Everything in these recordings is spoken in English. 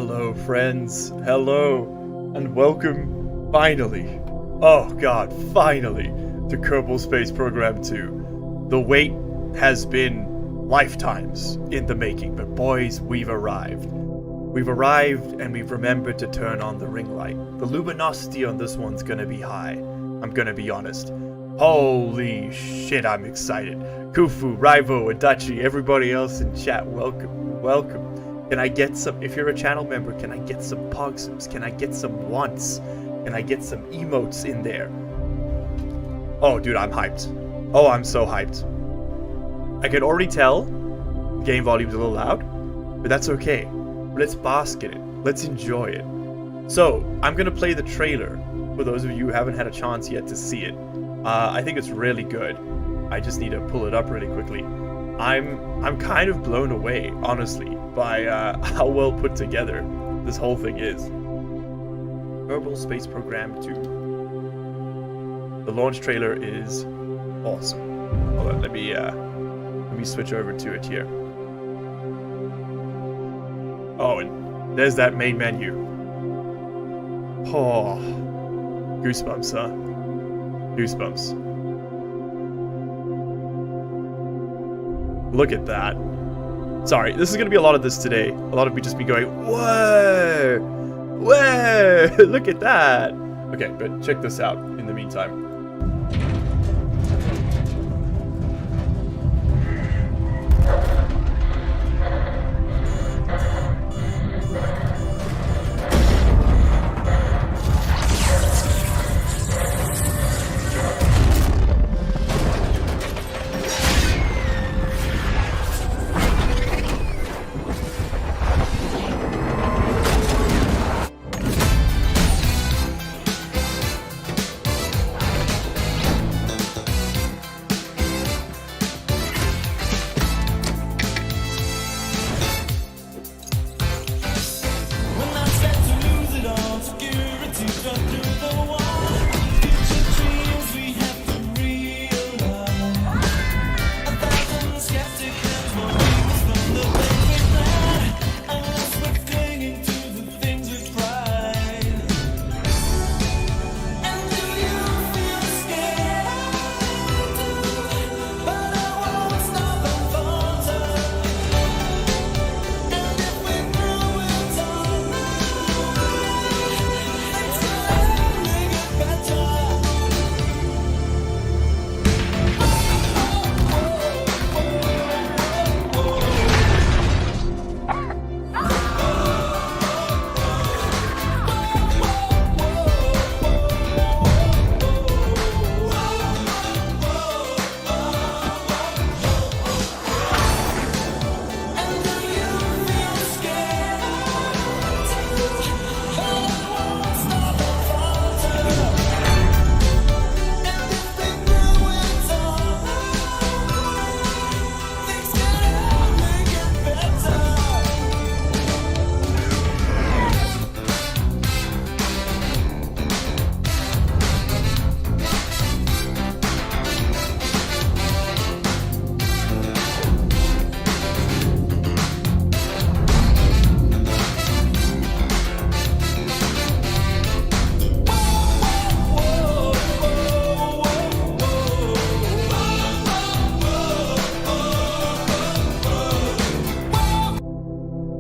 Hello, friends. Hello, and welcome, finally. Oh god, finally, to Kerbal Space Program 2. The wait has been lifetimes in the making, but boys, we've arrived. We've arrived, and we've remembered to turn on the ring light. The luminosity on this one's gonna be high. I'm gonna be honest. Holy shit, I'm excited. Kufu, Raivo, Adachi, everybody else in chat, welcome, welcome. Can I get some, if you're a channel member, can I get some pogsums? Can I get some wants? Can I get some emotes in there? Oh, dude, I'm hyped. Oh, I'm so hyped. I can already tell the game volume's a little loud, but that's okay. Let's bask in it. Let's enjoy it. So, I'm gonna play the trailer for those of you who haven't had a chance yet to see it. I think it's really good. I just need to pull it up really quickly. I'm kind of blown away, honestly, by how well put together this whole thing is. Kerbal Space Program 2. The launch trailer is awesome. Hold on, let me switch over to it here. Oh, and there's that main menu. Oh, goosebumps, huh? Goosebumps. Look at that. Sorry, this is going to be a lot of this today. A lot of me just be going, whoa! Whoa! Look at that! Okay, but check this out in the meantime.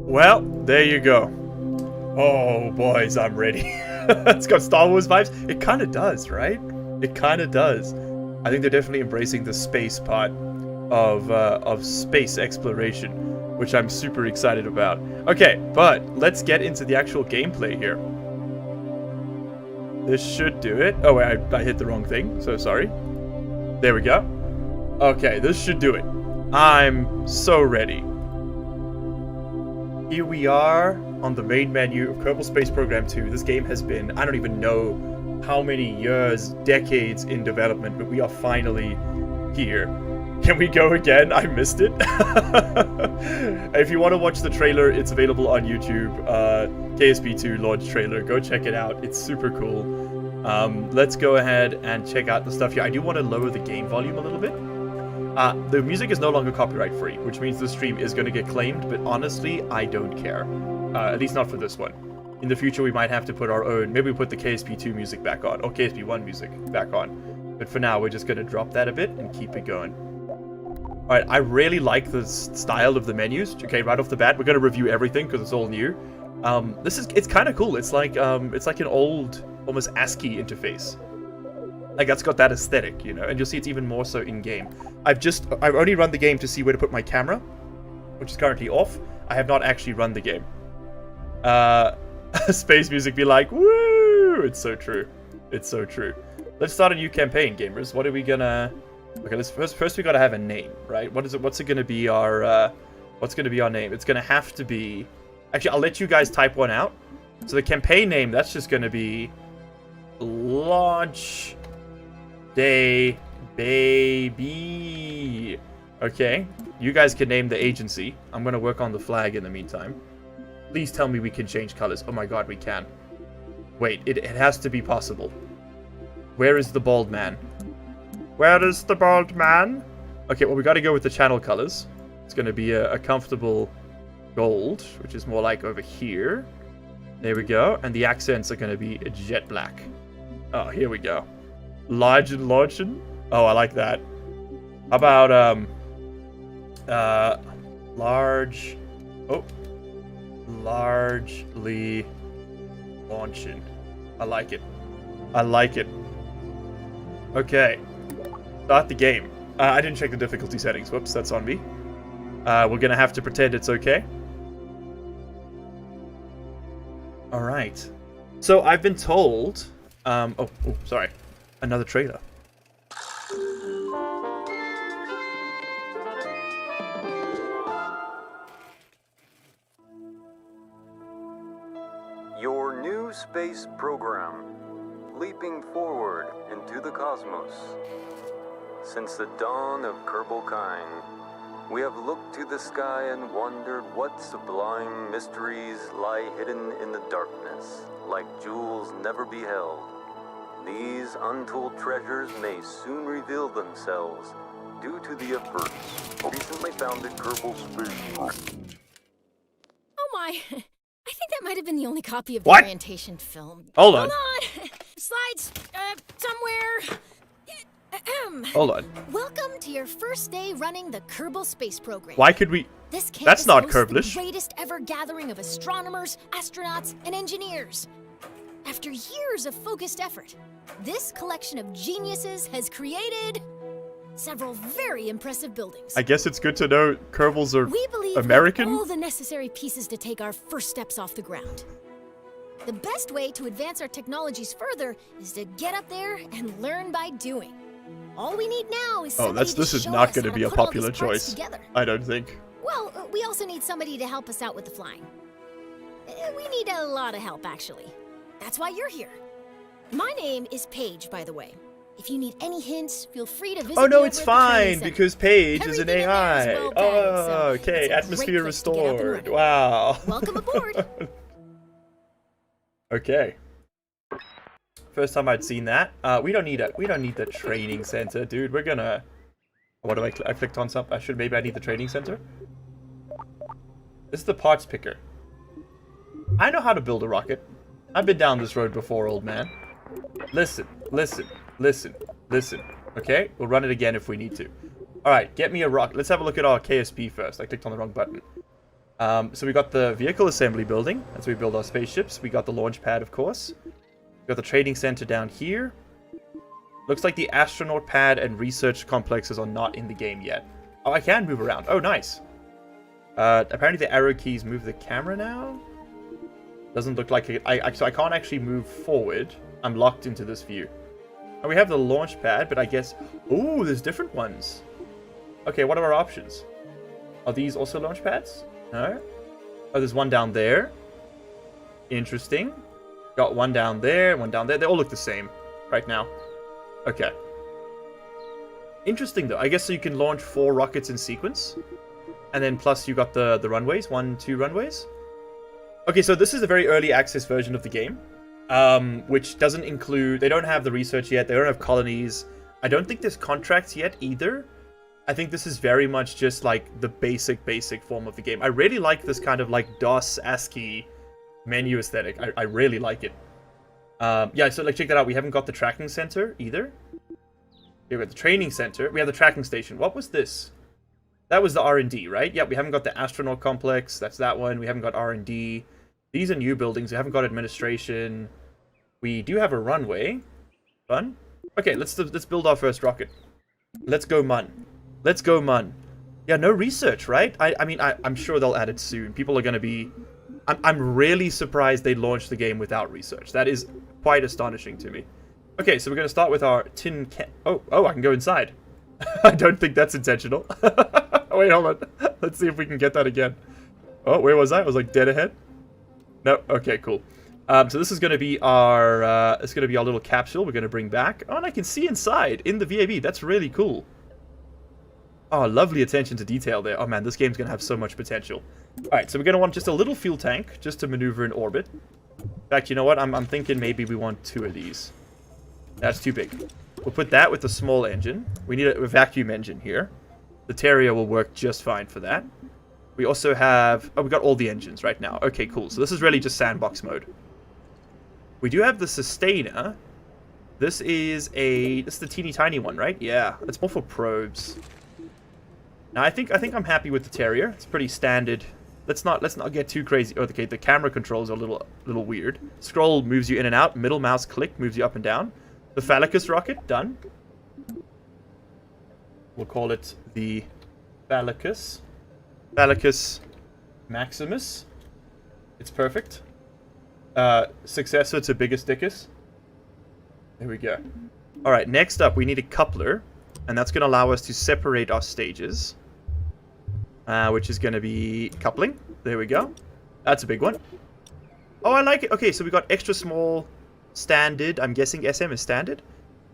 Well, there you go. Oh, boys, I'm ready. It's got Star Wars vibes. It kind of does, right? It kind of does. I think they're definitely embracing the space part of space exploration, which I'm super excited about. Okay, but let's get into the actual gameplay here. This should do it. Oh, wait, I hit the wrong thing. So sorry. There we go. Okay, this should do it. I'm so ready. Here we are on the main menu of Kerbal Space Program 2. This game has been, I don't even know how many years, decades in development, but we are finally here. Can we go again? I missed it. If you want to watch the trailer, it's available on YouTube. KSP2 launch trailer. Go check it out. It's super cool. Let's go ahead and check out the stuff here. I do want to lower the game volume a little bit. The music is no longer copyright free, which means the stream is going to get claimed, but honestly, I don't care. At least not for this one. In the future, we might have to put our own... Maybe we put the KSP2 music back on, or KSP1 music back on. But for now, we're just going to drop that a bit and keep it going. Alright, I really like the style of the menus. Okay, right off the bat, we're going to review everything because it's all new. It's kind of cool. It's like an old, almost ASCII interface. Like, that's got that aesthetic, you know, and you'll see it's even more so in-game. I've only run the game to see where to put my camera, which is currently off. I have not actually run the game. Space music be like, woo! It's so true. It's so true. Let's start a new campaign, gamers. What are we gonna... Okay, let's first we gotta have a name, right? What's it gonna be our name? It's gonna have to be... Actually, I'll let you guys type one out. So the campaign name, that's just gonna be... Launch Day Baby. Okay, you guys can name the agency. I'm gonna work on the flag in the meantime. Please tell me we can change colors. Oh my god, we can. Wait, it has to be possible. Where is the bald man? Where is the bald man? Okay, well, we gotta go with the channel colors. It's gonna be a comfortable gold, which is more like over here. There we go. And the accents are gonna be jet black. Oh, here we go. Large and launching. Oh, I like that. How about, large... Oh. Largely launching. I like it. I like it. Okay. Start the game. I didn't check the difficulty settings. Whoops, that's on me. We're gonna have to pretend it's okay. Alright. So, I've been told... oh, sorry. Another trailer. Your new space program, leaping forward into the cosmos. Since the dawn of Kerbal kind, we have looked to the sky and wondered what sublime mysteries lie hidden in the darkness, like jewels never beheld. These untold treasures may soon reveal themselves due to the efforts recently founded Kerbal Space Program. Oh my! I think that might have been the only copy of the What? orientation film. Hold on. Slides, somewhere. Hold on. Welcome to your first day running the Kerbal Space Program. Why could we... This campus That's not hosts Kerbalish. the greatest ever gathering of astronomers, astronauts, and engineers. After years of focused effort, this collection of geniuses has created several very impressive buildings. I guess it's good to know Kerbals are We believe American? we have all the necessary pieces to take our first steps off the ground. The best way to advance our technologies further is to get up there and learn by doing. All we need now is somebody this is show not us going to how be a put all popular these parts choice. together. I don't think. Well, we also need somebody to help us out with the flying. We need a lot of help, actually. That's why you're here. My name is Paige, by the way. If you need any hints, feel free to visit Oh no, me it's over at the training fine center. because Paige is an Everything in there is AI. well padded, so Oh, it's okay. a great Atmosphere place to get up and restored. running. Wow. Welcome aboard. Okay. First time I'd seen that. We don't need the training center, dude. We're gonna... What do I clicked on something? Maybe I need the training center? This is the parts picker. I know how to build a rocket. I've been down this road before, old man. Listen. Okay? We'll run it again if we need to. Alright, get me a rocket. Let's have a look at our KSP first. I clicked on the wrong button. So we got the vehicle assembly building. That's where we build our spaceships. We got the launch pad, of course. We got the trading center down here. Looks like the astronaut pad and research complexes are not in the game yet. Oh, I can move around. Oh, nice. Apparently the arrow keys move the camera now. Doesn't look like it. So I can't actually move forward. I'm locked into this view. And we have the launch pad, but I guess... Ooh, there's different ones. Okay, what are our options? Are these also launch pads? No? Oh, there's one down there. Interesting. Got one down there, one down there. They all look the same right now. Okay. Interesting, though. I guess so you can launch 4 rockets in sequence. And then plus you got the runways. 1, 2 runways. Okay, so this is a very early access version of the game. Which doesn't include... They don't have the research yet. They don't have colonies. I don't think there's contracts yet either. I think this is very much just like the basic form of the game. I really like this kind of like DOS ASCII menu aesthetic. I really like it. Yeah, so like check that out. We haven't got the tracking center either. We've got the training center. We have the tracking station. What was this? That was the R&D, right? Yeah, we haven't got the astronaut complex. That's that one. We haven't got R&D. These are new buildings. We haven't got administration. We do have a runway. Fun. Okay, let's build our first rocket. Let's go, Mun. Let's go, Mun. Yeah, no research, right? I mean, I'm sure they'll add it soon. People are going to be... I'm really surprised they launched the game without research. That is quite astonishing to me. Okay, so we're going to start with our tin can... Oh, I can go inside. I don't think that's intentional. Wait, hold on. Let's see if we can get that again. Oh, where was I? I was like dead ahead. No, okay, cool. So this is going to be our little capsule we're going to bring back. Oh, and I can see inside in the VAB. That's really cool. Oh, lovely attention to detail there. Oh man, this game's going to have so much potential. Alright, so we're going to want just a little fuel tank just to maneuver in orbit. In fact, you know what? I'm thinking maybe we want 2 of these. That's too big. We'll put that with the small engine. We need a vacuum engine here. The Terrier will work just fine for that. We also have... Oh, we got all the engines right now. Okay, cool. So this is really just sandbox mode. We do have the Sustainer. This is the teeny tiny one, right? Yeah, it's more for probes. Now, I think I'm happy with the Terrier. It's pretty standard. Let's not get too crazy. Oh, okay, the camera controls are a little weird. Scroll moves you in and out. Middle mouse click moves you up and down. The Phallicus rocket, done. We'll call it the Phallicus. Phallicus Maximus. It's perfect. Successor to Biggest Dickus. There we go. Alright, next up we need a coupler. And that's going to allow us to separate our stages. Which is going to be coupling. There we go. That's a big one. Oh, I like it. Okay, so we got extra small, standard. I'm guessing SM is standard.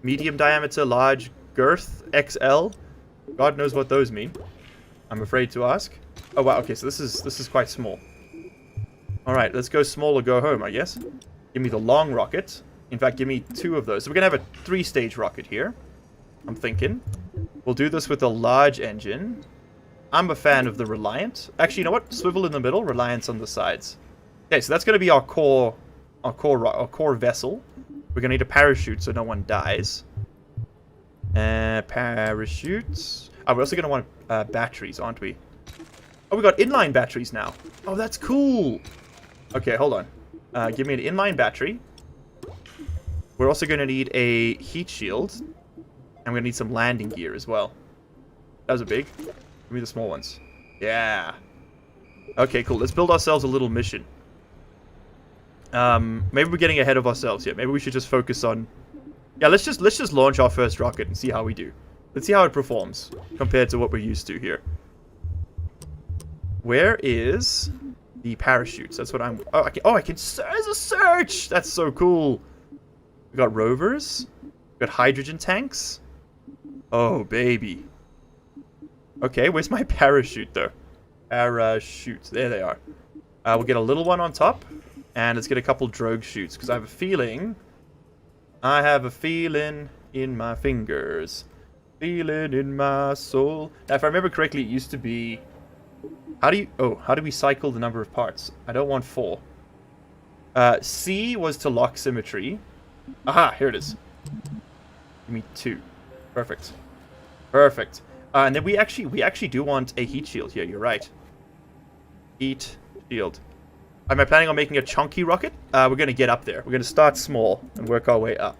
Medium diameter, large, girth, XL. God knows what those mean. I'm afraid to ask. Oh, wow. Okay, so this is quite small. All right, let's go small or go home, I guess. Give me the long rocket. In fact, give me 2 of those. So we're going to have a 3-stage rocket here. I'm thinking. We'll do this with a large engine. I'm a fan of the Reliant. Actually, you know what? Swivel in the middle, Reliance on the sides. Okay, so that's going to be our core vessel. We're going to need a parachute so no one dies. Parachutes. Oh, we're also going to want batteries, aren't we? Oh, we got inline batteries now. Oh, that's cool. Okay, hold on. Give me an inline battery. We're also going to need a heat shield. And we're going to need some landing gear as well. Those are big. Give me the small ones. Yeah. Okay, cool. Let's build ourselves a little mission. Maybe we're getting ahead of ourselves here. Maybe we should just focus on... Yeah, let's just launch our first rocket and see how we do. Let's see how it performs compared to what we're used to here. Where is the parachutes? That's what I'm... Oh, I can... There's a search! That's so cool. We got rovers. We got hydrogen tanks. Oh, baby. Okay, where's my parachute, though? Parachutes. There they are. We'll get a little one on top. And let's get a couple drogue chutes. Because I have a feeling... in my fingers. Feeling in my soul. Now, if I remember correctly, it used to be... How do we cycle the number of parts? I don't want 4. C was to lock symmetry. Aha, here it is. Give me 2. Perfect. Perfect. And then we actually do want a heat shield here. You're right. Heat shield. Am I planning on making a chunky rocket? We're going to get up there. We're going to start small and work our way up.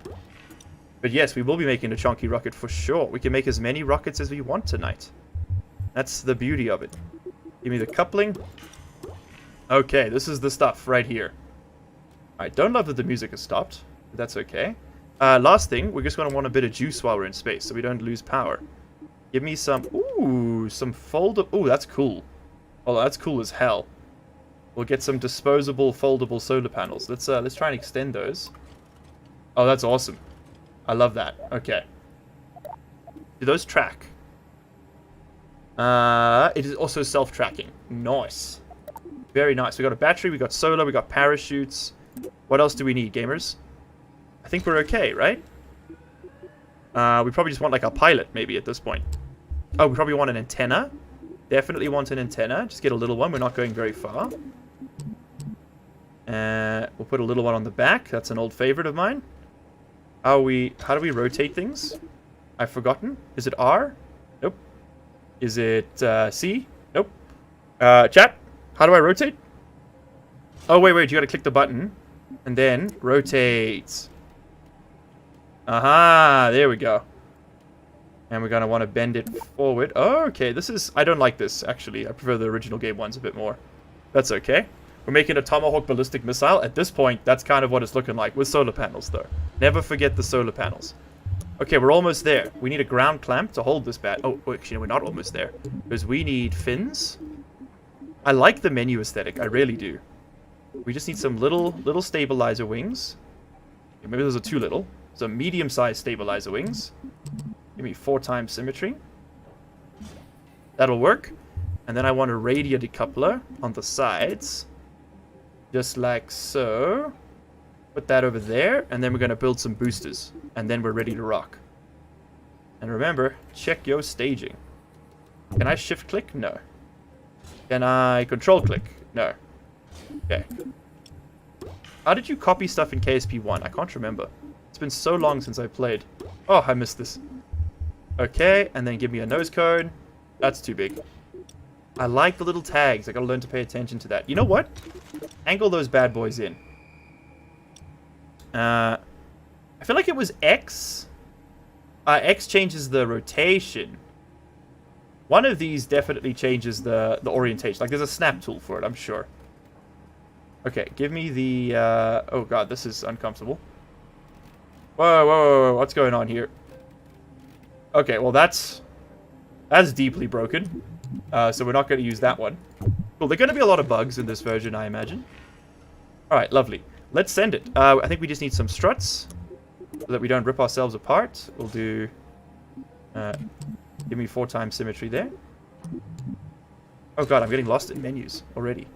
But yes, we will be making a chunky rocket for sure. We can make as many rockets as we want tonight. That's the beauty of it. Give me the coupling. Okay, this is the stuff right here. I don't love that the music has stopped. But that's okay. Last thing, we're just going to want a bit of juice while we're in space so we don't lose power. Give me some... Ooh, some foldable... Ooh, that's cool. Oh, that's cool as hell. We'll get some disposable, foldable solar panels. Let's try and extend those. Oh, that's awesome. I love that. Okay. Do those track? It is also self-tracking. Nice. Very nice. We got a battery, we got solar, we got parachutes. What else do we need, gamers? I think we're okay, right? We probably just want like a pilot, maybe, at this point. Oh, we probably want an antenna. Definitely want an antenna. Just get a little one. We're not going very far. We'll put a little one on the back. That's an old favorite of mine. How do we rotate things? I've forgotten. Is it R? Nope. Is it C? Nope. Chat, how do I rotate? Oh, wait. You gotta click the button. And then rotate. Aha, there we go. And we're going to want to bend it forward. Oh, okay, I don't like this, actually. I prefer the original game ones a bit more. That's okay. We're making a Tomahawk ballistic missile. At this point, that's kind of what it's looking like, with solar panels, though. Never forget the solar panels. Okay, we're almost there. We need a ground clamp to hold this bad. Oh, actually, we're not almost there. Because we need fins. I like the menu aesthetic. I really do. We just need some little stabilizer wings. Okay, maybe those are too little. Some medium-sized stabilizer wings. Give me 4 times symmetry. That'll work. And then I want a radial decoupler on the sides. Just like so. Put that over there. And then we're going to build some boosters. And then we're ready to rock. And remember, check your staging. Can I shift click? No. Can I control click? No. Okay. How did you copy stuff in KSP1? I can't remember. It's been so long since I played. Oh, I missed this. Okay, and then give me a nose cone. That's too big. I like the little tags. I gotta learn to pay attention to that. You know what? Angle those bad boys in. I feel like it was X. X changes the rotation. One of these definitely changes the orientation. Like, there's a snap tool for it, I'm sure. Okay, give me the... oh, God, this is uncomfortable. Whoa, what's going on here? Okay, well, that's deeply broken. So we're not going to use that one. Well, there are going to be a lot of bugs in this version, I imagine. Alright, lovely. Let's send it. I think we just need some struts so that we don't rip ourselves apart. We'll do... give me 4 times symmetry there. Oh god, I'm getting lost in menus already.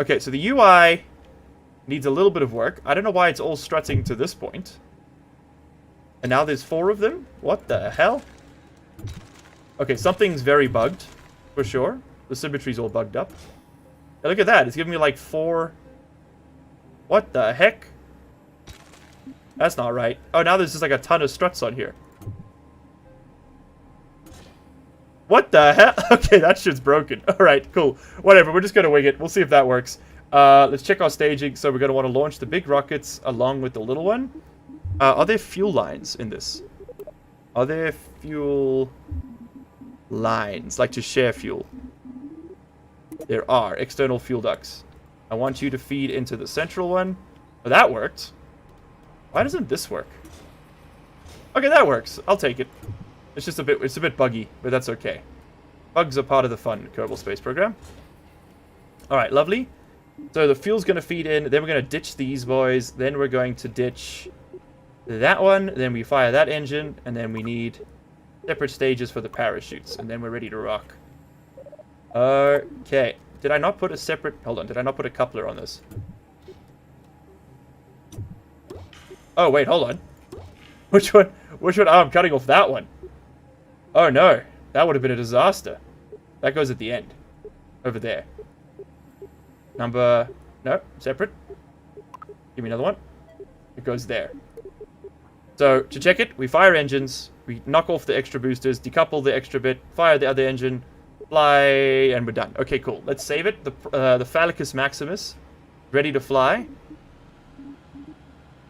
Okay, so the UI needs a little bit of work. I don't know why it's all strutting to this point. And now there's 4 of them? What the hell? Okay, something's very bugged, for sure. The symmetry's all bugged up. Hey, look at that. It's giving me like 4... What the heck? That's not right. Oh, now there's just like a ton of struts on here. What the hell? Okay, that shit's broken. Alright, cool. Whatever, we're just gonna wing it. We'll see if that works. Let's check our staging. So we're gonna want to launch the big rockets along with the little one. Are there fuel lines in this? Are there fuel lines? Like to share fuel? There are. External fuel ducts. I want you to feed into the central one. Oh, that worked. Why doesn't this work? Okay, that works. I'll take it. It's just a bit buggy, but that's okay. Bugs are part of the fun, Kerbal Space Program. Alright, lovely. So the fuel's going to feed in, then we're going to ditch these boys, then we're going to ditch that one, then we fire that engine, and then we need separate stages for the parachutes, and then we're ready to rock. Okay. Did I not put a separate... Hold on, did I not put a coupler on this? Oh, wait, hold on. Which one? Which one? Oh, I'm cutting off that one. Oh, no. That would have been a disaster. That goes at the end. Over there. Number... No, separate. Give me another one. It goes there. So, to check it, we fire engines, we knock off the extra boosters, decouple the extra bit, fire the other engine, fly, and we're done. Okay, cool. Let's save it. The Phallicus Maximus, ready to fly.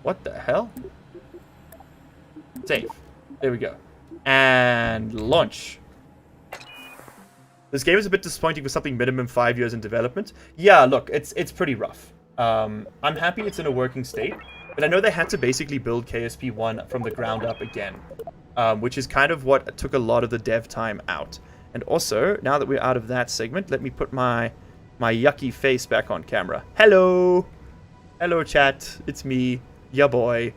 What the hell? Save. There we go. And launch. This game is a bit disappointing for something minimum 5 years in development. Yeah, look, it's pretty rough. I'm happy it's in a working state, but I know they had to basically build KSP1 from the ground up again, which is kind of what took a lot of the dev time out. And also, now that we're out of that segment, let me put my yucky face back on camera. Hello! Hello, chat. It's me, ya boy.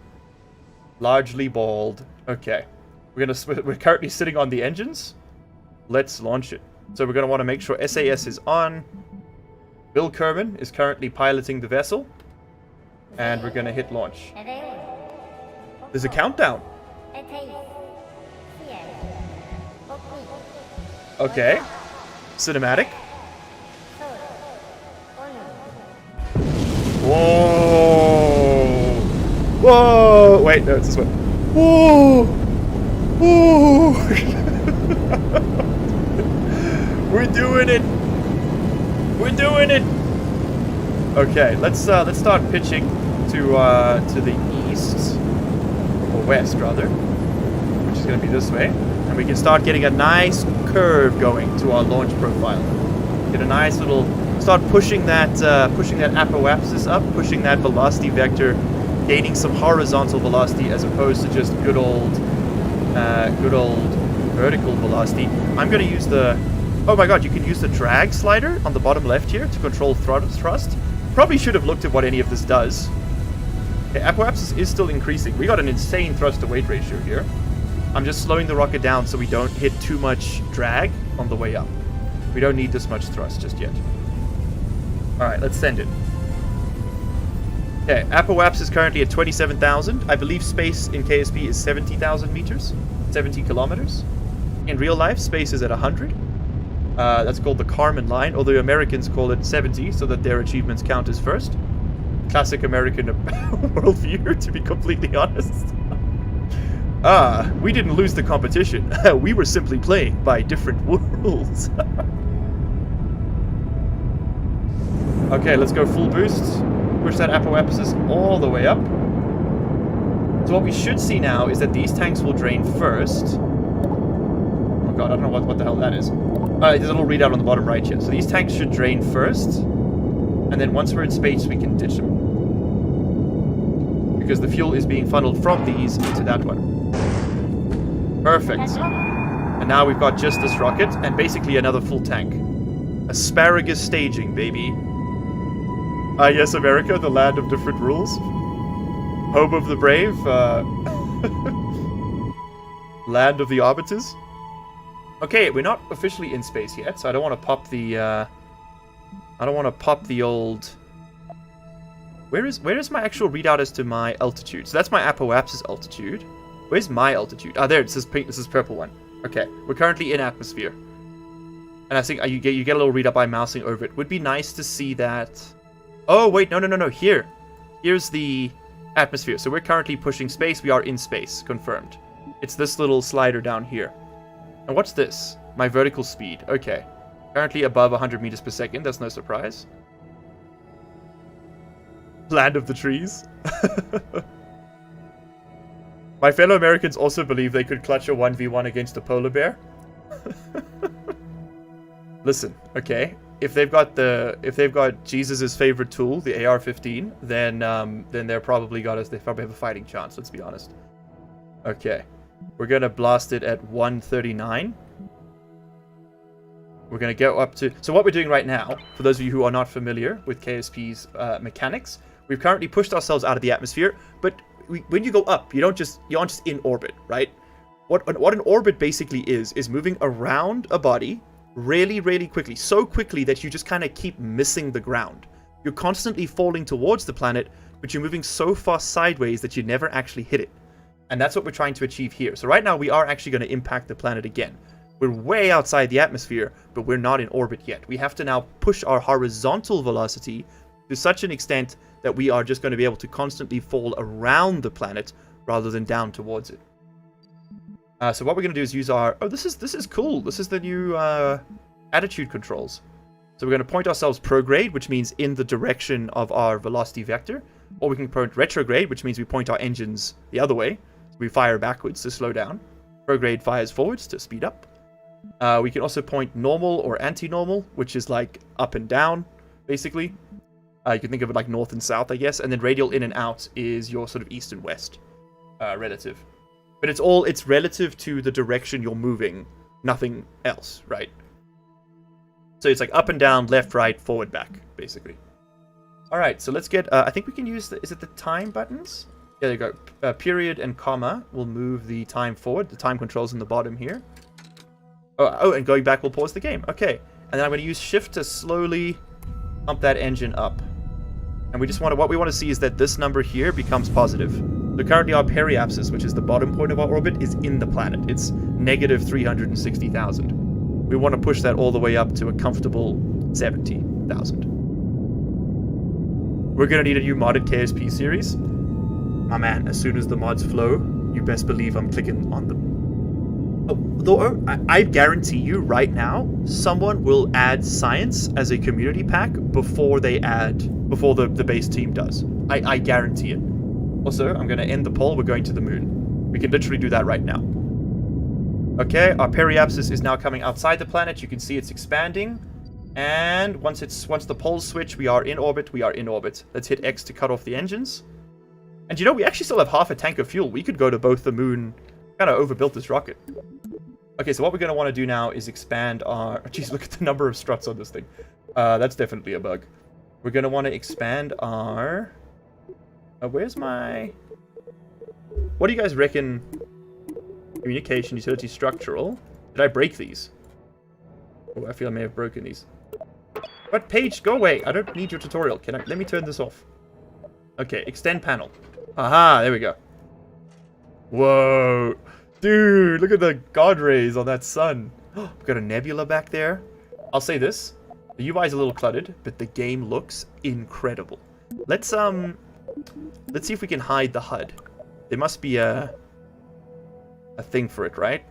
Largely bald. Okay. We're currently sitting on the engines. Let's launch it. So we're going to want to make sure SAS is on. Bill Kerman is currently piloting the vessel. And we're going to hit launch. There's a countdown. Okay. Cinematic. Whoa! Whoa! Wait, no, it's this way. Whoa! Whoa! We're doing it! We're doing it! Okay, let's start pitching to the east, or west rather, which is going to be this way, and we can start getting a nice curve going to our launch profile. Get a nice little, start pushing that apoapsis up, pushing that velocity vector, gaining some horizontal velocity as opposed to just good old vertical velocity. I'm going to use the, oh my god, you can use the drag slider on the bottom left here to control thrust. Probably should have looked at what any of this does. Okay, apoapsis is still increasing. We got an insane thrust to weight ratio here. I'm just slowing the rocket down so we don't hit too much drag on the way up. We don't need this much thrust just yet. Alright, let's send it. Okay, apoapsis is currently at 27,000. I believe space in KSP is 70,000 meters. 70 kilometers. In real life, space is at 100. That's called the Kármán line, although Americans call it 70 so that their achievements count as first. Classic American worldview, to be completely honest. We didn't lose the competition. We were simply playing by different rules. Okay, let's go full boost. Push that apoapsis all the way up. So what we should see now is that these tanks will drain first. Oh god, I don't know what the hell that is. There's a little readout on the bottom right here. So these tanks should drain first, and then once we're in space, we can ditch them. Because the fuel is being funneled from these into that one. Perfect. And now we've got just this rocket, and basically another full tank. Asparagus staging, baby. Yes, America, the land of different rules. Home of the brave. Land of the arbiters. Okay, we're not officially in space yet, so I don't want to pop the, I don't want to pop the old... Where is my actual readout as to my altitude? So that's my apoapsis altitude. Where's my altitude? Ah, there, it says pink, this is purple one. Okay, we're currently in atmosphere. And I think you get a little readout by mousing over it. Would be nice to see that... Oh, wait, no, here. Here's the atmosphere. So we're currently pushing space, we are in space, confirmed. It's this little slider down here. And what's this? My vertical speed. Okay. Currently above 100 meters per second. That's no surprise. Land of the trees. My fellow Americans also believe they could clutch a 1v1 against a polar bear. Listen, okay. If they've got Jesus' favorite tool, the AR-15, then they're probably they probably have a fighting chance, let's be honest. Okay. We're going to blast it at 139. We're going to go up to... So what we're doing right now, for those of you who are not familiar with KSP's mechanics, we've currently pushed ourselves out of the atmosphere, but when you go up, you aren't just in orbit, right? What an orbit basically is moving around a body really, really quickly. So quickly that you just kind of keep missing the ground. You're constantly falling towards the planet, but you're moving so far sideways that you never actually hit it. And that's what we're trying to achieve here. So right now we are actually going to impact the planet again. We're way outside the atmosphere, but we're not in orbit yet. We have to now push our horizontal velocity to such an extent that we are just going to be able to constantly fall around the planet rather than down towards it. So what we're going to do is use our... Oh, this is cool. This is the new attitude controls. So we're going to point ourselves prograde, which means in the direction of our velocity vector. Or we can point retrograde, which means we point our engines the other way. We fire backwards to slow down. Prograde fires forwards to speed up. We can also point normal or anti-normal, which is like up and down, basically. You can think of it like north and south, I guess. And then radial in and out is your sort of east and west relative. But it's relative to the direction you're moving, nothing else, right? So it's like up and down, left, right, forward, back, basically. All right, so let's get... I think we can use is it the time buttons? Yeah, there you go. Period and comma will move the time forward. The time controls in the bottom here. Oh, and going back will pause the game. Okay, and then I'm going to use shift to slowly pump that engine up. And we just want to... What we want to see is that this number here becomes positive. So currently our periapsis, which is the bottom point of our orbit, is in the planet. It's negative 360,000. We want to push that all the way up to a comfortable 70,000. We're going to need a new modded KSP series. My man, as soon as the mods flow, you best believe I'm clicking on them. Though I guarantee you right now, someone will add science as a community pack before the base team does. I guarantee it. Also, I'm going to end the poll. We're going to the moon. We can literally do that right now. Okay, our periapsis is now coming outside the planet. You can see it's expanding. And once the poles switch, we are in orbit. We are in orbit. Let's hit X to cut off the engines. And you know, we actually still have half a tank of fuel. We could go to both the moon. Kind of overbuilt this rocket. Okay, so what we're going to want to do now is expand our... Jeez, look at the number of struts on this thing. That's definitely a bug. We're going to want to expand our... where's my... What do you guys reckon? Communication, utility, structural. Did I break these? Oh, I feel I may have broken these. But Paige, go away. I don't need your tutorial. Let me turn this off. Okay, extend panel. Aha, there we go. Whoa. Dude, look at the god rays on that sun. We've got a nebula back there. I'll say this. The UI is a little cluttered, but the game looks incredible. Let's see if we can hide the HUD. There must be a thing for it, right?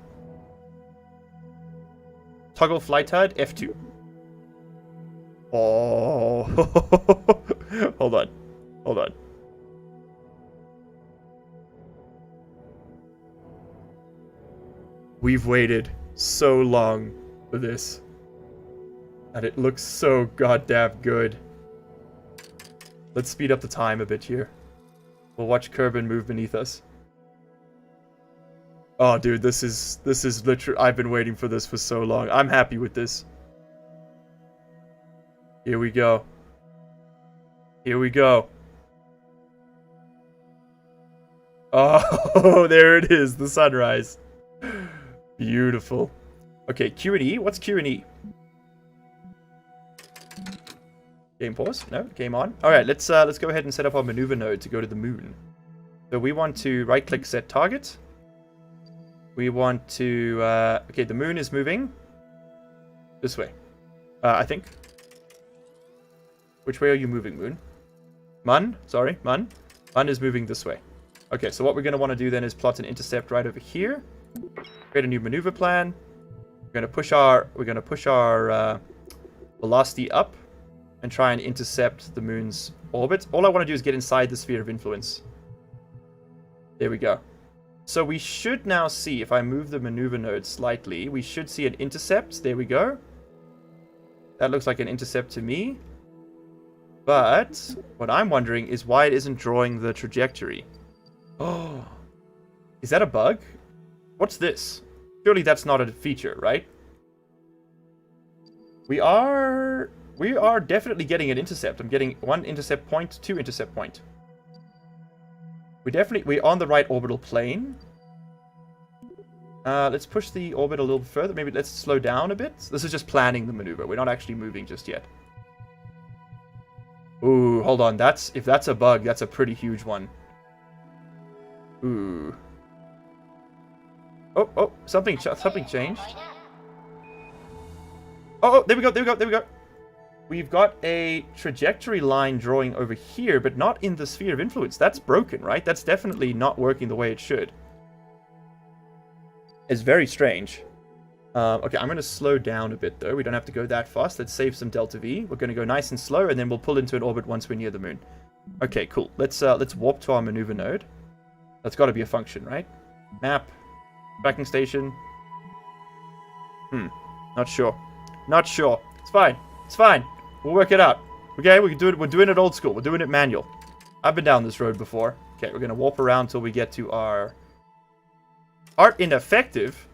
Toggle flight HUD, F2. Oh. Hold on. Hold on. We've waited so long for this. And it looks so goddamn good. Let's speed up the time a bit here. We'll watch Kerbin move beneath us. Oh, dude, this is literally... I've been waiting for this for so long. I'm happy with this. Here we go. Here we go. Oh, there it is, the sunrise. Beautiful. Okay, Q and E. What's Q and E? Game pause? No, game on. All right, let's go ahead and set up our maneuver node to go to the moon. So we want to right-click set target. We want to... okay, the moon is moving this way, I think. Which way are you moving, moon? Mun? Sorry, Mun. Mun is moving this way. Okay, so what we're going to want to do then is plot an intercept right over here. Create a new maneuver plan. We're going to push our velocity up and try and intercept the moon's orbit. All I want to do is get inside the sphere of influence. There we go. So we should now see, if I move the maneuver node slightly, we should see an intercept. There we go. That looks like an intercept to me. But what I'm wondering is why it isn't drawing the trajectory. Oh, is that a bug? What's this? Surely that's not a feature, right? We are definitely getting an intercept. I'm getting 1 intercept point, 2 intercept point. We're on the right orbital plane. Let's push the orbit a little further. Maybe let's slow down a bit. This is just planning the maneuver. We're not actually moving just yet. Ooh, hold on. If that's a bug, that's a pretty huge one. Ooh. Oh, something changed. Oh, there we go. We've got a trajectory line drawing over here, but not in the sphere of influence. That's broken, right? That's definitely not working the way it should. It's very strange. Okay, I'm going to slow down a bit, though. We don't have to go that fast. Let's save some delta V. We're going to go nice and slow, and then we'll pull into an orbit once we're near the moon. Okay, cool. Let's warp to our maneuver node. That's got to be a function, right? Map. Tracking station. Not sure. Not sure. It's fine. It's fine. We'll work it out. Okay, we can do it. We're doing it old school. We're doing it manual. I've been down this road before. Okay, we're going to warp around till we get to our... Art ineffective?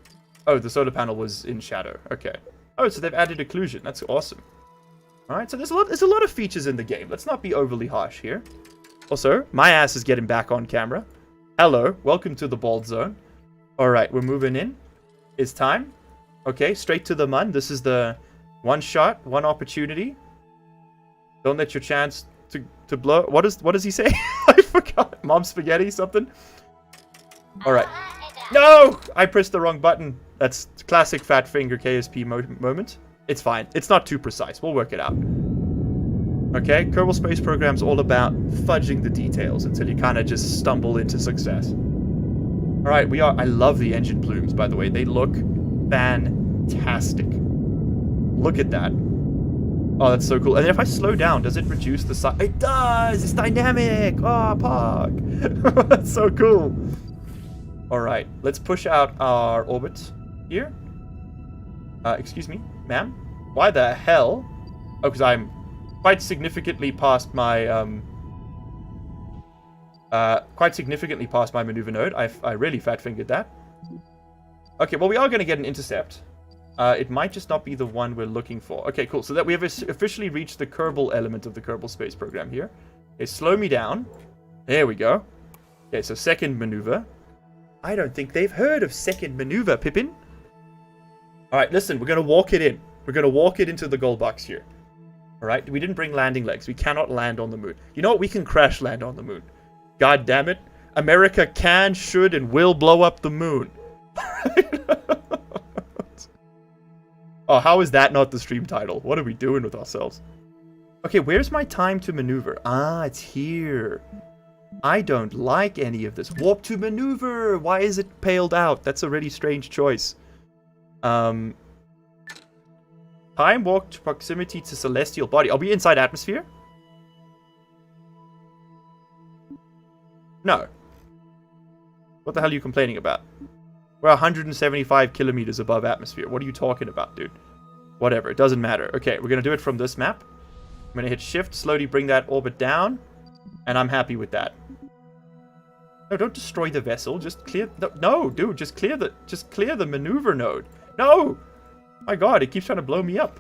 Oh, the solar panel was in shadow. Okay. Oh, so they've added occlusion. That's awesome. Alright, so there's a lot of features in the game. Let's not be overly harsh here. Also, my ass is getting back on camera. Hello. Welcome to the bald zone. Alright, we're moving in. It's time. Okay, straight to the mun. This is the one shot, one opportunity. Don't let your chance to blow. What does he say? I forgot. Mom spaghetti, something? Alright. No! I pressed the wrong button. That's classic fat finger KSP moment. It's fine. It's not too precise. We'll work it out. Okay, Kerbal Space Program's all about fudging the details until you kind of just stumble into success. Alright, we are... I love the engine plumes, by the way. They look fantastic. Look at that. Oh, that's so cool. And if I slow down, does it reduce the size? It does! It's dynamic! Oh, Pog! That's so cool. Alright, let's push out our orbit here. Excuse me, ma'am? Why the hell? Oh, because I'm quite significantly past my, maneuver node. I really fat-fingered that. Okay, well, we are going to get an intercept. It might just not be the one we're looking for. Okay, cool. So that we have officially reached the Kerbal element of the Kerbal Space Program here. Okay, slow me down. There we go. Okay, so second maneuver. I don't think they've heard of second maneuver, Pippin. Alright, listen, we're going to walk it in. We're going to walk it into the goal box here. Alright, we didn't bring landing legs. We cannot land on the moon. You know what? We can crash land on the moon. God damn it. America can, should, and will blow up the moon. Oh, how is that not the stream title? What are we doing with ourselves? Okay, where's my time to maneuver? Ah, it's here. I don't like any of this. Warp to maneuver! Why is it paled out? That's a really strange choice. Time walk to proximity to celestial body. Are we inside atmosphere? No. What the hell are you complaining about? We're 175 kilometers above atmosphere. What are you talking about, dude? Whatever, it doesn't matter. Okay, we're going to do it from this map. I'm going to hit shift, slowly bring that orbit down. And I'm happy with that. No, don't destroy the vessel. Just clear... No, dude, just clear the maneuver node. No! My god, it keeps trying to blow me up.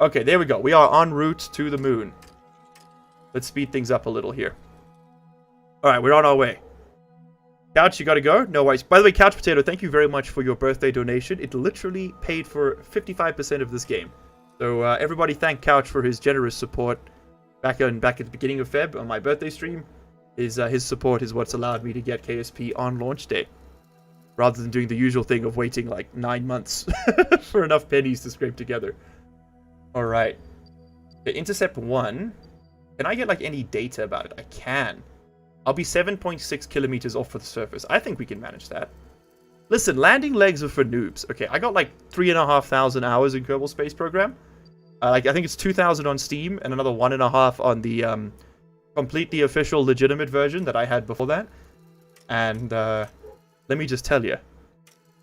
Okay, there we go. We are en route to the moon. Let's speed things up a little here. Alright, we're on our way. Couch, you gotta go? No worries. By the way, Couch Potato, thank you very much for your birthday donation. It literally paid for 55% of this game. So, everybody thank Couch for his generous support. Back at the beginning of Feb, on my birthday stream. His support is what's allowed me to get KSP on launch day. Rather than doing the usual thing of waiting like 9 months for enough pennies to scrape together. Alright. Okay, Intercept 1. Can I get like any data about it? I can. I'll be 7.6 kilometers off of the surface. I think we can manage that. Listen, landing legs are for noobs. Okay, I got like 3,500 hours in Kerbal Space Program. I think it's 2,000 on Steam and another 1.5 on the completely official, legitimate version that I had before that. And let me just tell you.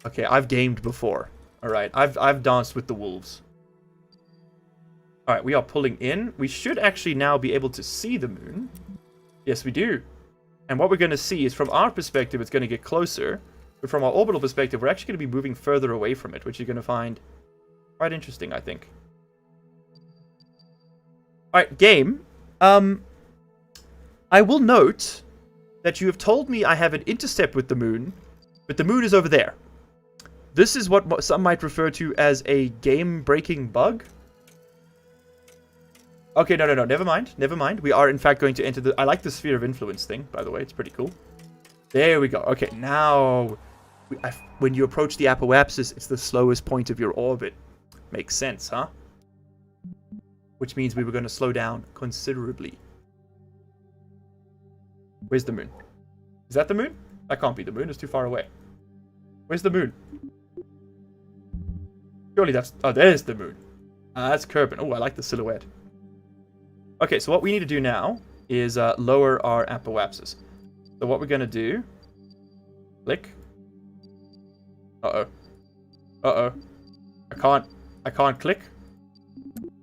Okay, I've gamed before. Alright, I've danced with the wolves. Alright, we are pulling in. We should actually now be able to see the moon. Yes, we do. And what we're going to see is, from our perspective, it's going to get closer. But from our orbital perspective, we're actually going to be moving further away from it, which you're going to find quite interesting, I think. Alright, game. I will note that you have told me I have an intercept with the moon, but the moon is over there. This is what some might refer to as a game-breaking bug. Okay, no, never mind. We are, in fact, going to enter the... I like the sphere of influence thing, by the way. It's pretty cool. There we go. Okay, now... when you approach the apoapsis, it's the slowest point of your orbit. Makes sense, huh? Which means we were going to slow down considerably. Where's the moon? Is that the moon? That can't be the moon. It's too far away. Where's the moon? Surely that's... Oh, there's the moon. That's Kerbin. Oh, I like the silhouette. Okay, so what we need to do now is lower our apoapsis. So what we're going to do... Click. Uh-oh. Uh-oh. I can't click.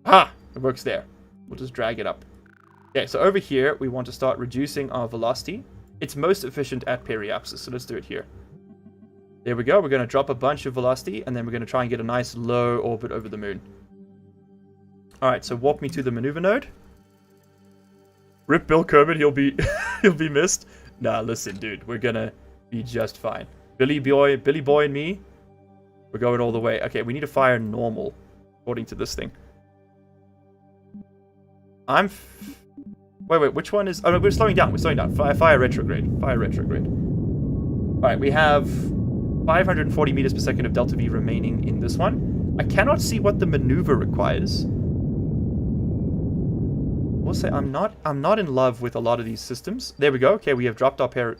Ah! It works there. We'll just drag it up. Okay, so over here, we want to start reducing our velocity. It's most efficient at periapsis, so let's do it here. There we go. We're going to drop a bunch of velocity, and then we're going to try and get a nice low orbit over the moon. Alright, so walk me to the maneuver node. Rip Bill Kermit, he'll be he'll be missed. Nah, listen, dude, we're gonna be just fine. Billy Boy and me, we're going all the way. Okay, we need to fire normal, according to this thing. Wait, which one is... Oh, no, we're slowing down. Fire retrograde. Alright, we have 540 meters per second of delta V remaining in this one. I cannot see what the maneuver requires. We'll say I'm not in love with a lot of these systems. There we go. Okay, we have dropped our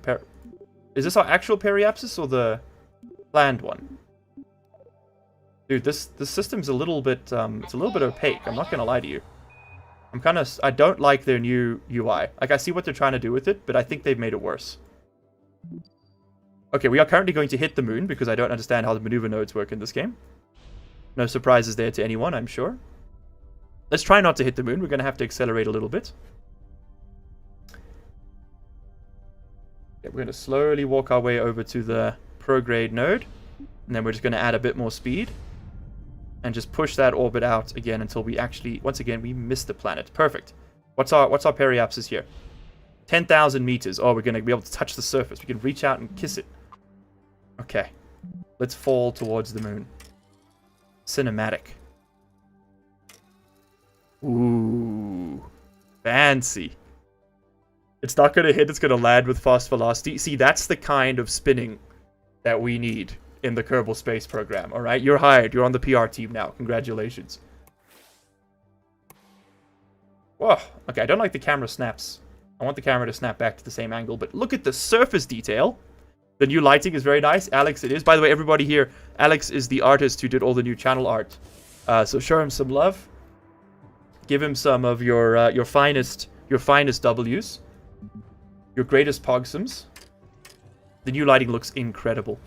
Is this our actual periapsis or the planned one? Dude, this system's a little bit it's a little bit opaque. I'm not gonna lie to you. I don't like their new UI. Like, I see what they're trying to do with it, but I think they've made it worse. Okay, we are currently going to hit the moon because I don't understand how the maneuver nodes work in this game. No surprises there to anyone, I'm sure. Let's try not to hit the moon. We're going to have to accelerate a little bit. Okay, we're going to slowly walk our way over to the prograde node. And then we're just going to add a bit more speed. And just push that orbit out again until we actually... Once again, we miss the planet. Perfect. What's our periapsis here? 10,000 meters. Oh, we're going to be able to touch the surface. We can reach out and kiss it. Okay. Let's fall towards the moon. Cinematic. Ooh. Fancy. It's not going to hit. It's going to land with fast velocity. See, that's the kind of spinning that we need in the Kerbal Space Program. All right? You're hired. You're on the PR team now. Congratulations. Whoa. Okay, I don't like the camera snaps. I want the camera to snap back to the same angle, but look at the surface detail. The new lighting is very nice. Alex, it is. By the way, everybody here, Alex is the artist who did all the new channel art. So show him some love. Give him some of your finest W's. Your greatest pogsums. The new lighting looks incredible.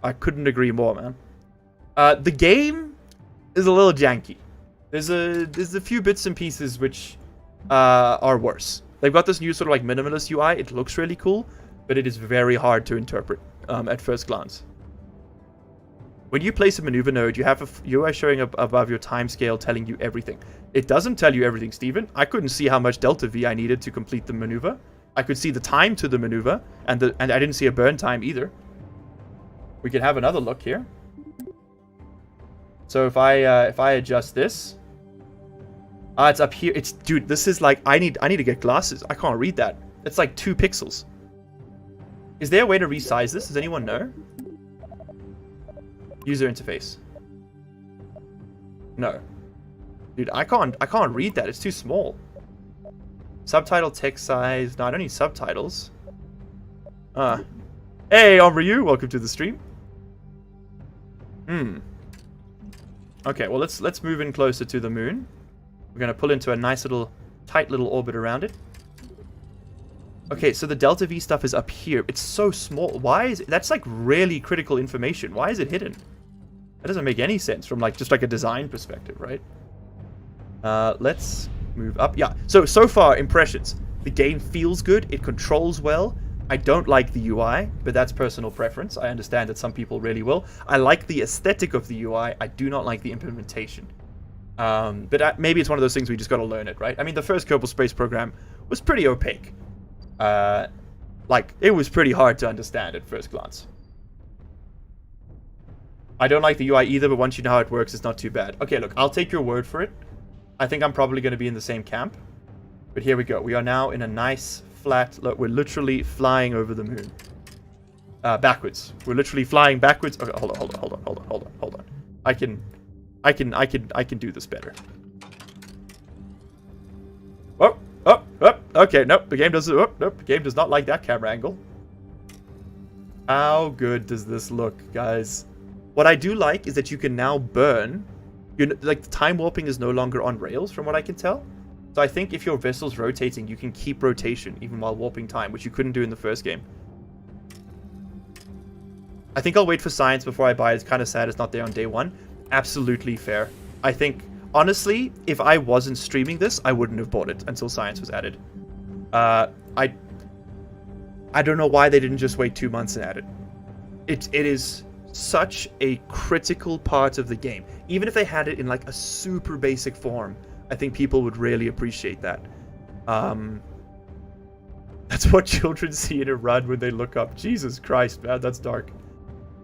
I couldn't agree more, man. The game is a little janky. There's a few bits and pieces which are worse. They've got this new sort of like minimalist UI. It looks really cool, but it is very hard to interpret at first glance. When you place a maneuver node, you have a UI showing up above your timescale telling you everything. It doesn't tell you everything, Steven. I couldn't see how much delta V I needed to complete the maneuver. I could see the time to the maneuver, and I didn't see a burn time either. We can have another look here. So if I adjust this, it's up here. Dude, this is like I need to get glasses. I can't read that. It's like 2 pixels. Is there a way to resize this? Does anyone know? User interface. No. Dude, I can't read that. It's too small. Subtitle text size. No, I don't need subtitles. Hey, Omryu, welcome to the stream. Okay, well let's move in closer to the moon. We're gonna pull into a nice little tight little orbit around it. Okay, so the delta V stuff is up here. It's so small. Why is it? That's like really critical information. Why is it hidden? That doesn't make any sense from like just like a design perspective, right? Let's move up. Yeah. So far impressions. The game feels good. It controls well. I don't like the UI, but that's personal preference. I understand that some people really will. I like the aesthetic of the UI. I do not like the implementation. But maybe it's one of those things we just got to learn it, right? I mean, the first Kerbal Space Program was pretty opaque. Like, it was pretty hard to understand at first glance. I don't like the UI either, but once you know how it works, it's not too bad. Okay, look, I'll take your word for it. I think I'm probably going to be in the same camp. But here we go. We are now in a nice, flat... Look, we're literally flying over the moon. Backwards. We're literally flying backwards. Okay, hold on. I can do this better. Okay, nope, the game doesn't... Nope, the game does not like that camera angle. How good does this look, guys? What I do like is that you can now burn... like, the time warping is no longer on rails, from what I can tell. So I think if your vessel's rotating, you can keep rotation, even while warping time, which you couldn't do in the first game. I think I'll wait for science before I buy it. It's kind of sad it's not there on day one. Absolutely fair. I think... Honestly, if I wasn't streaming this, I wouldn't have bought it until science was added. I don't know why they didn't just wait 2 months and add it. It is such a critical part of the game. Even if they had it in like a super basic form, I think people would really appreciate that. That's what children see in a run when they look up. Jesus Christ, man, that's dark.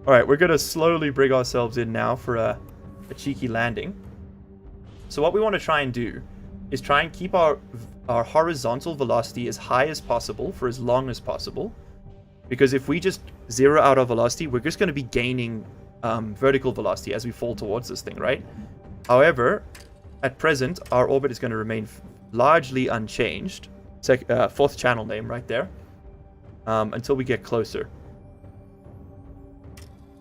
Alright, we're going to slowly bring ourselves in now for a cheeky landing. So what we want to try and do is try and keep our horizontal velocity as high as possible for as long as possible. Because if we just zero out our velocity, we're just going to be gaining vertical velocity as we fall towards this thing, right? However, at present, our orbit is going to remain largely unchanged. Fourth channel name right there. Until we get closer.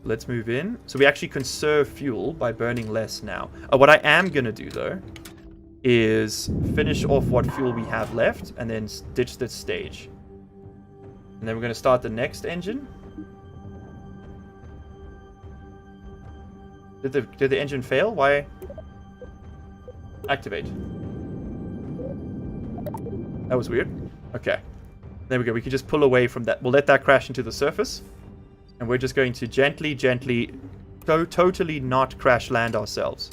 Let's move in. So we actually conserve fuel by burning less now. What I am going to do, though, is finish off what fuel we have left and then ditch this stage. And then we're going to start the next engine. Did the engine fail? Why? Activate. That was weird. Okay. There we go. We can just pull away from that. We'll let that crash into the surface. And we're just going to gently, totally not crash land ourselves.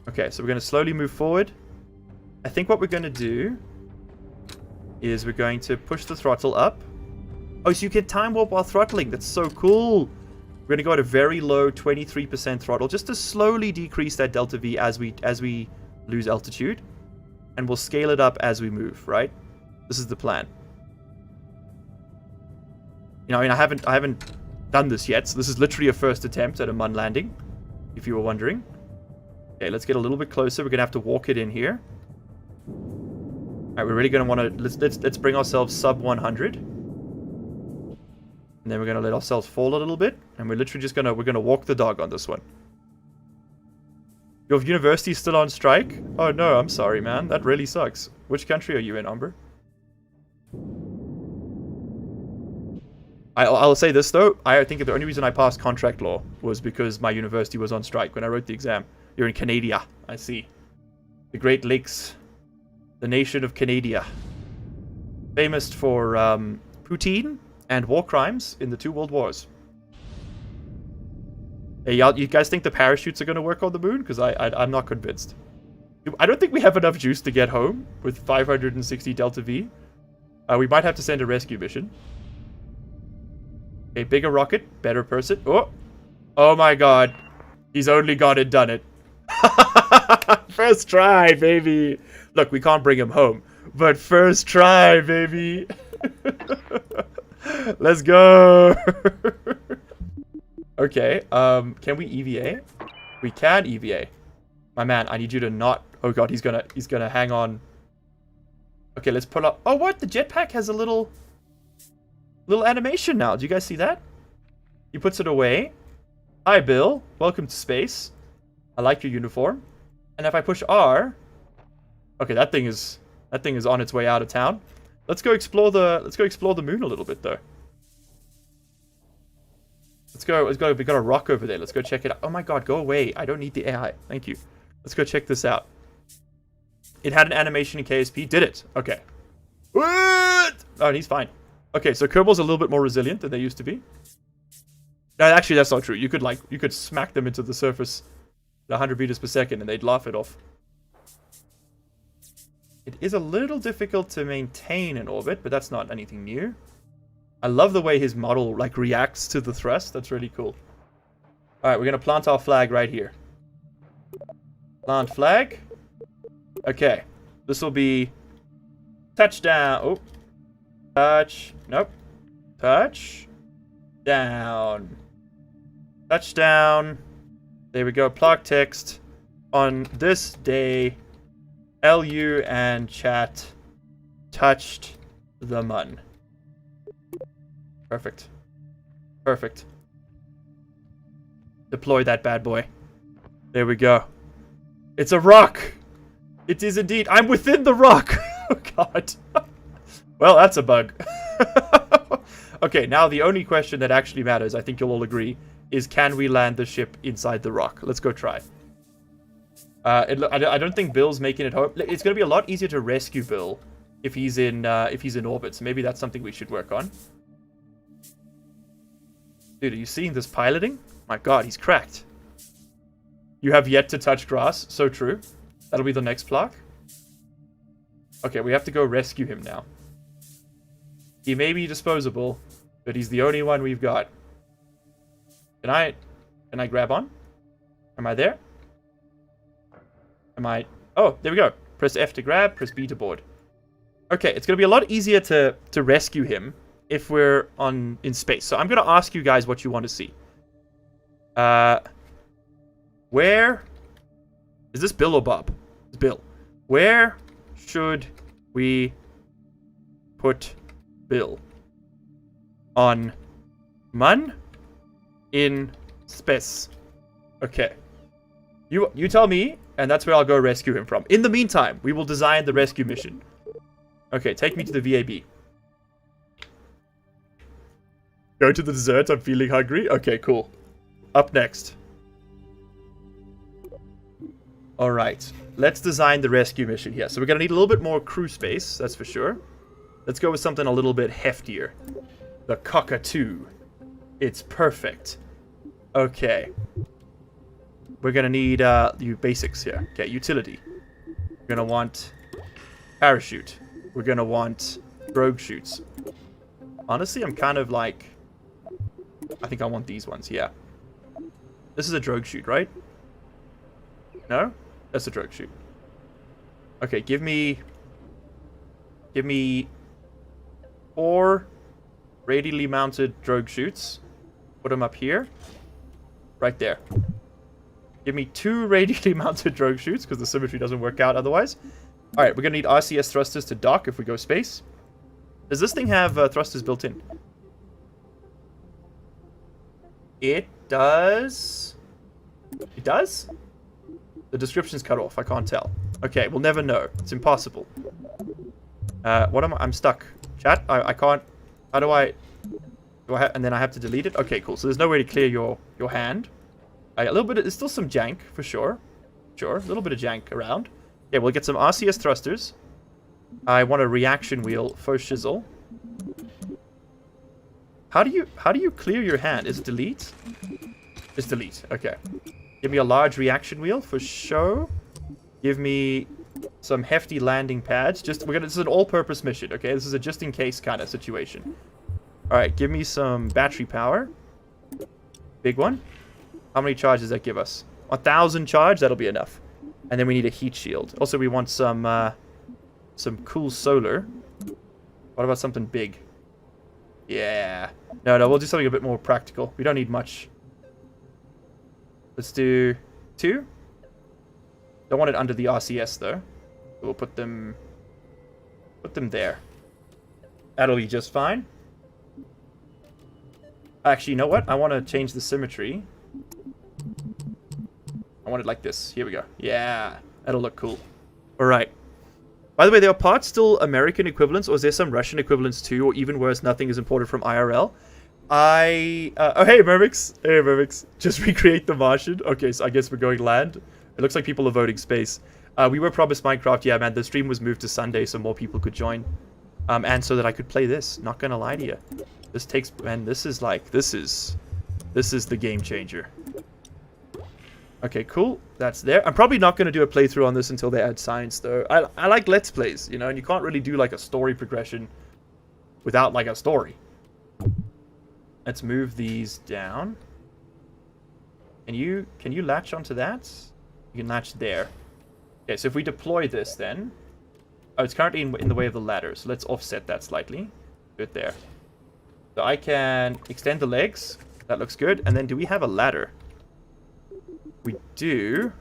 Okay, so we're going to slowly move forward. I think what we're going to do is we're going to push the throttle up. Oh, so you can time warp while throttling. That's so cool. We're going to go at a very low 23% throttle just to slowly decrease that delta V as we lose altitude. And we'll scale it up as we move, right? This is the plan. You know, I mean, I haven't done this yet, so this is literally a first attempt at a Mun landing, if you were wondering. Okay, let's get a little bit closer. We're gonna have to walk it in here. All right, we're really gonna want to let's bring ourselves sub 100, and then we're gonna let ourselves fall a little bit, and we're literally just we're gonna walk the dog on this one. Your university's still on strike? Oh no, I'm sorry, man. That really sucks. Which country are you in, Umber? I'll say this, though. I think the only reason I passed contract law was because my university was on strike when I wrote the exam. You're in Canada, I see. The Great Lakes. The nation of Canada. Famous for poutine and war crimes in the 2 world wars. Hey, you guys think the parachutes are going to work on the moon? Because I'm not convinced. I don't think we have enough juice to get home with 560 delta V. We might have to send a rescue mission. A bigger rocket, better person. Oh my god. He's only gone and done it. First try, baby. Look, we can't bring him home, but first try, baby. Let's go. Okay, can we EVA? We can EVA. My man, I need you to not... Oh god, he's gonna hang on. Okay, let's pull up... Oh, what? The jetpack has a little animation now. Do you guys see that? He puts it away. Hi, Bill. Welcome to space. I like your uniform. And if I push R... Okay, that thing is on its way out of town. Let's go explore the moon a little bit, though. Let's go. We got a rock over there. Let's go check it out. Oh my god, go away. I don't need the AI. Thank you. Let's go check this out. It had an animation in KSP. Did it? Okay. What? Oh, and he's fine. Okay, so Kerbal's a little bit more resilient than they used to be. No, actually, that's not true. You could smack them into the surface at 100 meters per second and they'd laugh it off. It is a little difficult to maintain an orbit, but that's not anything new. I love the way his model reacts to the thrust. That's really cool. All right, we're gonna plant our flag right here. Plant flag. Okay, this will be touchdown. Oh. Touch. Nope. Touch. Down. Touchdown. There we go. Plaque text. On this day, LU and chat touched the Mun. Perfect. Perfect. Deploy that bad boy. There we go. It's a rock. It is indeed. I'm within the rock. Oh, God. Well, that's a bug. Okay, now the only question that actually matters, I think you'll all agree, is can we land the ship inside the rock? Let's go try. I don't think Bill's making it home. It's going to be a lot easier to rescue Bill if he's in orbit. So maybe that's something we should work on. Dude, are you seeing this piloting? My god, he's cracked. You have yet to touch grass. So true. That'll be the next plaque. Okay, we have to go rescue him now. He may be disposable, but he's the only one we've got. Can I grab on? Am I there? Am I... Oh, there we go. Press F to grab, press B to board. Okay, it's going to be a lot easier to rescue him if we're in space. So I'm going to ask you guys what you want to see. Where... Is this Bill or Bob? It's Bill. Where should we put Bill? On Mun? In space. Okay. You tell me, and that's where I'll go rescue him from. In the meantime, we will design the rescue mission. Okay, take me to the VAB. Go to the dessert, I'm feeling hungry. Okay, cool. Up next. Alright, let's design the rescue mission here. So we're going to need a little bit more crew space, that's for sure. Let's go with something a little bit heftier. The cockatoo. It's perfect. Okay. We're going to need the basics here. Okay, utility. We're going to want parachute. We're going to want drogue chutes. Honestly, I'm kind of like... I think I want these ones, yeah. This is a drogue chute, right? No? That's a drogue chute. Okay, give me 4 radially mounted drogue chutes. Put them up here. Right there. Give me 2 radially mounted drogue chutes, because the symmetry doesn't work out otherwise. Alright, we're going to need RCS thrusters to dock if we go space. Does this thing have thrusters built in? It does. It does? The description's cut off. I can't tell. Okay, we'll never know. It's impossible. What am I? I'm stuck. Chat? I can't... How do I... and then I have to delete it? Okay, cool. So there's no way to clear your hand. A little bit... There's still some jank, for sure. Sure, a little bit of jank around. Yeah, we'll get some RCS thrusters. I want a reaction wheel for shizzle. How do you clear your hand? Is it delete? It's delete. Okay. Give me a large reaction wheel for show. Give me some hefty landing pads. This is an all-purpose mission, okay? This is a just-in-case kind of situation. Alright, give me some battery power. Big one. How many charges does that give us? 1,000 charge? That'll be enough. And then we need a heat shield. Also, we want some cool solar. What about something big? Yeah. No, we'll do something a bit more practical. We don't need much. Let's do 2. Don't want it under the RCS, though. We'll put them there. That'll be just fine. Actually, you know what? I want to change the symmetry. I want it like this. Here we go. Yeah. That'll look cool. Alright. By the way, there are parts still American equivalents, or is there some Russian equivalents too, or even worse, nothing is imported from IRL? Oh, hey, Mermix. Hey, Mermix. Just recreate the Martian. Okay, so I guess we're going land. It looks like people are voting space. We were promised Minecraft. Yeah, man, the stream was moved to Sunday so more people could join. And so that I could play this. Not gonna lie to you. This takes... Man, this is like... This is the game changer. Okay, cool. That's there. I'm probably not going to do a playthrough on this until they add science, though. I like Let's Plays, you know, and you can't really do, like, a story progression without, like, a story. Let's move these down. Can you latch onto that? You can latch there. Okay, so if we deploy this, then... Oh, it's currently in the way of the ladder, so let's offset that slightly. Do it there. So I can extend the legs. That looks good. And then do we have a ladder? We do.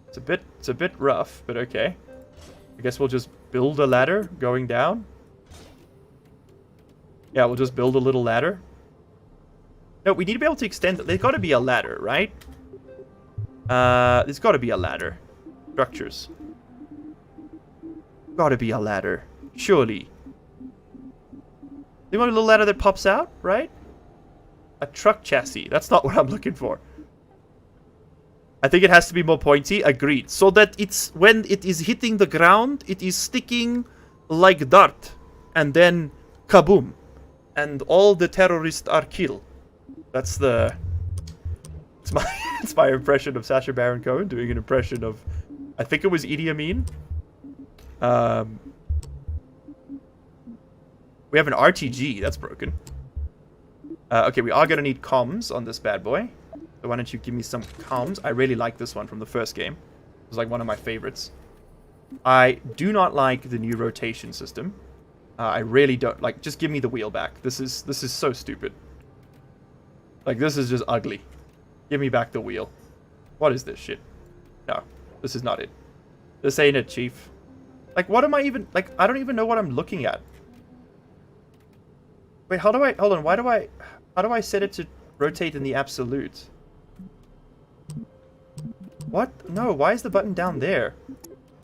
It's a bit rough, but okay. I guess we'll just build a ladder going down. Yeah, we'll just build a little ladder. No, we need to be able to extend it. There's got to be a ladder, right? There's got to be a ladder. Structures. Got to be a ladder. Surely. You want a little ladder that pops out, right? A truck chassis. That's not what I'm looking for. I think it has to be more pointy. Agreed. So that it's when it is hitting the ground, it is sticking like dart. And then kaboom. And all the terrorists are killed. That's the... It's my impression of Sacha Baron Cohen doing an impression of... I think it was Idi Amin. We have an RTG. That's broken. Okay, we are going to need comms on this bad boy. So why don't you give me some comms? I really like this one from the first game. It was like one of my favorites. I do not like the new rotation system. I really don't like. Just give me the wheel back. This is so stupid. Like, this is just ugly. Give me back the wheel. What is this shit? No, this is not it. This ain't it, Chief. Like, what am I even... Like, I don't even know what I'm looking at. Wait, how do I... Hold on, why do I... How do I set it to rotate in the absolute? What? No, why is the button down there?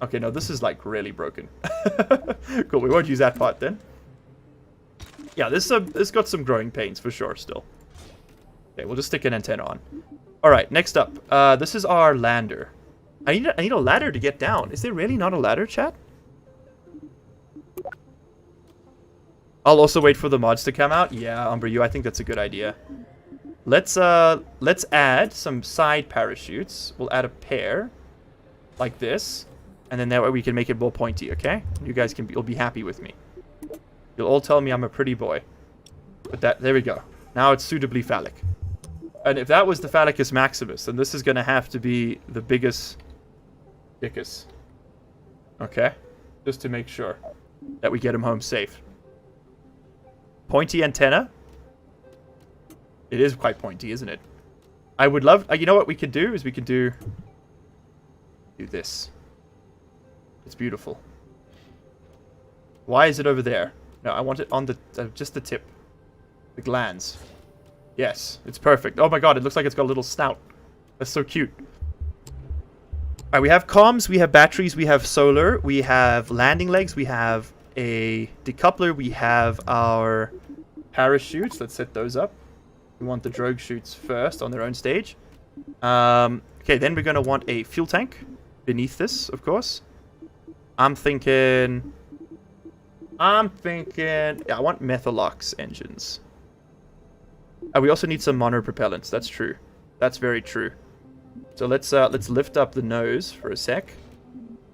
Okay, no, this is, like, really broken. Cool, we won't use that part then. Yeah, this got some growing pains for sure still. Okay, we'll just stick an antenna on. Alright, next up. This is our lander. I need a ladder to get down. Is there really not a ladder, chat? I'll also wait for the mods to come out. Yeah, Umbra, I think that's a good idea. Let's add some side parachutes. We'll add a pair. Like this. And then that way we can make it more pointy, okay? You guys you'll be happy with me. You'll all tell me I'm a pretty boy. But there we go. Now it's suitably phallic. And if that was the Phallicus Maximus, then this is going to have to be the biggest dickus. Okay? Just to make sure that we get him home safe. Pointy antenna. It is quite pointy, isn't it? I would love... you know what we could do? Is we could do this. It's beautiful. Why is it over there? No, I want it on the... just the tip. The glands. Yes, it's perfect. Oh my god, it looks like it's got a little snout. That's so cute. Alright, we have comms, we have batteries, we have solar, we have landing legs, we have a decoupler, we have our parachutes. Let's set those up. We want the drogue chutes first on their own stage. Okay, then we're going to want a fuel tank beneath this, of course. I'm thinking... Yeah, I want Methalox engines. We also need some monopropellants. That's true. That's very true. So let's lift up the nose for a sec.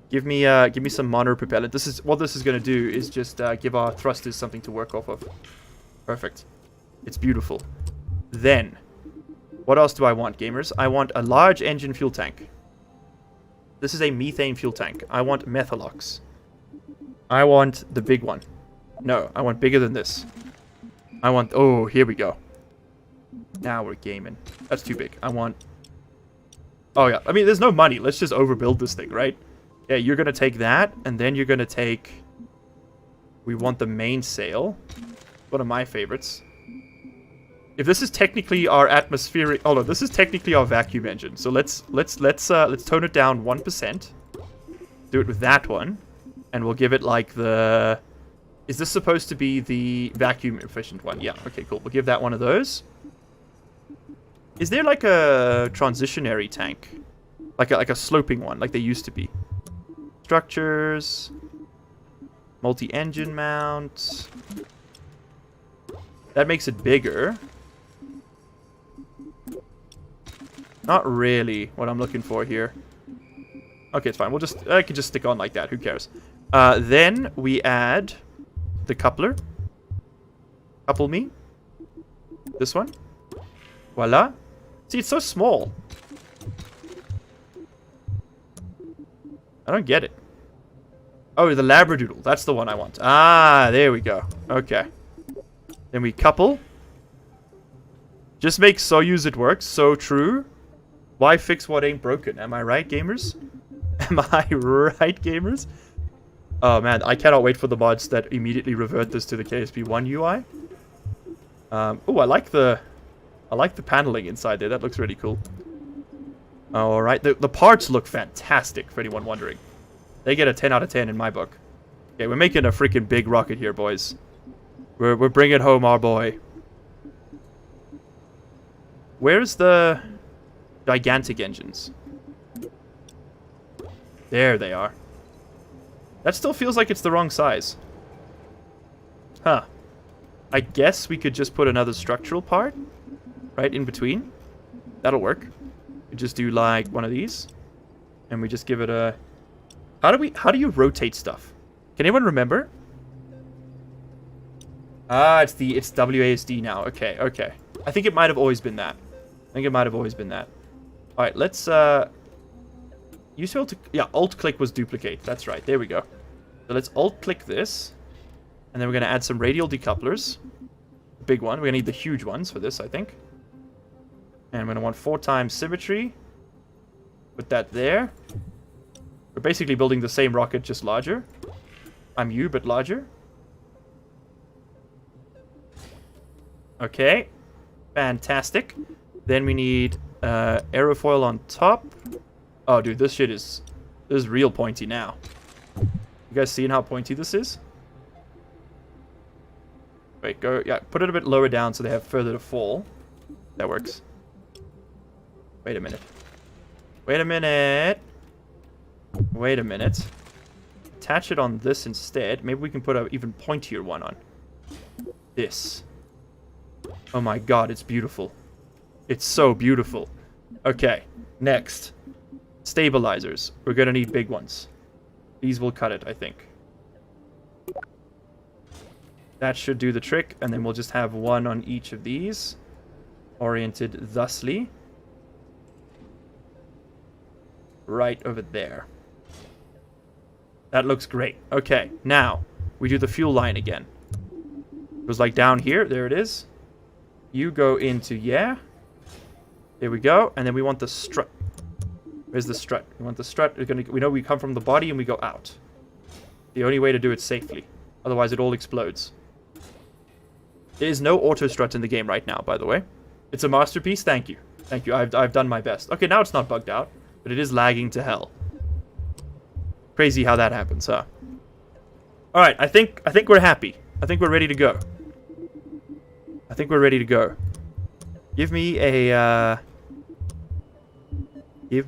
Give me some monopropellant. This is what this is going to do is just give our thrusters something to work off of. Perfect. It's beautiful. Then, what else do I want, gamers? I want a large engine fuel tank. This is a methane fuel tank. I want Methalox. I want the big one. No, I want bigger than this. I want... Oh, here we go. Now we're gaming. That's too big. I want... Oh, yeah. I mean, there's no money. Let's just overbuild this thing, right? Yeah, you're going to take that, and then you're going to take... We want the mainsail. One of my favorites. If this is technically our atmospheric... Oh, no, this is technically our vacuum engine. So let's tone it down 1%. Do it with that one. And we'll give it, like, the... Is this supposed to be the vacuum efficient one? Yeah, okay, cool. We'll give that one of those. Is there like a transitionary tank? Like a sloping one, like they used to be. Structures. Multi-engine mount. That makes it bigger. Not really what I'm looking for here. Okay, it's fine. I can just stick on like that. Who cares? Then we add the coupler. Couple me. This one. Voila. See, it's so small. I don't get it. Oh, the Labradoodle. That's the one I want. Ah, there we go. Okay. Then we couple. Just make Soyuz it works. So true. Why fix what ain't broken? Am I right, gamers? Am I right, gamers? Oh, man. I cannot wait for the mods that immediately revert this to the KSP1 UI. Oh, I like the paneling inside there. That looks really cool. Alright, the parts look fantastic, for anyone wondering. They get a 10 out of 10 in my book. Okay, we're making a freaking big rocket here, boys. We're bringing home our boy. Where's the gigantic engines? There they are. That still feels like it's the wrong size. Huh. I guess we could just put another structural part right in between. That'll work. We just do like one of these, and we just give it a... How do you rotate stuff? Can anyone remember? Ah, it's WASD now. Okay, okay. I think it might have always been that. All right, let's Use to yeah, alt-click was duplicate. That's right. There we go. So let's alt-click this. And then we're going to add some radial decouplers. Big one. We're going to need the huge ones for this, I think. And I'm going to want 4 times symmetry. Put that there. We're basically building the same rocket, just larger. I'm you, but larger. Okay. Fantastic. Then we need aerofoil on top. Oh, dude, this shit is... This is real pointy now. You guys seeing how pointy this is? Wait, go... Yeah, put it a bit lower down so they have further to fall. That works. Wait a minute. Wait a minute. Wait a minute. Attach it on this instead. Maybe we can put an even pointier one on. This. Oh my god, it's beautiful. It's so beautiful. Okay, next. Stabilizers. We're gonna need big ones. These will cut it, I think. That should do the trick, and then we'll just have one on each of these. Oriented thusly. Right over there. That looks great. Okay, now, we do the fuel line again. It was like down here. There it is. You go into, yeah. There we go. And then we want the strut. Where's the strut? We want the strut. We know we come from the body and we go out. The only way to do it safely. Otherwise it all explodes. There is no auto strut in the game right now, by the way. It's a masterpiece. Thank you. Thank you. I've done my best. Okay, now it's not bugged out. But it is lagging to hell. Crazy how that happens, huh? Alright, I think we're happy. I think we're ready to go. I think we're ready to go. Give me a... We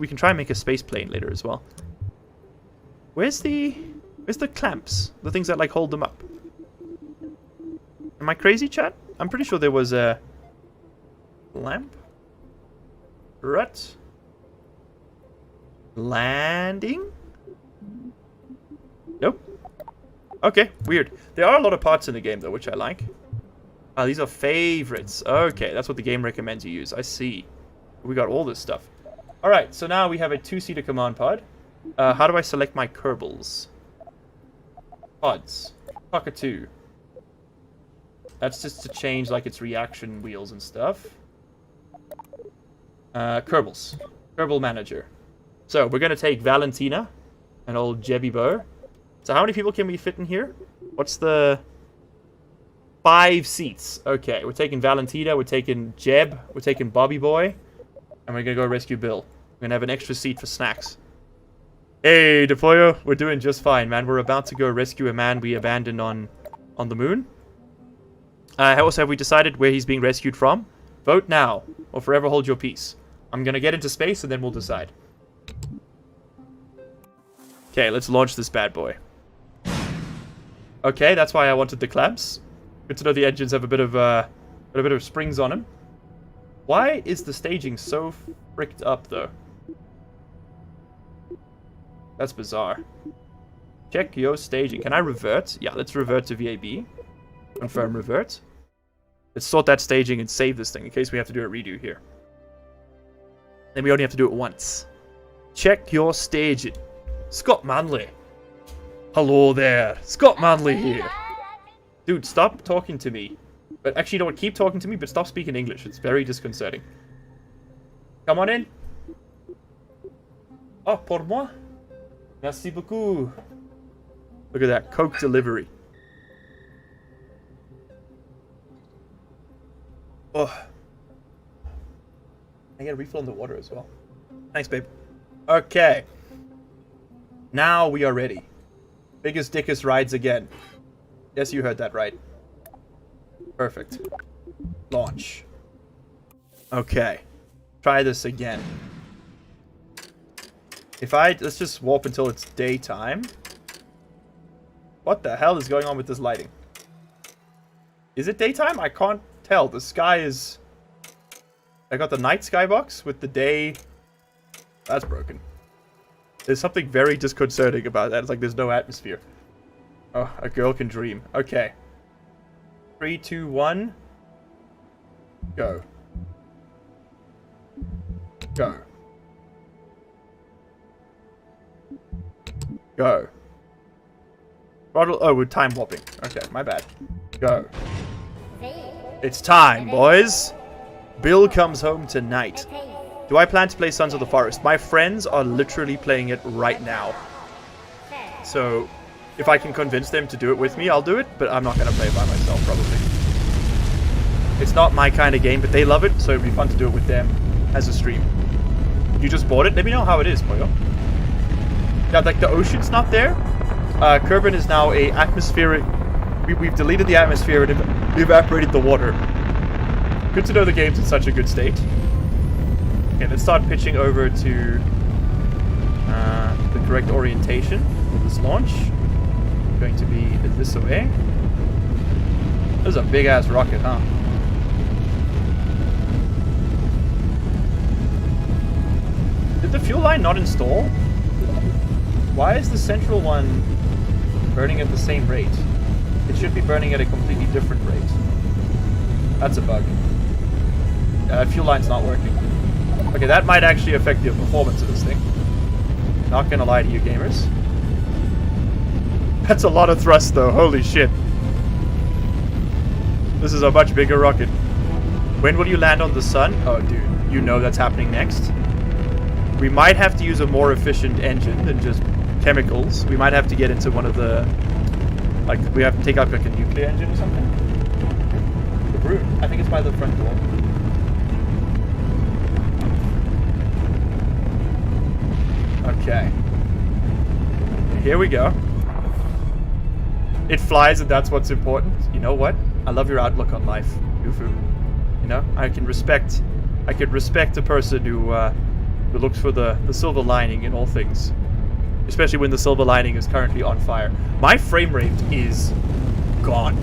can try and make a space plane later as well. Where's the clamps? The things that, like, hold them up. Am I crazy, chat? I'm pretty sure there was a... lamp? Rut? Landing? Nope. Okay, weird. There are a lot of parts in the game, though, which I like. Ah, these are favorites. Okay, that's what the game recommends you use. I see. We got all this stuff. Alright, so now we have a 2-seater command pod. How do I select my Kerbals? Pods. Pocket 2. That's just to change, like, its reaction wheels and stuff. Kerbals. Kerbal Manager. So, we're going to take Valentina, an old Jebby Bow. So, how many people can we fit in here? What's the... 5 seats. Okay, we're taking Valentina, we're taking Jeb, we're taking Bobby Boy, and we're going to go rescue Bill. We're going to have an extra seat for snacks. Hey, Deployer, we're doing just fine, man. We're about to go rescue a man we abandoned on the moon. Also, have we decided where he's being rescued from? Vote now, or forever hold your peace. I'm going to get into space, and then we'll decide. Okay, let's launch this bad boy. Okay, that's why I wanted the clamps. Good to know the engines have a bit of springs on them. Why is the staging so fricked up, though? That's bizarre. Check your staging. Can I revert? Yeah, let's revert to VAB. Confirm revert. Let's sort that staging and save this thing in case we have to do a redo here. Then we only have to do it once. Check your staging. Scott Manley. Hello there. Scott Manley here. Dude, stop talking to me. But actually, you know what? Keep talking to me, but stop speaking English. It's very disconcerting. Come on in. Oh, pour moi. Merci beaucoup. Look at that. Coke delivery. Oh. I get a refill on the water as well. Thanks, babe. Okay. Now we are ready. Biggest dickest rides again. Yes, you heard that right. Perfect. Launch. Okay. Try this again. Let's just warp until it's daytime. What the hell is going on with this lighting? Is it daytime? I can't tell. The sky is... I got the night skybox with the day... That's broken. There's something very disconcerting about that. It's like there's no atmosphere. Oh, a girl can dream. Okay. 3, 2, 1. Go. Go. Go. Throttle. Oh, we're time warping. Okay, my bad. Go. It's time, boys. Bill comes home tonight. Do I plan to play Sons of the Forest? My friends are literally playing it right now. So, if I can convince them to do it with me, I'll do it. But I'm not going to play it by myself, probably. It's not my kind of game, but they love it. So it'd be fun to do it with them as a stream. You just bought it? Let me know how it is, Poyo. Yeah, like the ocean's not there. Kerbin is now a atmospheric... We've deleted the atmosphere and evaporated the water. Good to know the game's in such a good state. Okay, let's start pitching over to the correct orientation for this launch. Going to be this way. This is a big-ass rocket, huh? Did the fuel line not install? Why is the central one burning at the same rate? It should be burning at a completely different rate. That's a bug. Fuel line's not working. Okay, that might actually affect the performance of this thing. Not gonna lie to you gamers. That's a lot of thrust though, holy shit. This is a much bigger rocket. When will you land on the sun? Oh dude, you know that's happening next. We might have to use a more efficient engine than just chemicals. We might have to get into one of the... Like, we have to take out like a nuclear engine or something. The broom. I think it's by the front door. Okay. Here we go. It flies and that's what's important. You know what? I love your outlook on life, Yufu. You know? I can respect a person who looks for the silver lining in all things. Especially when the silver lining is currently on fire. My frame rate is gone,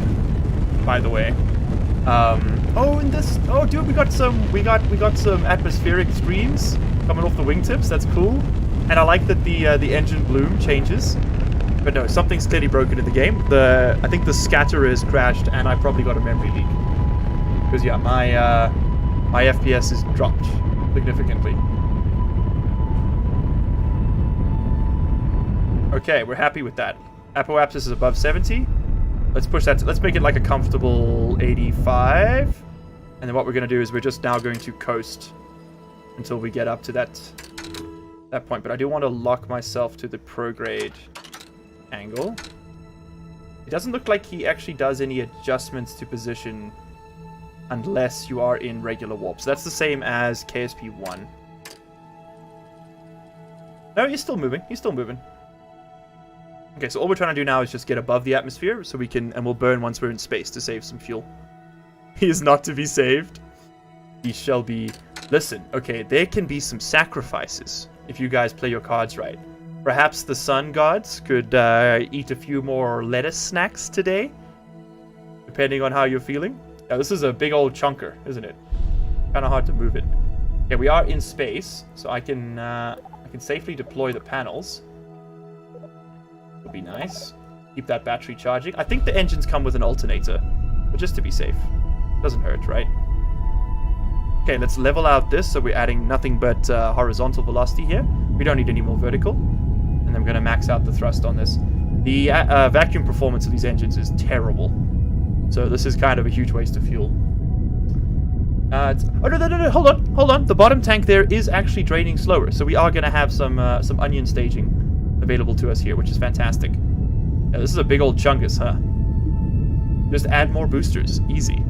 by the way. Oh, and this... Oh, dude, we got some atmospheric streams coming off the wingtips. That's cool. And I like that the engine bloom changes. But no, something's clearly broken in the game. I think the scatter is crashed, and I probably got a memory leak. Because yeah, my FPS is dropped significantly. Okay, we're happy with that. Apoapsis is above 70. Let's push that. Let's make it like a comfortable 85. And then what we're going to do is we're just now going to coast until we get up to that point. But I do want to lock myself to the prograde angle. It doesn't look like he actually does any adjustments to position unless you are in regular warp. So that's the same as KSP1. No, he's still moving. He's still moving. Okay, so all we're trying to do now is just get above the atmosphere so we can, and we'll burn once we're in space to save some fuel. He is not to be saved. He shall be... Listen, okay, there can be some sacrifices if you guys play your cards right. Perhaps the sun gods could eat a few more lettuce snacks today, depending on how you're feeling. Now, this is a big old chunker, isn't it? Kind of hard to move it. Okay, we are in space, so I can safely deploy the panels. Would be nice. Keep that battery charging. I think the engines come with an alternator, but just to be safe. Doesn't hurt, right? Okay, let's level out this so we're adding nothing but horizontal velocity here. We don't need any more vertical. And then I'm going to max out the thrust on this. The vacuum performance of these engines is terrible. So this is kind of a huge waste of fuel. Oh, no, hold on. The bottom tank there is actually draining slower. So we are going to have some onion staging available to us here, which is fantastic. Yeah, this is a big old chungus, huh? Just add more boosters. Easy.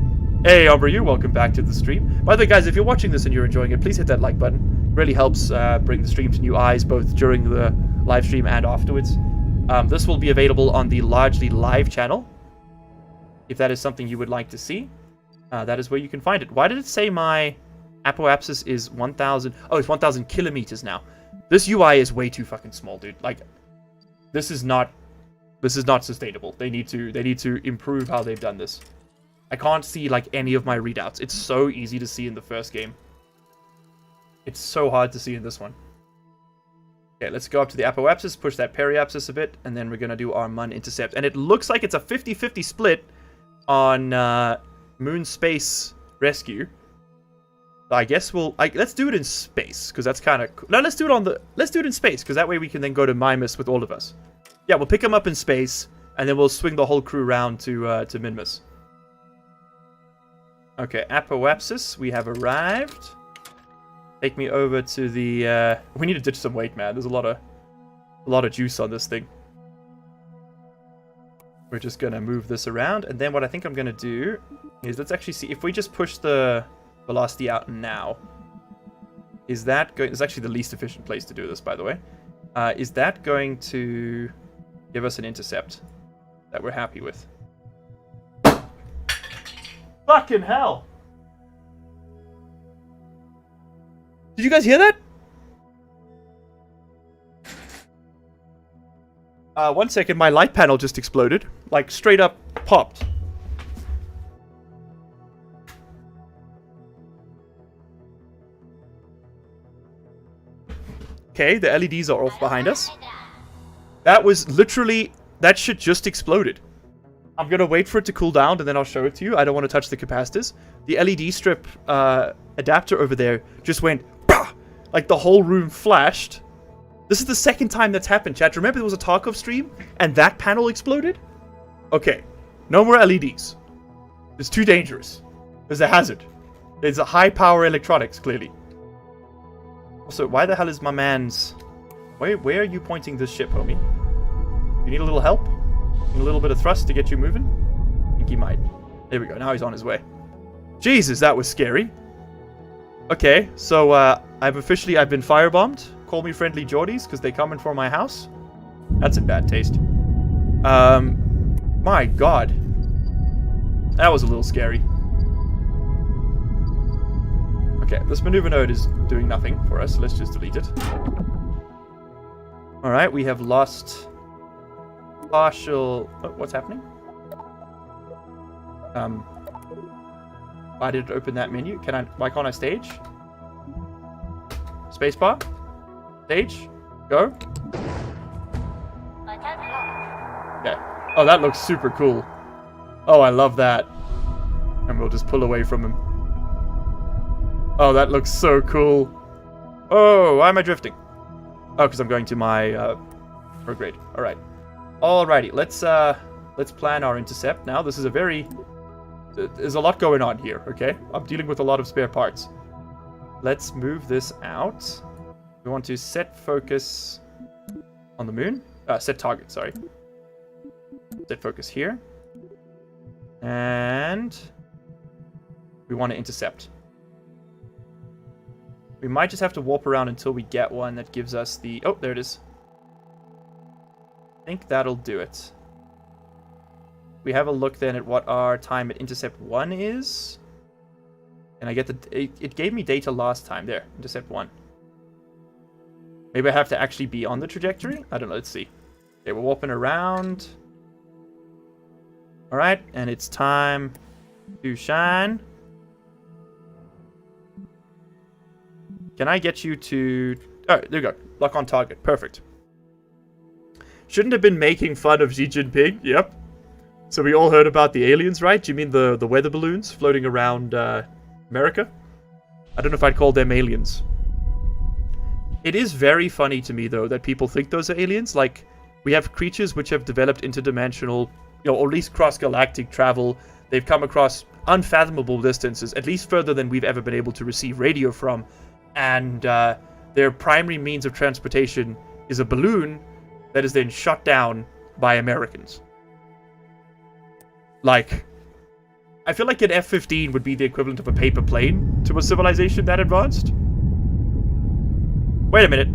Hey, Ombre, welcome back to the stream. By the way, guys, if you're watching this and you're enjoying it, please hit that like button. It really helps bring the stream to new eyes, both during the live stream and afterwards. This will be available on the Largely Live channel. If that is something you would like to see, that is where you can find it. Why did it say my apoapsis is 1,000? Oh, it's 1,000 kilometers now. This UI is way too fucking small, dude. Like, this is not sustainable. They need to improve how they've done this. I can't see like any of my readouts. It's so easy to see in the first game. It's so hard to see in this one. Okay, let's go up to the apoapsis, push that periapsis a bit, and then we're gonna do our Mun intercept. And it looks like it's a 50-50 split on Moon Space Rescue. I guess let's do it in space, because that's kind of cool. No, let's do it in space, because that way we can then go to Mimas with all of us. Yeah, we'll pick him up in space, and then we'll swing the whole crew around to Minmus. Okay, Apoapsis, we have arrived. Take me over to the... we need to ditch some weight, man. There's a lot of juice on this thing. We're just going to move this around. And then what I think I'm going to do is, let's actually see. If we just push the velocity out now, is that going... It's actually the least efficient place to do this, by the way. Is that going to give us an intercept that we're happy with? Fucking hell! Did you guys hear that? 1 second, my light panel just exploded. Like, straight up popped. Okay, the LEDs are off behind us. That was literally... That shit just exploded. I'm gonna wait for it to cool down, and then I'll show it to you. I don't want to touch the capacitors. The LED strip adapter over there just went... Bah! Like, the whole room flashed. This is the second time that's happened, chat. Remember there was a Tarkov stream, and that panel exploded? Okay. No more LEDs. It's too dangerous. There's a hazard. There's a high-power electronics, clearly. Also, why the hell is my man's... Where are you pointing this ship, homie? You need a little help? Need a little bit of thrust to get you moving? I think he might. There we go. Now he's on his way. Jesus, that was scary. Okay, so I've been firebombed. Call me friendly Geordies, because they coming for my house. That's in bad taste. My god. That was a little scary. Okay, this maneuver node is doing nothing for us. Let's just delete it. Alright, we have lost partial... Oh, what's happening? Why did it open that menu? Why can't I stage? Spacebar? Stage? Go? Okay. Oh, that looks super cool. Oh, I love that. And we'll just pull away from him. Oh, that looks so cool. Oh, why am I drifting? Oh, because I'm going to my prograde. All right. Alrighty, let's plan our intercept now. This is there's a lot going on here, okay? I'm dealing with a lot of spare parts. Let's move this out. We want to set focus on the moon. Set target, sorry. Set focus here. And we want to intercept. We might just have to warp around until we get one that gives us the... Oh, there it is. I think that'll do it. We have a look then at what our time at intercept 1 is. And I get it gave me data last time. There, intercept 1. Maybe I have to actually be on the trajectory? I don't know, let's see. Okay, we're warping around. Alright, and it's time to shine. Can I get you to... Oh, there we go. Lock on target. Perfect. Shouldn't have been making fun of Xi Jinping. Yep. So we all heard about the aliens, right? Do you mean the weather balloons floating around America? I don't know if I'd call them aliens. It is very funny to me, though, that people think those are aliens. Like, we have creatures which have developed interdimensional, or at least cross-galactic travel. They've come across unfathomable distances, at least further than we've ever been able to receive radio from. And their primary means of transportation is a balloon that is then shot down by Americans. Like, I feel like an F-15 would be the equivalent of a paper plane to a civilization that advanced. Wait a minute.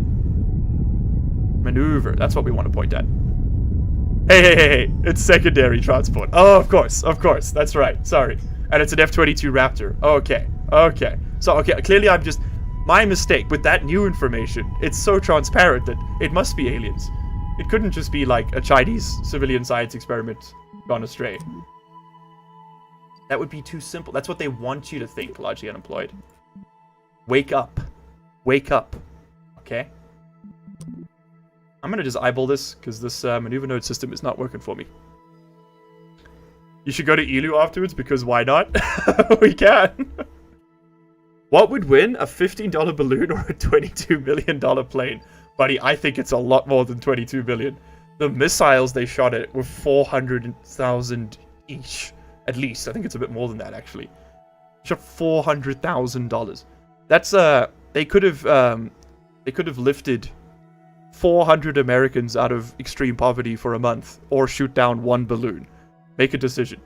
Maneuver. That's what we want to point at. Hey. It's secondary transport. Oh, of course. That's right. Sorry. And it's an F-22 Raptor. Okay. So, clearly I'm just... My mistake with that new information. It's so transparent that it must be aliens. It couldn't just be like a Chinese civilian science experiment gone astray. That would be too simple. That's what they want you to think, largely unemployed. Wake up. Okay? I'm gonna just eyeball this, because this maneuver node system is not working for me. You should go to Elu afterwards, because why not? We can. What would win? A $15 balloon or a $22 million plane? Buddy, I think it's a lot more than $22 million. The missiles they shot at were 400,000 each, at least. I think it's a bit more than that, actually. Shot $400,000. That's they could have lifted 400 Americans out of extreme poverty for a month, or shoot down one balloon. Make a decision.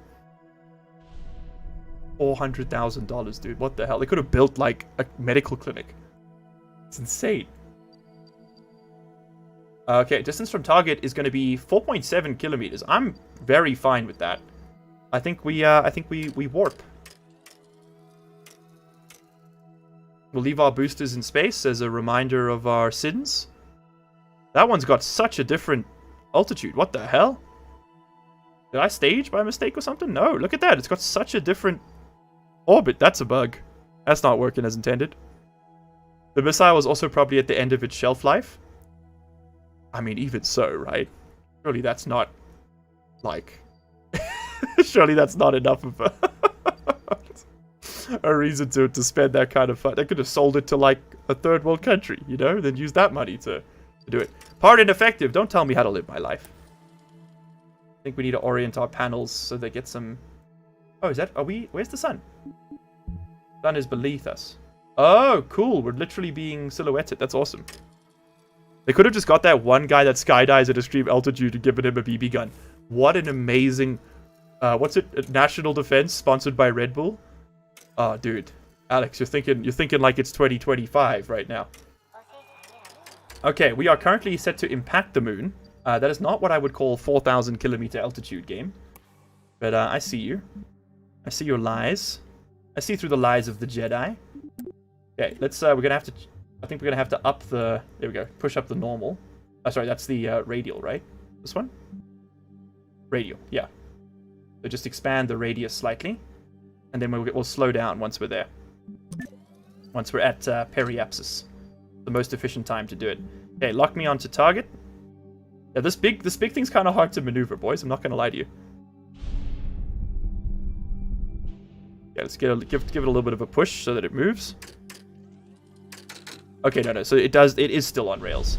$400,000, dude. What the hell? They could have built like a medical clinic. It's insane. Okay, distance from target is going to be 4.7 kilometers. I'm very fine with that. I think we warp. We'll leave our boosters in space as a reminder of our sins. That one's got such a different altitude. What the hell? Did I stage by mistake or something? No, look at that. It's got such a different orbit. That's a bug. That's not working as intended. The missile was also probably at the end of its shelf life. I mean, even so, right? Surely that's not, like... surely that's not enough of a reason to spend that kind of fun. They could have sold it to, like, a third world country, you know? Then use that money to do it. Part ineffective. Don't tell me how to live my life. I think we need to orient our panels so they get some... Oh, is that... Are we... Where's the sun? Sun is beneath us. Oh, cool. We're literally being silhouetted. That's awesome. They could have just got that one guy that skydives at extreme altitude and given him a BB gun. What an amazing... what's it? National Defense, sponsored by Red Bull? Oh, dude. Alex, you're thinking like it's 2025 right now. Okay, we are currently set to impact the moon. That is not what I would call 4,000 kilometer altitude game. But I see you. I see your lies. I see through the lies of the Jedi. Okay, let's, we're gonna have to, I think we're gonna have to up the, there we go, push up the normal. Oh, sorry, that's the radial, right? This one? Radial, yeah. So just expand the radius slightly. And then we'll slow down once we're there. Once we're at periapsis. The most efficient time to do it. Okay, lock me onto target. Yeah, this big thing's kind of hard to maneuver, boys. I'm not gonna lie to you. Yeah, let's give it a little bit of a push so that it moves. Okay, no. So it is still on rails.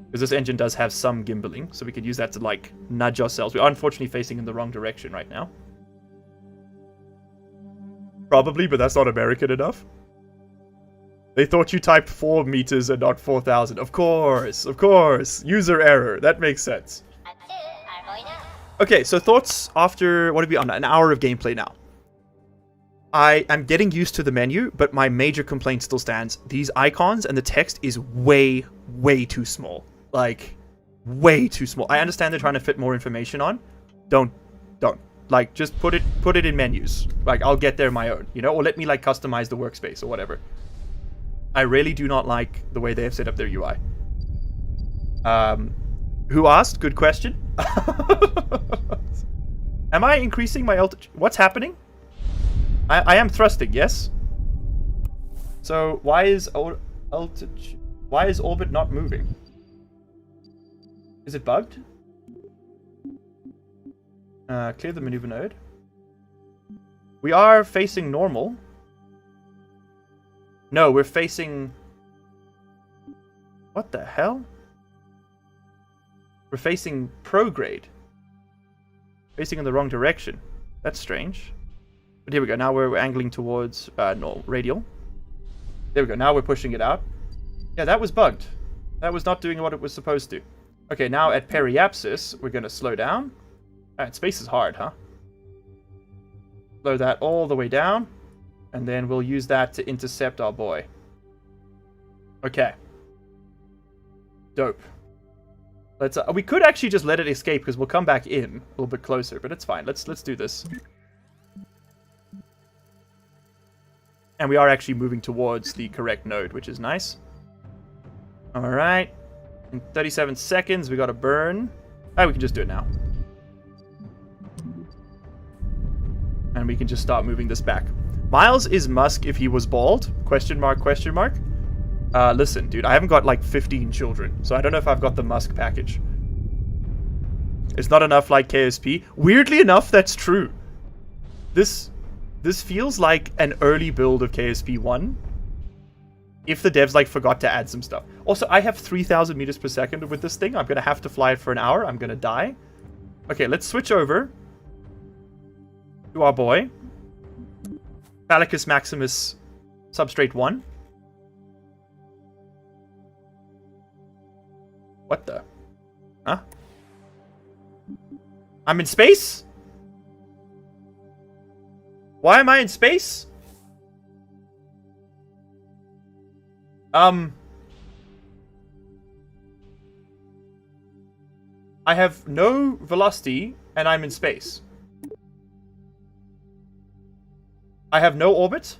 Because this engine does have some gimbaling, so we could use that to, like, nudge ourselves. We are unfortunately facing in the wrong direction right now. Probably, but that's not American enough. They thought you typed 4 meters and not 4,000. Of course. User error. That makes sense. Okay, so thoughts after, what are we on? An hour of gameplay now. I am getting used to the menu, but my major complaint still stands. These icons and the text is way, way too small. Like, way too small. I understand they're trying to fit more information on. Don't. Like, just put it in menus. Like, I'll get there my own, you know? Or let me, like, customize the workspace or whatever. I really do not like the way they have set up their UI. Who asked? Good question. Am I increasing my altitude? What's happening? I am thrusting, yes? So, why is altitude... Why is orbit not moving? Is it bugged? Clear the maneuver node. We are facing normal. No, we're facing... What the hell? We're facing prograde. Facing in the wrong direction. That's strange. But here we go. Now we're angling towards no, radial. There we go. Now we're pushing it out. Yeah, that was bugged. That was not doing what it was supposed to. Okay, now at periapsis, we're going to slow down. Alright, space is hard, huh? Slow that all the way down. And then we'll use that to intercept our boy. Okay. Dope. Let's. We could actually just let it escape because we'll come back in a little bit closer, but it's fine. Let's do this. And we are actually moving towards the correct node, which is nice. All right. In 37 seconds, we got to burn. Oh, we can just do it now. And we can just start moving this back. Miles is Musk if he was bald? Question mark, question mark. Listen, dude, I haven't got like 15 children, so I don't know if I've got the Musk package. It's not enough like KSP. Weirdly enough, that's true. This feels like an early build of KSP 1. if the devs like forgot to add some stuff. Also, I have 3,000 meters per second with this thing. I'm gonna have to fly it for an hour. I'm gonna die. Okay, let's switch over to our boy. Phalicus Maximus Substrate 1. What the? Huh? I'm in space? Why am I in space? I have no velocity, and I'm in space. I have no orbit,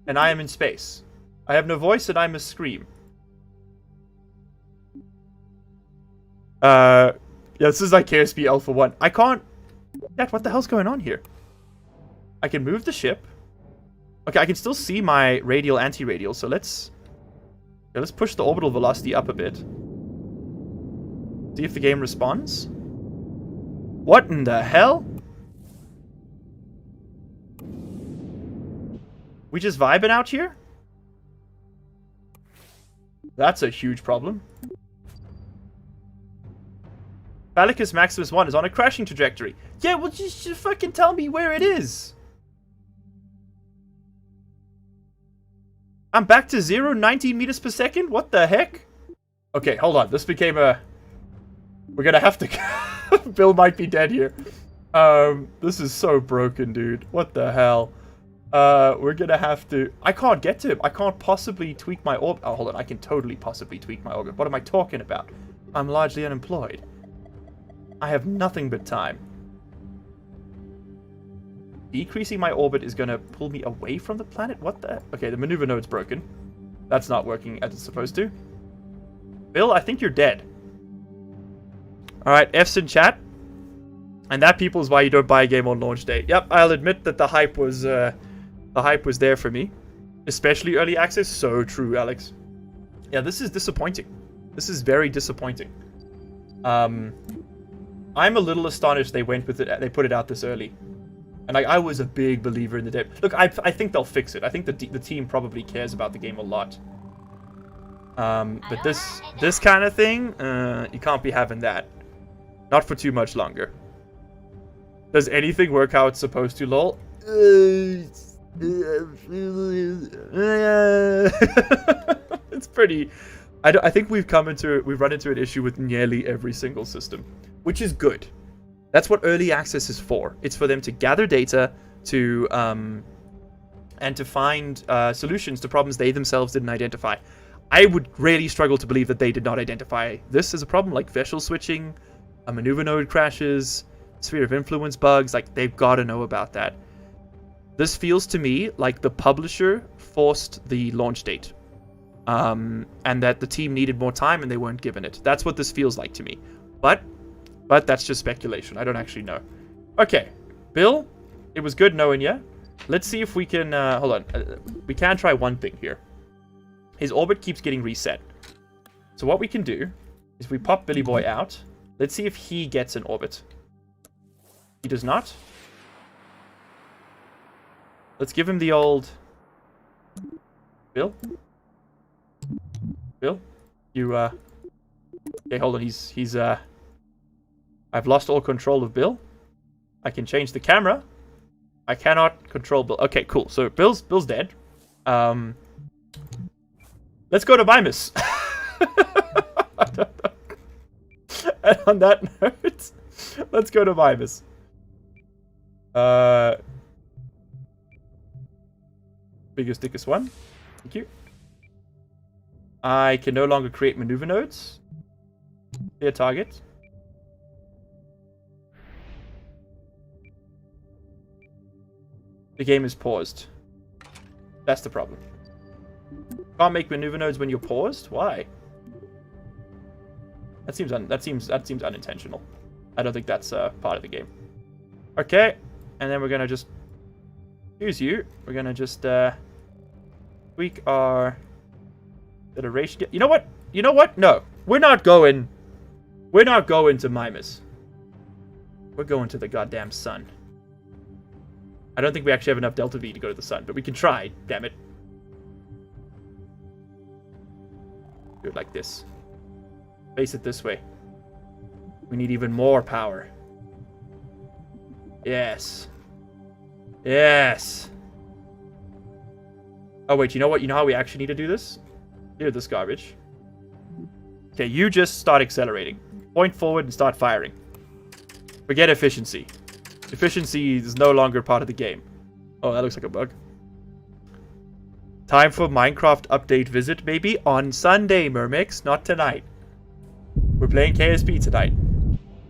and I am in space. I have no voice, and I must scream. Yeah, this is like KSP Alpha 1. I can't... Dad, what the hell's going on here? I can move the ship. Okay, I can still see my radial, anti-radial, so let's push the orbital velocity up a bit. See if the game responds. What in the hell? We just vibing out here? That's a huge problem. Phalicus Maximus 1 is on a crashing trajectory. Yeah, well, just fucking tell me where it is. I'm back to 0, 19 meters per second? What the heck? Okay, hold on. This became a... We're gonna have to... Bill might be dead here. This is so broken, dude. What the hell? We're gonna have to... I can't get to him. I can't possibly tweak my orbit. Oh, hold on. I can totally possibly tweak my orbit. What am I talking about? I'm largely unemployed. I have nothing but time. Decreasing my orbit is gonna pull me away from the planet? What the... Okay, the maneuver node's broken. That's not working as it's supposed to. Bill, I think you're dead. Alright, F's in chat. And that, people, is why you don't buy a game on launch day. Yep, I'll admit that the hype was there for me. Especially early access. So true, Alex. Yeah, this is disappointing. This is very disappointing. I'm a little astonished they went with it. They put it out this early. And I was a big believer in the dev. Look, I think they'll fix it. I think the team probably cares about the game a lot. But this kind of thing, you can't be having that. Not for too much longer. Does anything work how it's supposed to, lol? It's pretty... I think we've run into an issue with nearly every single system, which is good. That's what early access is for. It's for them to gather data and to find solutions to problems they themselves didn't identify. I would really struggle to believe that they did not identify this as a problem, like vessel switching, a maneuver node crashes, sphere of influence bugs. Like, they've got to know about that. This feels to me like the publisher forced the launch date, and that the team needed more time and they weren't given it. That's what this feels like to me. But that's just speculation. I don't actually know. Okay, Bill, it was good knowing you. Let's see if we can... hold on. We can try one thing here. His orbit keeps getting reset. So what we can do is we pop Billy Boy out. Let's see if he gets an orbit. He does not. Let's give him the old... Bill? Bill? You, Okay, hold on. He's I've lost all control of Bill. I can change the camera. I cannot control Bill. Okay, cool. So Bill's dead. Let's go to Mimus. And on that note, let's go to Mimus. Biggest, thickest one. Thank you. I can no longer create maneuver nodes. Clear target. The game is paused. That's the problem. Can't make maneuver nodes when you're paused? Why? That seems unintentional. I don't think that's part of the game. Okay, and then we're gonna just use you. We're gonna just tweak our iteration. You know what? You know what? No, we're not going. We're not going to Mimus. We're going to the goddamn sun. I don't think we actually have enough Delta V to go to the sun, but we can try. Damn it. Do it like this. Face it this way. We need even more power. Yes. Yes. Oh, wait, you know what? You know how we actually need to do this? Here, this garbage. Okay, you just start accelerating. Point forward and start firing. Forget efficiency. Efficiency is no longer part of the game. Oh, that looks like a bug. Time for Minecraft update visit, maybe on Sunday, Mermix, not tonight. We're playing KSP tonight.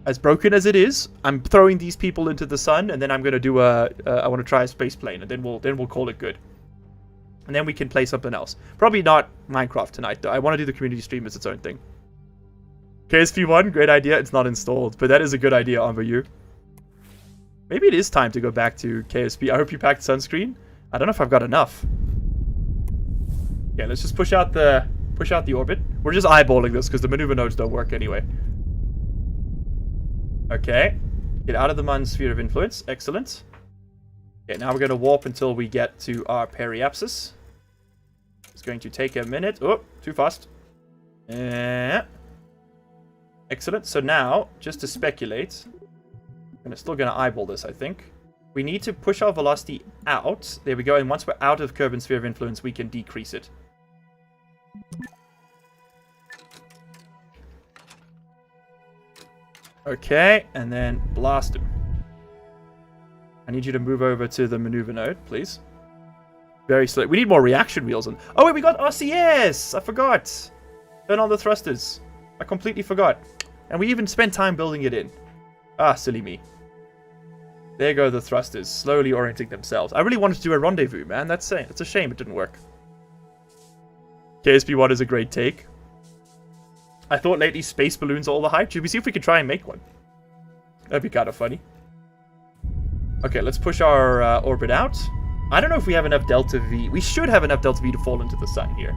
As broken as it is, I'm throwing these people into the sun, and then I'm gonna do I want to try a space plane, and then we'll call it good. And then we can play something else. Probably not Minecraft tonight, though. I want to do the community stream as its own thing. KSP1, great idea. It's not installed, but that is a good idea, Amber. Maybe it is time to go back to KSP. I hope you packed sunscreen. I don't know if I've got enough. Yeah, let's just push out the orbit. We're just eyeballing this because the maneuver nodes don't work anyway. Okay. Get out of the Mun sphere of influence. Excellent. Okay, now we're going to warp until we get to our periapsis. It's going to take a minute. Oh, too fast. Excellent. So now, just to speculate, I'm still going to eyeball this, I think. We need to push our velocity out. There we go. And once we're out of Kerbal sphere of influence, we can decrease it. Okay, and then blast him. I need you to move over to the maneuver node, please. Very slow. We need more reaction wheels on. Oh wait, we got RCS! I forgot. Turn on the thrusters. I completely forgot. And we even spent time building it in. Ah, silly me. There go the thrusters, slowly orienting themselves. I really wanted to do a rendezvous, man. It's a shame it didn't work. KSP1 is a great take. I thought lately space balloons are all the hype. Should we see if we could try and make one? That'd be kind of funny. Okay, let's push our orbit out. I don't know if we have enough delta V. We should have enough delta V to fall into the sun here.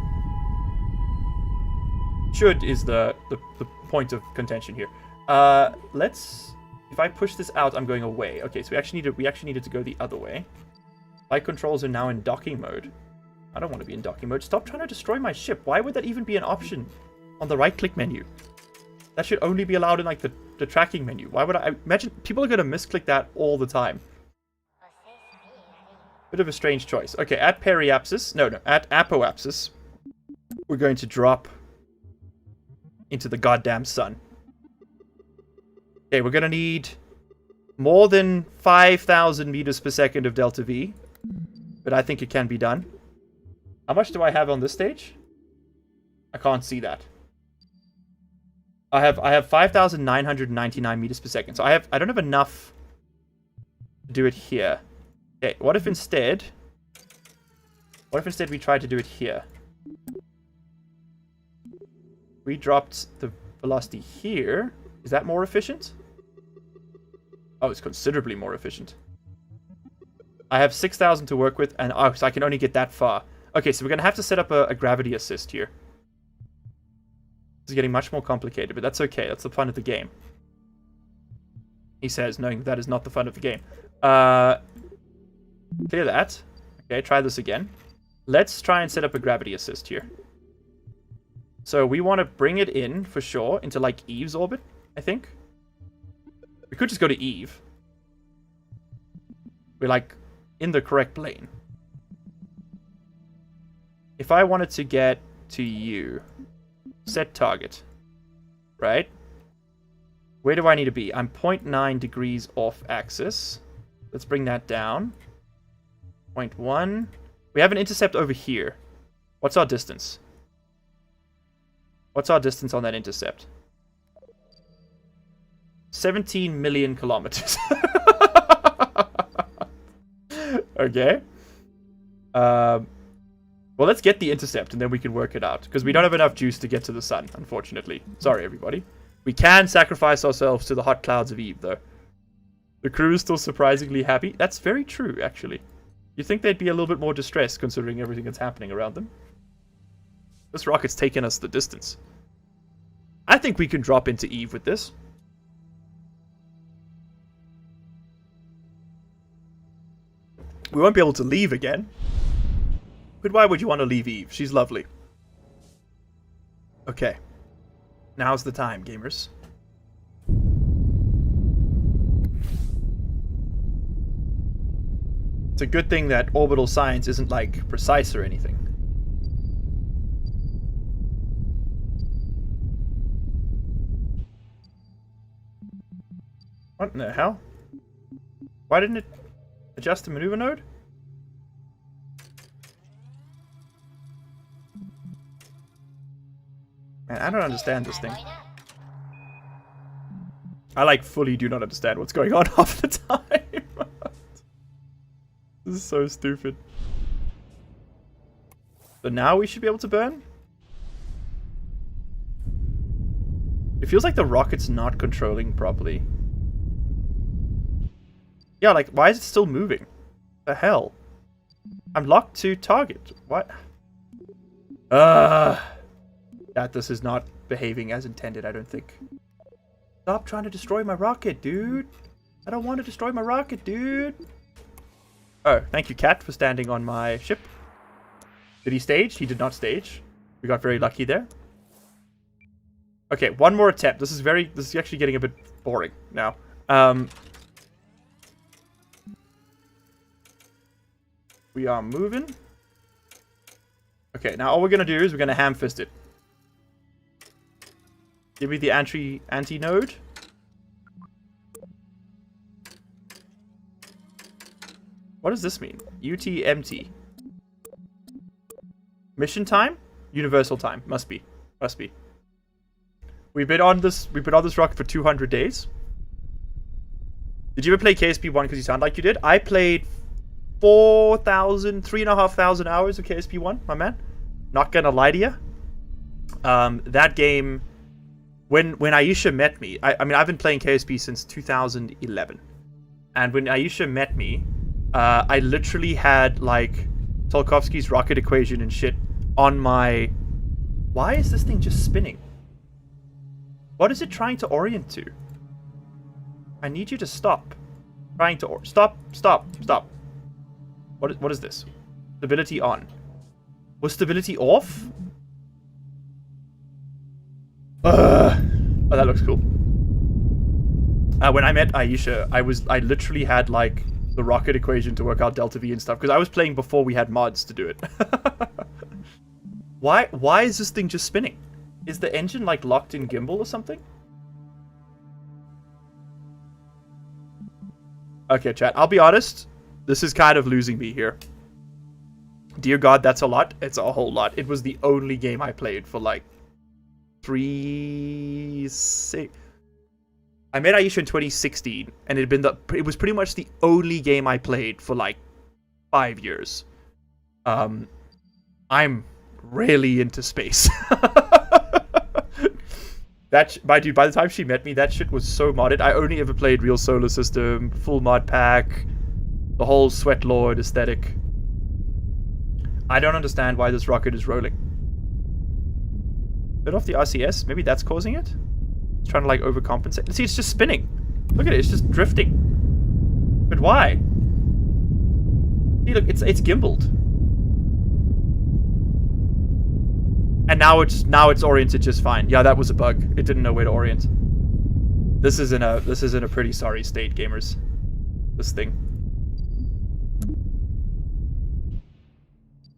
Should is the point of contention here. If I push this out, I'm going away. Okay, so we actually needed to go the other way. Flight controls are now in docking mode. I don't want to be in docking mode. Stop trying to destroy my ship. Why would that even be an option on the right-click menu? That should only be allowed in like the tracking menu. Why would I imagine people are going to misclick that all the time? Bit of a strange choice. Okay, at periapsis, at apoapsis, we're going to drop into the goddamn sun. Okay, we're going to need more than 5,000 meters per second of delta V, but I think it can be done. How much do I have on this stage? I can't see that. I have 5,999 meters per second. So I don't have enough to do it here. Okay, what if instead we tried to do it here? We dropped the velocity here. Is that more efficient? Oh, it's considerably more efficient. I have 6,000 to work with, and so I can only get that far. Okay, so we're going to have to set up a gravity assist here. This is getting much more complicated, but that's okay. That's the fun of the game. He says, knowing that is not the fun of the game. Clear that. Okay, try this again. Let's try and set up a gravity assist here. So we want to bring it in, for sure, into like Eve's orbit, I think. We could just go to Eve. We're like in the correct plane. If I wanted to get to you, set target, right? Where do I need to be? I'm 0.9 degrees off axis. Let's bring that down. 0.1. We have an intercept over here. What's our distance? What's our distance on that intercept? 17 million kilometers. Okay. Well, let's get the intercept, and then we can work it out. Because we don't have enough juice to get to the sun, unfortunately. Sorry, everybody. We can sacrifice ourselves to the hot clouds of Eve, though. The crew is still surprisingly happy. That's very true, actually. You'd think they'd be a little bit more distressed, considering everything that's happening around them. This rocket's taken us the distance. I think we can drop into Eve with this. We won't be able to leave again. But why would you want to leave Eve? She's lovely. Okay. Now's the time, gamers. It's a good thing that orbital science isn't, like, precise or anything. What in the hell? Why didn't it adjust the maneuver node? Man, I don't understand this thing. I, like, fully do not understand what's going on half the time. This is so stupid. So now we should be able to burn? It feels like the rocket's not controlling properly. Yeah, like, why is it still moving? The hell? I'm locked to target. What? That this is not behaving as intended, I don't think. Stop trying to destroy my rocket, dude. I don't want to destroy my rocket, dude. Oh, thank you, Cat, for standing on my ship. Did he stage? He did not stage. We got very lucky there. Okay, one more attempt. This is actually getting a bit boring now. We are moving. Okay, now all we're gonna do is we're gonna ham-fist it. Give me the anti-node. What does this mean? UTMT. Mission time? Universal time. Must be. Must be. We've been on this rocket for 200 days. Did you ever play KSP1 because you sound like you did? I played 3,500 hours of KSP1, my man. Not gonna lie to you. That game, when Aisha met me, I mean, I've been playing KSP since 2011. And when Aisha met me, I literally had, like, Tolkovsky's rocket equation and shit on my... Why is this thing just spinning? What is it trying to orient to? I need you to stop. Trying to... Stop. What is this? Stability on. Was stability off? Oh, that looks cool. When I met Aisha, I literally had, like, the rocket equation to work out delta V and stuff, because I was playing before we had mods to do it. Why is this thing just spinning? Is the engine, like, locked in gimbal or something? Okay, chat, I'll be honest. This is kind of losing me here. Dear God, that's a lot. It's a whole lot. It was the only game I played for, like, 6... I met Aisha in 2016, and it was pretty much the only game I played for, like, 5 years. I'm really into space. By the time she met me, that shit was so modded. I only ever played Real Solar System, full mod pack, the whole Sweat Lord aesthetic. I don't understand why this rocket is rolling. Bit off the RCS, maybe that's causing it? It's trying to, like, overcompensate. See, it's just spinning. Look at it, it's just drifting. But why? See, look, it's gimbaled. And now it's oriented just fine. Yeah, that was a bug. It didn't know where to orient. This is in a pretty sorry state, gamers. This thing.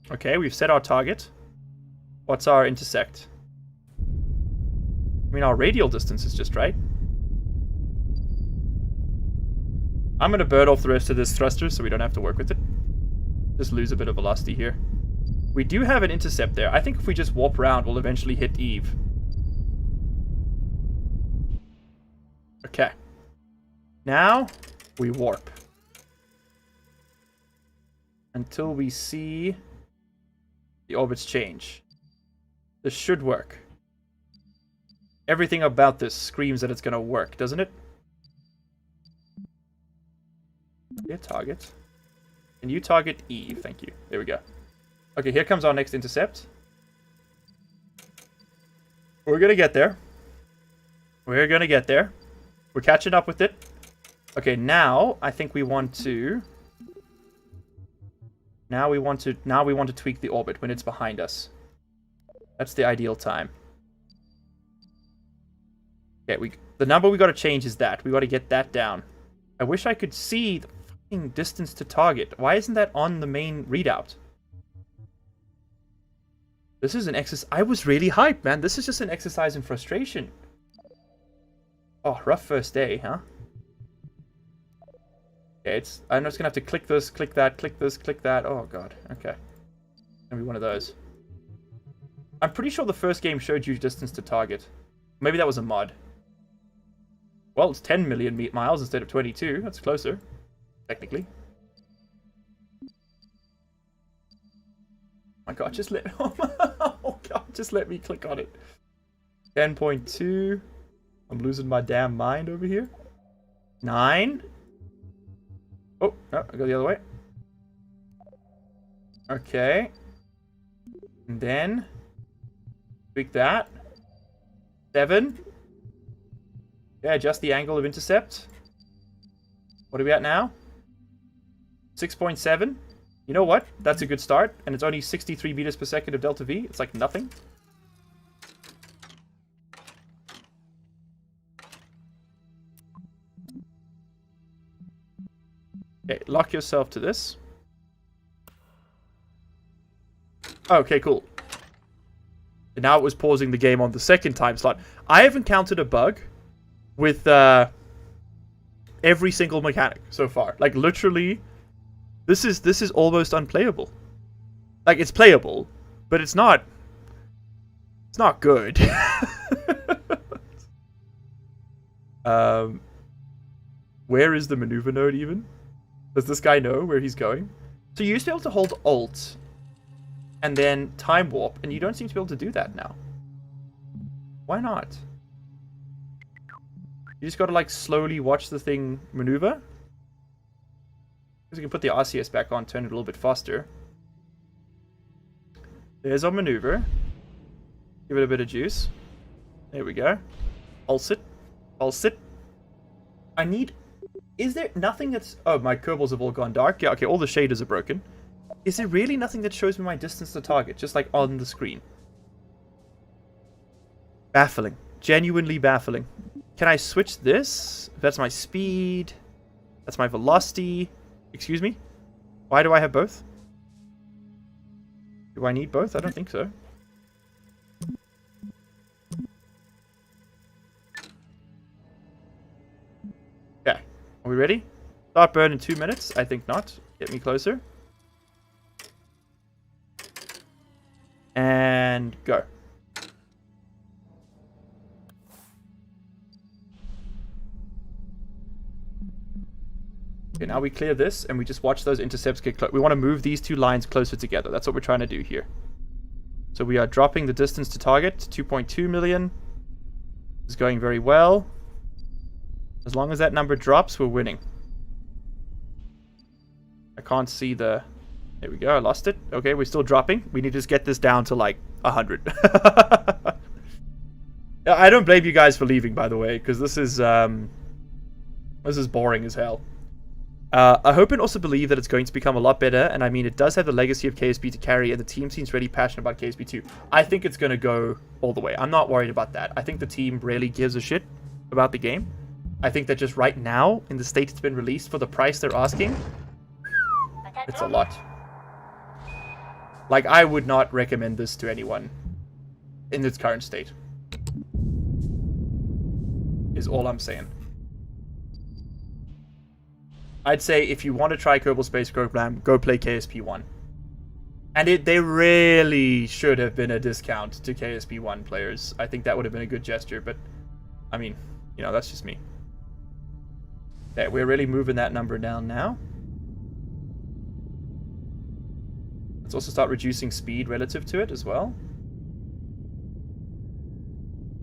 Okay, we've set our target. What's our intersect? I mean, our radial distance is just right. I'm gonna burn off the rest of this thruster so we don't have to work with it. Just lose a bit of velocity here. We do have an intercept there. I think if we just warp around, we'll eventually hit Eve. Okay. Now, we warp. Until we see the orbits change. This should work. Everything about this screams that it's gonna work, doesn't it? Yeah, target. Can you target Eve? Thank you. There we go. Okay, here comes our next intercept. We're gonna get there. We're gonna get there. We're catching up with it. Okay, now I think we want to... Now we want to tweak the orbit when it's behind us. That's the ideal time. Okay, the number we got to change is that. We got to get that down. I wish I could see the fucking distance to target. Why isn't that on the main readout? This is an exercise. I was really hyped, man. This is just an exercise in frustration. Oh, rough first day, huh? Okay, I'm just gonna have to click this, click that, click this, click that. Oh god. Okay. Gonna be one of those. I'm pretty sure the first game showed you distance to target. Maybe that was a mod. Well, it's 10 million miles instead of 22. That's closer, technically. Oh my god, just let oh god, just let me click on it. 10.2. I'm losing my damn mind over here. 9. Oh, no, I go the other way. Okay. And then tweak that. 7. Yeah, adjust the angle of intercept. What are we at now? 6.7. You know what? That's a good start. And it's only 63 meters per second of delta V. It's like nothing. Okay, lock yourself to this. Okay, cool. And now it was pausing the game on the second time slot. I have encountered a bug with every single mechanic so far. Like literally, this is almost unplayable. Like it's playable, but it's not good. Where is the maneuver node even? Does this guy know where he's going? So you used to be able to hold Alt and then time warp, and you don't seem to be able to do that now. Why not? You just gotta like slowly watch the thing maneuver. Because we can put the RCS back on, turn it a little bit faster. There's our maneuver. Give it a bit of juice. There we go. Pulse it. Pulse it. I need... Is there nothing that's... Oh, my Kerbals have all gone dark. Yeah, okay, all the shaders are broken. Is there really nothing that shows me my distance to target, just like on the screen? Baffling. Genuinely baffling. Can I switch this? That's my speed. That's my velocity. Excuse me? Why do I have both? Do I need both? I don't think so. Okay. Are we ready? Start burn in 2 minutes? I think not. Get me closer. And go. Okay, now we clear this and we just watch those intercepts get close. We want to move these two lines closer together. That's what we're trying to do here. So we are dropping the distance to target to 2.2 million. It's going very well. As long as that number drops, we're winning. I can't see the... There we go, I lost it. Okay, we're still dropping. We need to just get this down to like 100. I don't blame you guys for leaving, by the way, because this is boring as hell. I hope and also believe that it's going to become a lot better, and I mean, it does have the legacy of KSP to carry, and the team seems really passionate about KSP too. I think it's going to go all the way. I'm not worried about that. I think the team really gives a shit about the game. I think that just right now, in the state it's been released for the price they're asking, it's a lot. Like, I would not recommend this to anyone in its current state. Is all I'm saying. I'd say if you want to try Kerbal Space Program, go play KSP 1. And they really should have been a discount to KSP 1 players. I think that would have been a good gesture, but I mean, you know, that's just me. Okay, we're really moving that number down now. Let's also start reducing speed relative to it as well.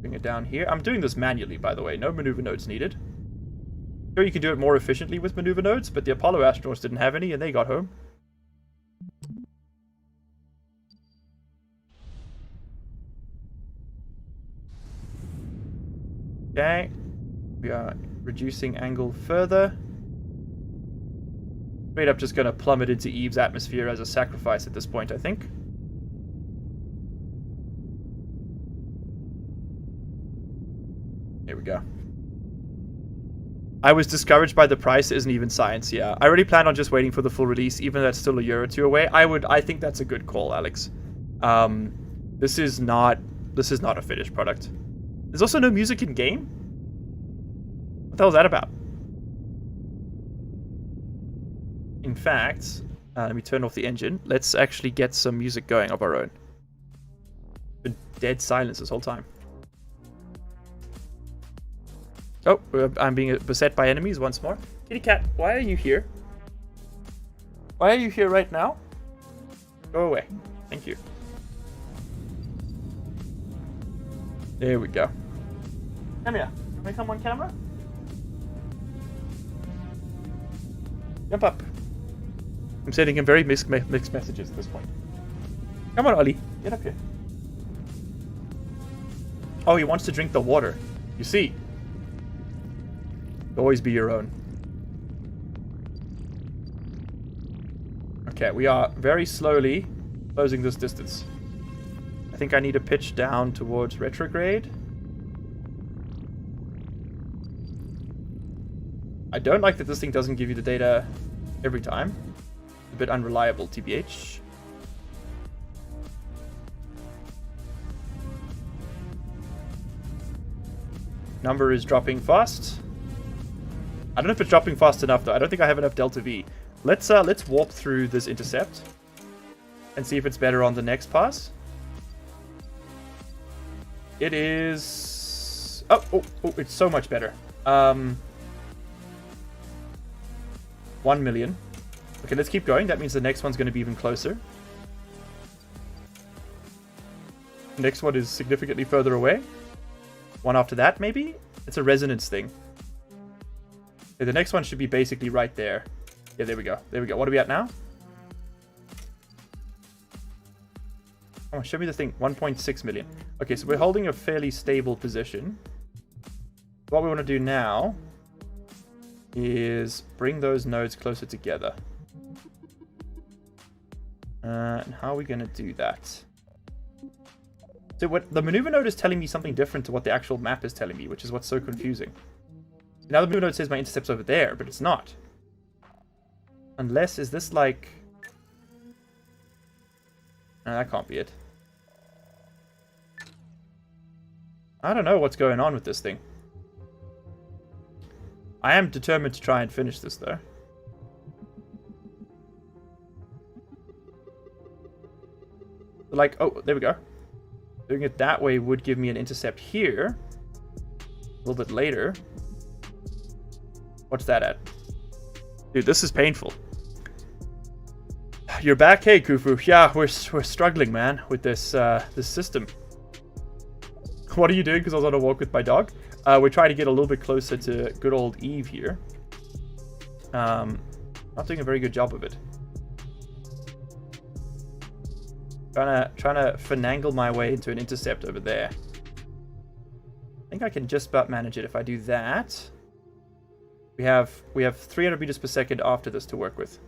Bring it down here. I'm doing this manually, by the way. No maneuver nodes needed. Sure, you can do it more efficiently with maneuver nodes, but the Apollo astronauts didn't have any, and they got home. Okay. We are reducing angle further. Straight up just going to plummet into Eve's atmosphere as a sacrifice at this point, I think. Here we go. I was discouraged by the price. It isn't even science. Yeah, I already planned on just waiting for the full release, even though that's still a year or two away. I think that's a good call, Alex. This is not a finished product. There's also no music in game. What the hell is that about? In fact, let me turn off the engine. Let's actually get some music going of our own. Been dead silence this whole time. Oh, I'm being beset by enemies once more. Kitty cat, why are you here? Why are you here right now? Go away. Thank you. There we go. Come here. Can I come on camera? Jump up. I'm sending him very mixed messages at this point. Come on, Ollie. Get up here. Oh, he wants to drink the water. You see. Always be your own. Okay, we are very slowly closing this distance. I think I need to pitch down towards retrograde. I don't like that this thing doesn't give you the data every time. A bit unreliable, TBH. Number is dropping fast. I don't know if it's dropping fast enough though. I don't think I have enough delta V. Let's warp through this intercept and see if it's better on the next pass. It is. Oh, it's so much better. 1 million. Okay, let's keep going. That means the next one's going to be even closer. The next one is significantly further away. One after that, maybe? It's a resonance thing. Okay, the next one should be basically right there. Yeah, there we go. There we go. What are we at now? Oh, show me the thing. 1.6 million. Okay, so we're holding a fairly stable position. What we want to do now is bring those nodes closer together. And how are we going to do that? So what the maneuver node is telling me something different to what the actual map is telling me, which is what's so confusing. Now the maneuver node says my intercept's over there, but it's not. Unless, is this like... No, that can't be it. I don't know what's going on with this thing. I am determined to try and finish this, though. Like, oh, there we go. Doing it that way would give me an intercept here. A little bit later. What's that at? Dude, this is painful. You're back? Hey, Kufu. Yeah, we're struggling, man, with this this system. What are you doing? Because I was on a walk with my dog. We're trying to get a little bit closer to good old Eve here. Not doing a very good job of it. Trying to finagle my way into an intercept over there. I think I can just about manage it if I do that. We have 300 meters per second after this to work with.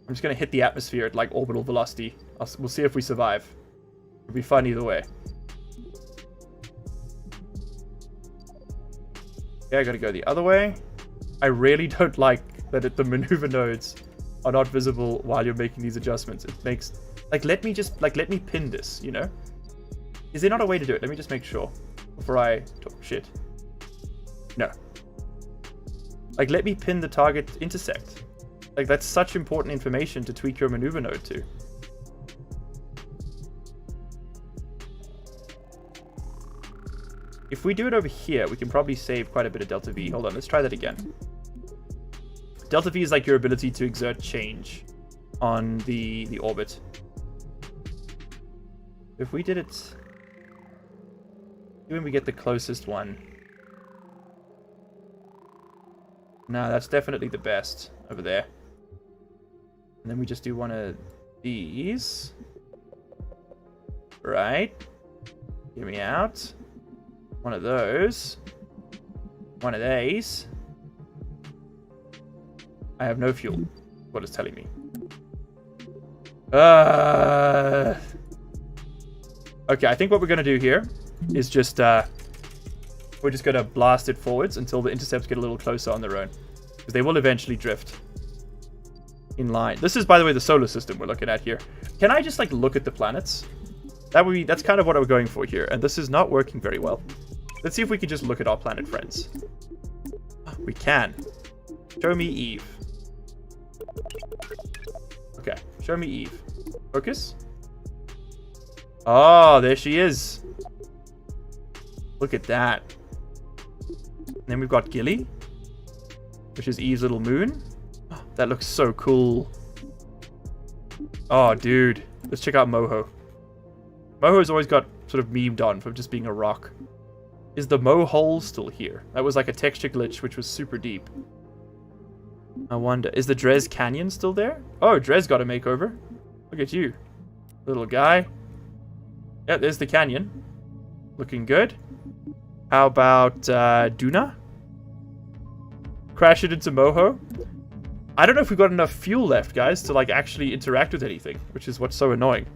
I'm just gonna hit the atmosphere at like orbital velocity. We'll see if we survive. It'll be fun either way. Yeah, I gotta go the other way. I really don't like that the maneuver nodes are not visible while you're making these adjustments. It makes let me pin this, you know? Is there not a way to do it? Let me just make sure before I talk shit. No. Like, let me pin the target intersect. Like, that's such important information to tweak your maneuver node to. If we do it over here, we can probably save quite a bit of delta V. Hold on, let's try that again. Delta V is like your ability to exert change on the orbit. If we did it when we get the closest one. No, that's definitely the best over there. And then we just do one of these. Right. Hear me out. One of those. One of these. I have no fuel. What it's telling me. Okay, I think what we're going to do here is just we're just gonna blast it forwards until the intercepts get a little closer on their own, because they will eventually drift in line. This is, by the way, the solar system we're looking at here. Can I just like look at the planets? That's kind of what I'm going for here, and this is not working very well. Let's see if we can just look at our planet friends. We can. Show me Eve. Okay, show me Eve. Focus. Oh, there she is. Look at that. And then we've got Gilly, which is Eve's little moon. That looks so cool. Oh, dude. Let's check out Moho. Moho's always got sort of memed on from just being a rock. Is the Mo hole still here? That was like a texture glitch, which was super deep. I wonder, is the Drez Canyon still there? Oh, Drez got a makeover. Look at you, little guy. Yeah, there's the canyon. Looking good. How about Duna? Crash it into Moho. I don't know if we've got enough fuel left, guys, to like actually interact with anything, which is what's so annoying.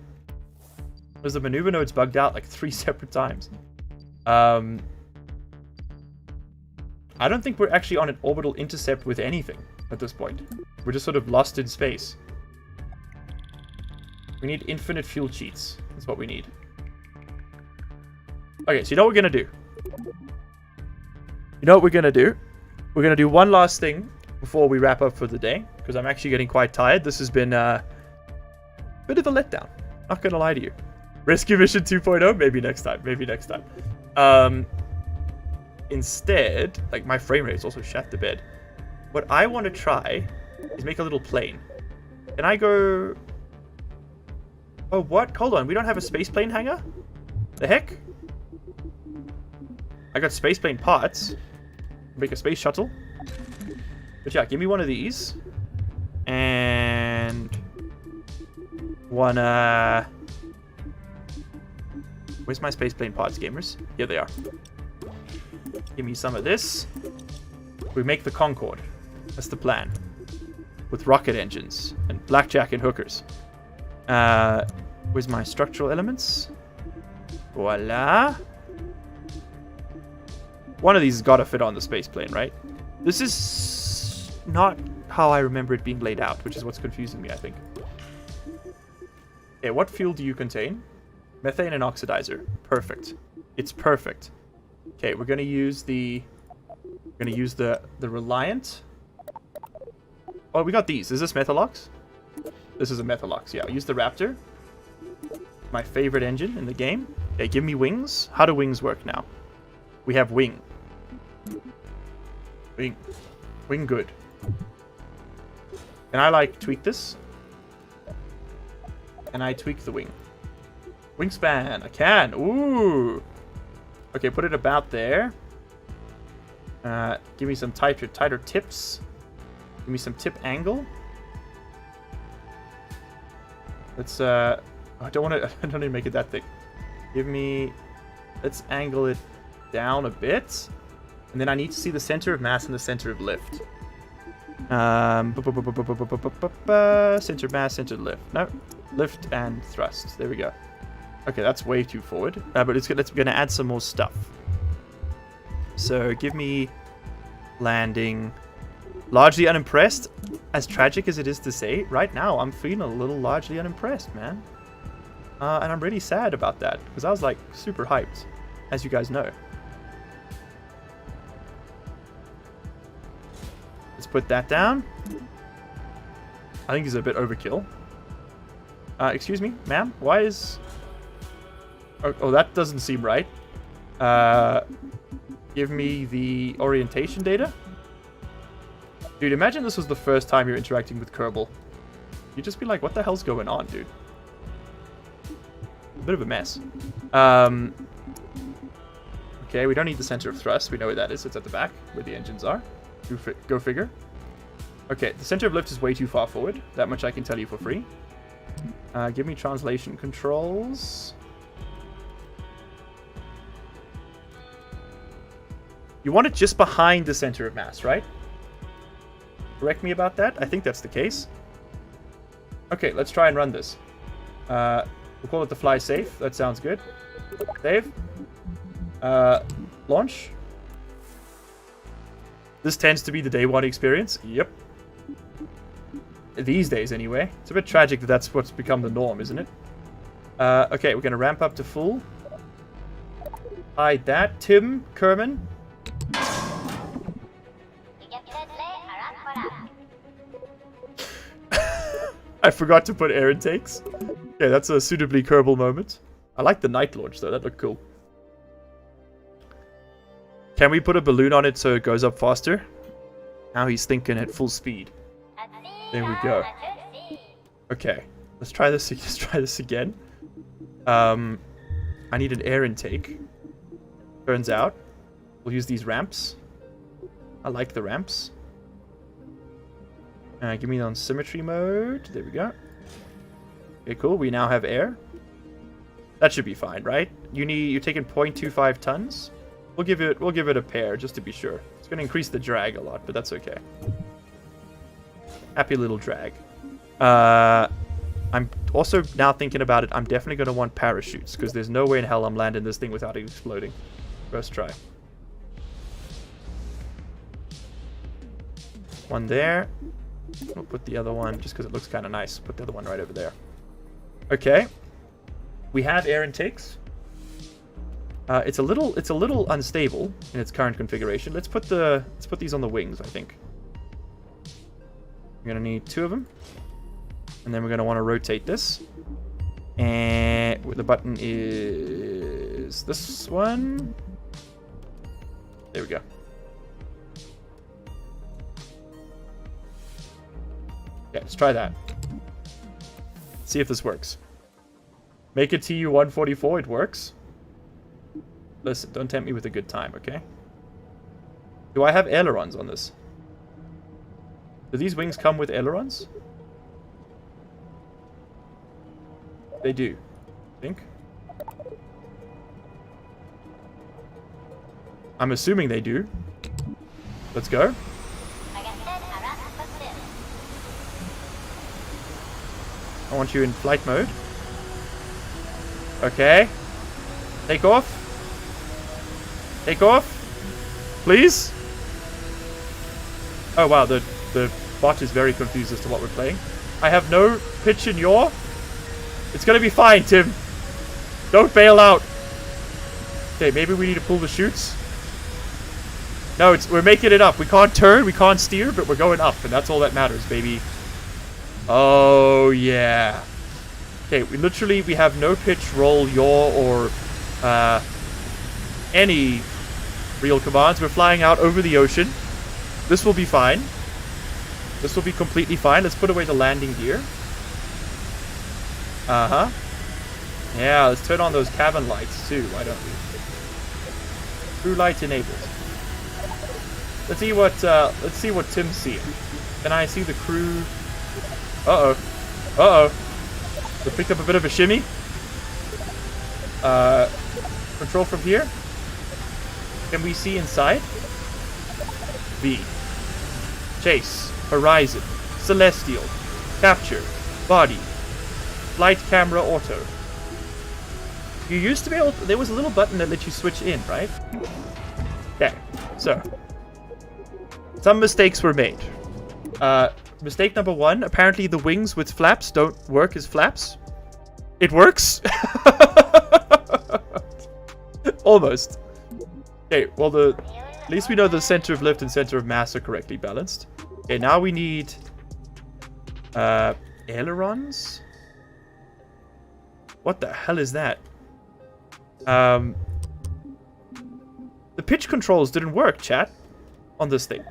Because the maneuver node's bugged out like 3 separate times. I don't think we're actually on an orbital intercept with anything at this point. We're just sort of lost in space. We need infinite fuel cheats. That's what we need. Okay, so you know what we're going to do? You know what we're going to do? We're going to do one last thing before we wrap up for the day, because I'm actually getting quite tired. This has been a bit of a letdown. Not going to lie to you. Rescue Mission 2.0? Maybe next time. Maybe next time. Instead, like my frame rate is also shat to bed. What I want to try is make a little plane. Can I go... Oh, what? Hold on. We don't have a space plane hangar? The heck? I got space plane parts. Make a space shuttle. But yeah, give me one of these. And... one, Where's my space plane parts, gamers? Here they are. Give me some of this. We make the Concorde. That's the plan. With rocket engines and blackjack and hookers. Where's my structural elements? Voila. One of these has got to fit on the space plane, right? This is not how I remember it being laid out, which is what's confusing me, I think. Okay, what fuel do you contain? Methane and oxidizer. Perfect. It's perfect. Okay, we're gonna use the Reliant. Oh, we got these. Is this Methalox? This is a Methalox. Yeah, I'll use the Raptor. My favorite engine in the game. Okay, give me wings. How do wings work now? We have wing. Wing good. Can I like tweak this? Can I tweak the wing? Wingspan. I can. Ooh. Okay, put it about there. Give me some tighter tips. Give me some tip angle. Let's I don't want to make it that thick. Let's angle it down a bit. And then I need to see the center of mass and the center of lift. Center mass, center lift. No, lift and thrust. There we go. Okay, that's way too forward. But we're going to add some more stuff. So give me landing. Largely unimpressed. As tragic as it is to say, right now I'm feeling a little largely unimpressed, man. And I'm really sad about that, because I was like super hyped, as you guys know. Let's put that down. I think it's a bit overkill. Excuse me, ma'am, why is... Oh, that doesn't seem right. Give me the orientation data. Dude, imagine this was the first time you're interacting with Kerbal. You'd just be like, what the hell's going on, dude? A bit of a mess. Okay, we don't need the center of thrust. We know where that is. It's at the back, where the engines are. Go figure. Okay, the center of lift is way too far forward. That much I can tell you for free. Give me translation controls. You want it just behind the center of mass, right? Correct me about that. I think that's the case. Okay, let's try and run this. We'll call it the fly safe. That sounds good. Save. Launch. This tends to be the day one experience. Yep. These days, anyway. It's a bit tragic that that's what's become the norm, isn't it? Okay, we're going to ramp up to full. Hide that. Tim, Kerman. I forgot to put air intakes. Yeah, that's a suitably Kerbal moment. I like the night launch, though. That looked cool. Can we put a balloon on it so it goes up faster? Now he's thinking at full speed. There we go. Okay, let's try this. Let's try this again. I need an air intake. Turns out, we'll use these ramps. I like the ramps. Give me on symmetry mode. There we go. Okay, cool. We now have air. That should be fine, right? You're taking 0.25 tons. We'll give it a pair just to be sure. It's going to increase the drag a lot, but that's okay. Happy little drag. I'm also now thinking about it. I'm definitely going to want parachutes because there's no way in hell I'm landing this thing without it exploding. First try. One there. We'll put the other one just because it looks kind of nice. Put the other one right over there. Okay. We have air intakes. It's a little unstable in its current configuration. Let's put these on the wings, I think. We're gonna need 2 of them. And then we're gonna want to rotate this. And the button is this one. There we go. Yeah, let's try that. See if this works. Make it TU-144, it works. Listen, don't tempt me with a good time, okay? Do I have ailerons on this? Do these wings come with ailerons? They do. I think. I'm assuming they do. Let's go. I want you in flight mode. Okay. Take off. Take off. Please. Oh wow, the bot is very confused as to what we're playing. I have no pitch in yaw. It's gonna be fine, Tim. Don't bail out. Okay, maybe we need to pull the chutes. No, we're making it up. We can't turn, we can't steer, but we're going up, and that's all that matters, baby. Oh yeah. Okay, we have no pitch, roll, yaw, or any real commands. We're flying out over the ocean. This will be fine. This will be completely fine. Let's put away the landing gear. Uh-huh. Yeah, let's turn on those cabin lights too, why don't we? Crew light enabled. Let's see what Tim's seeing. Can I see the crew? Uh-oh. Uh-oh. We picked up a bit of a shimmy. Control from here. Can we see inside? V. Chase. Horizon. Celestial. Capture. Body. Flight camera auto. You used to be able to, there was a little button that let you switch in, right? Okay. So. Some mistakes were made. Mistake number 1. Apparently the wings with flaps don't work as flaps. It works. Almost. Okay, well at least we know the center of lift and center of mass are correctly balanced. Okay, now we need ailerons. What the hell is that? The pitch controls didn't work, chat, on this thing.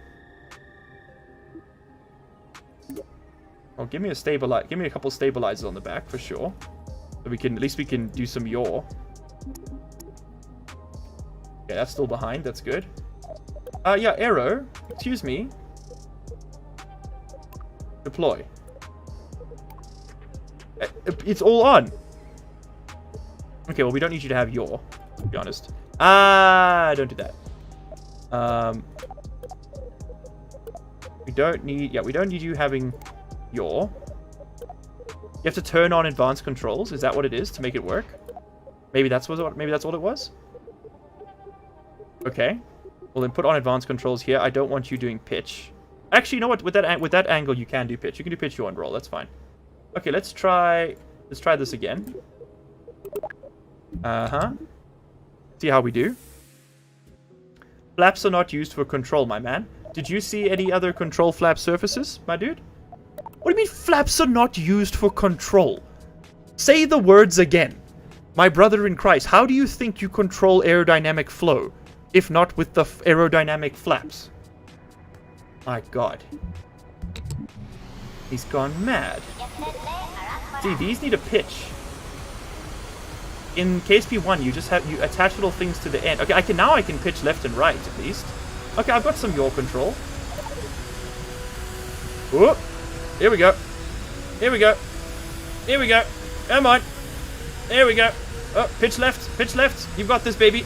Oh, give me a couple stabilizers on the back for sure. So at least we can do some yaw. Okay, that's still behind. That's good. Yeah, arrow. Excuse me. Deploy. It's all on. Okay, well, we don't need you to have yaw, to be honest. Don't do that. We don't need you having yaw. You have to turn on advanced controls. Is that what it is to make it work? Maybe that's all it was? Okay. Well, then put on advanced controls here. I don't want you doing pitch. Actually, you know what? With that angle, you can do pitch. You can do pitch you want roll. That's fine. Okay, let's try this again. See how we do. Flaps are not used for control, my man. Did you see any other control flap surfaces, my dude? What do you mean flaps are not used for control? Say the words again. My brother in Christ, how do you think you control aerodynamic flow, if not with the aerodynamic flaps? My God. He's gone mad. See, these need a pitch. In KSP1, you attach little things to the end. Okay, now I can pitch left and right at least. Okay, I've got some yaw control. Whoop. Here we go. Here we go. Here we go. Come on. There we go. Oh, pitch left. Pitch left. You've got this, baby.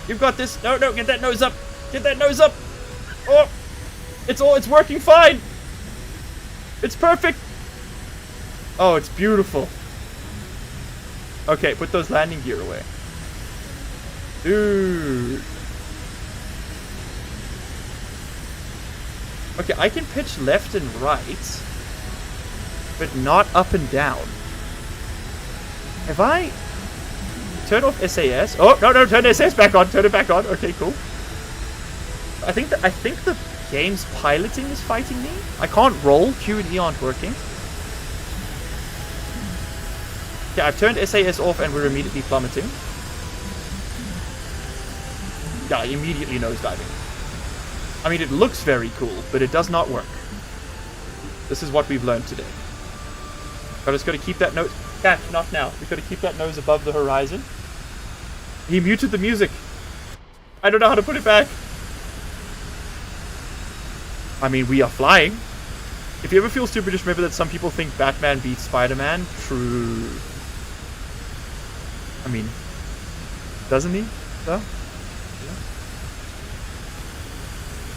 You've got this. No, get that nose up. Get that nose up. Oh, it's working fine. It's perfect. Oh, it's beautiful. Okay, put those landing gear away. Dude. Okay, I can pitch left and right, but not up and down. Have I... Turn off SAS. Oh, no, turn SAS back on. Turn it back on. Okay, cool. I think the game's piloting is fighting me. I can't roll. Q and E aren't working. Yeah, I've turned SAS off and we're immediately plummeting. Yeah, immediately nosediving. I mean, it looks very cool, but it does not work. This is what we've learned today. But it's got to keep that nose... Cat, not now. We've got to keep that nose above the horizon. He muted the music. I don't know how to put it back. I mean, we are flying. If you ever feel stupid, just remember that some people think Batman beats Spider-Man. True. I mean, doesn't he, though? Yeah.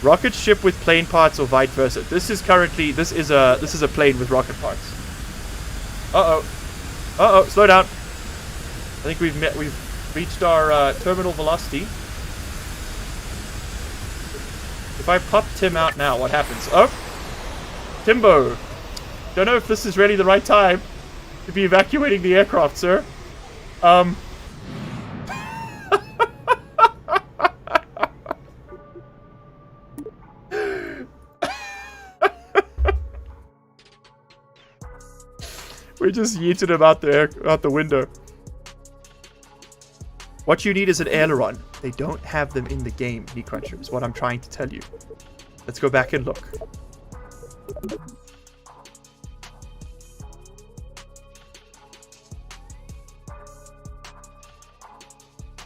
Rocket ship with plane parts or vice versa. This is a plane with rocket parts. Uh-oh, slow down. I think we've reached our terminal velocity. If I pop Tim out now, what happens? Oh! Timbo! Don't know if this is really the right time to be evacuating the aircraft, sir. We just yeeted him out the window. What you need is an aileron. They don't have them in the game, Knee Cruncher, is what I'm trying to tell you. Let's go back and look.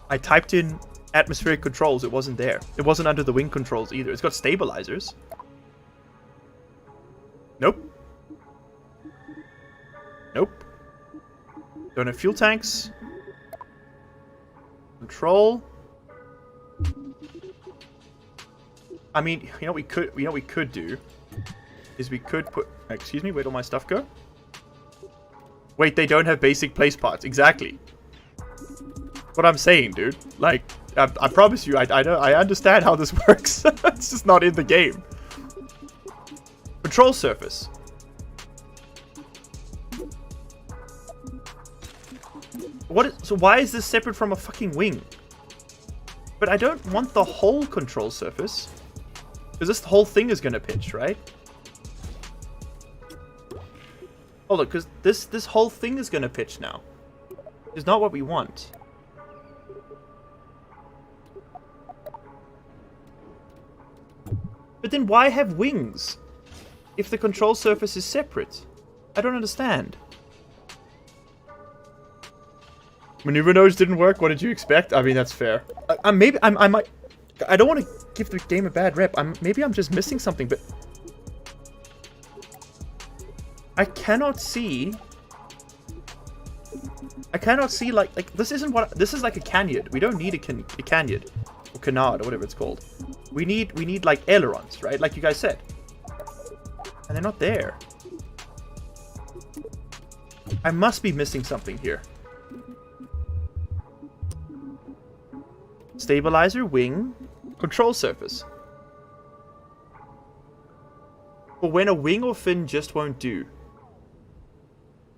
I typed in atmospheric controls. It wasn't there. It wasn't under the wing controls either. It's got stabilizers. Nope. Nope. Don't have fuel tanks. Control. I mean, you know what we could do is we could put... Excuse me, where'd all my stuff go? Wait, they don't have basic place parts. Exactly. What I'm saying, dude. Like, I promise you, I understand how this works. It's just not in the game. Control surface. So why is this separate from a fucking wing? But I don't want the whole control surface. Because this whole thing is going to pitch, right? Oh, look, because this whole thing is going to pitch now. It's not what we want. But then why have wings if the control surface is separate? I don't understand. Maneuver nodes didn't work. What did you expect? I mean, that's fair. I might. I don't want to give the game a bad rep. Maybe I'm just missing something, but I cannot see. Like this isn't what this is like a canyon. We don't need a canyon or canard or whatever it's called. We need like ailerons, right? Like you guys said, and they're not there. I must be missing something here. Stabilizer, wing, control surface. For when a wing or fin just won't do.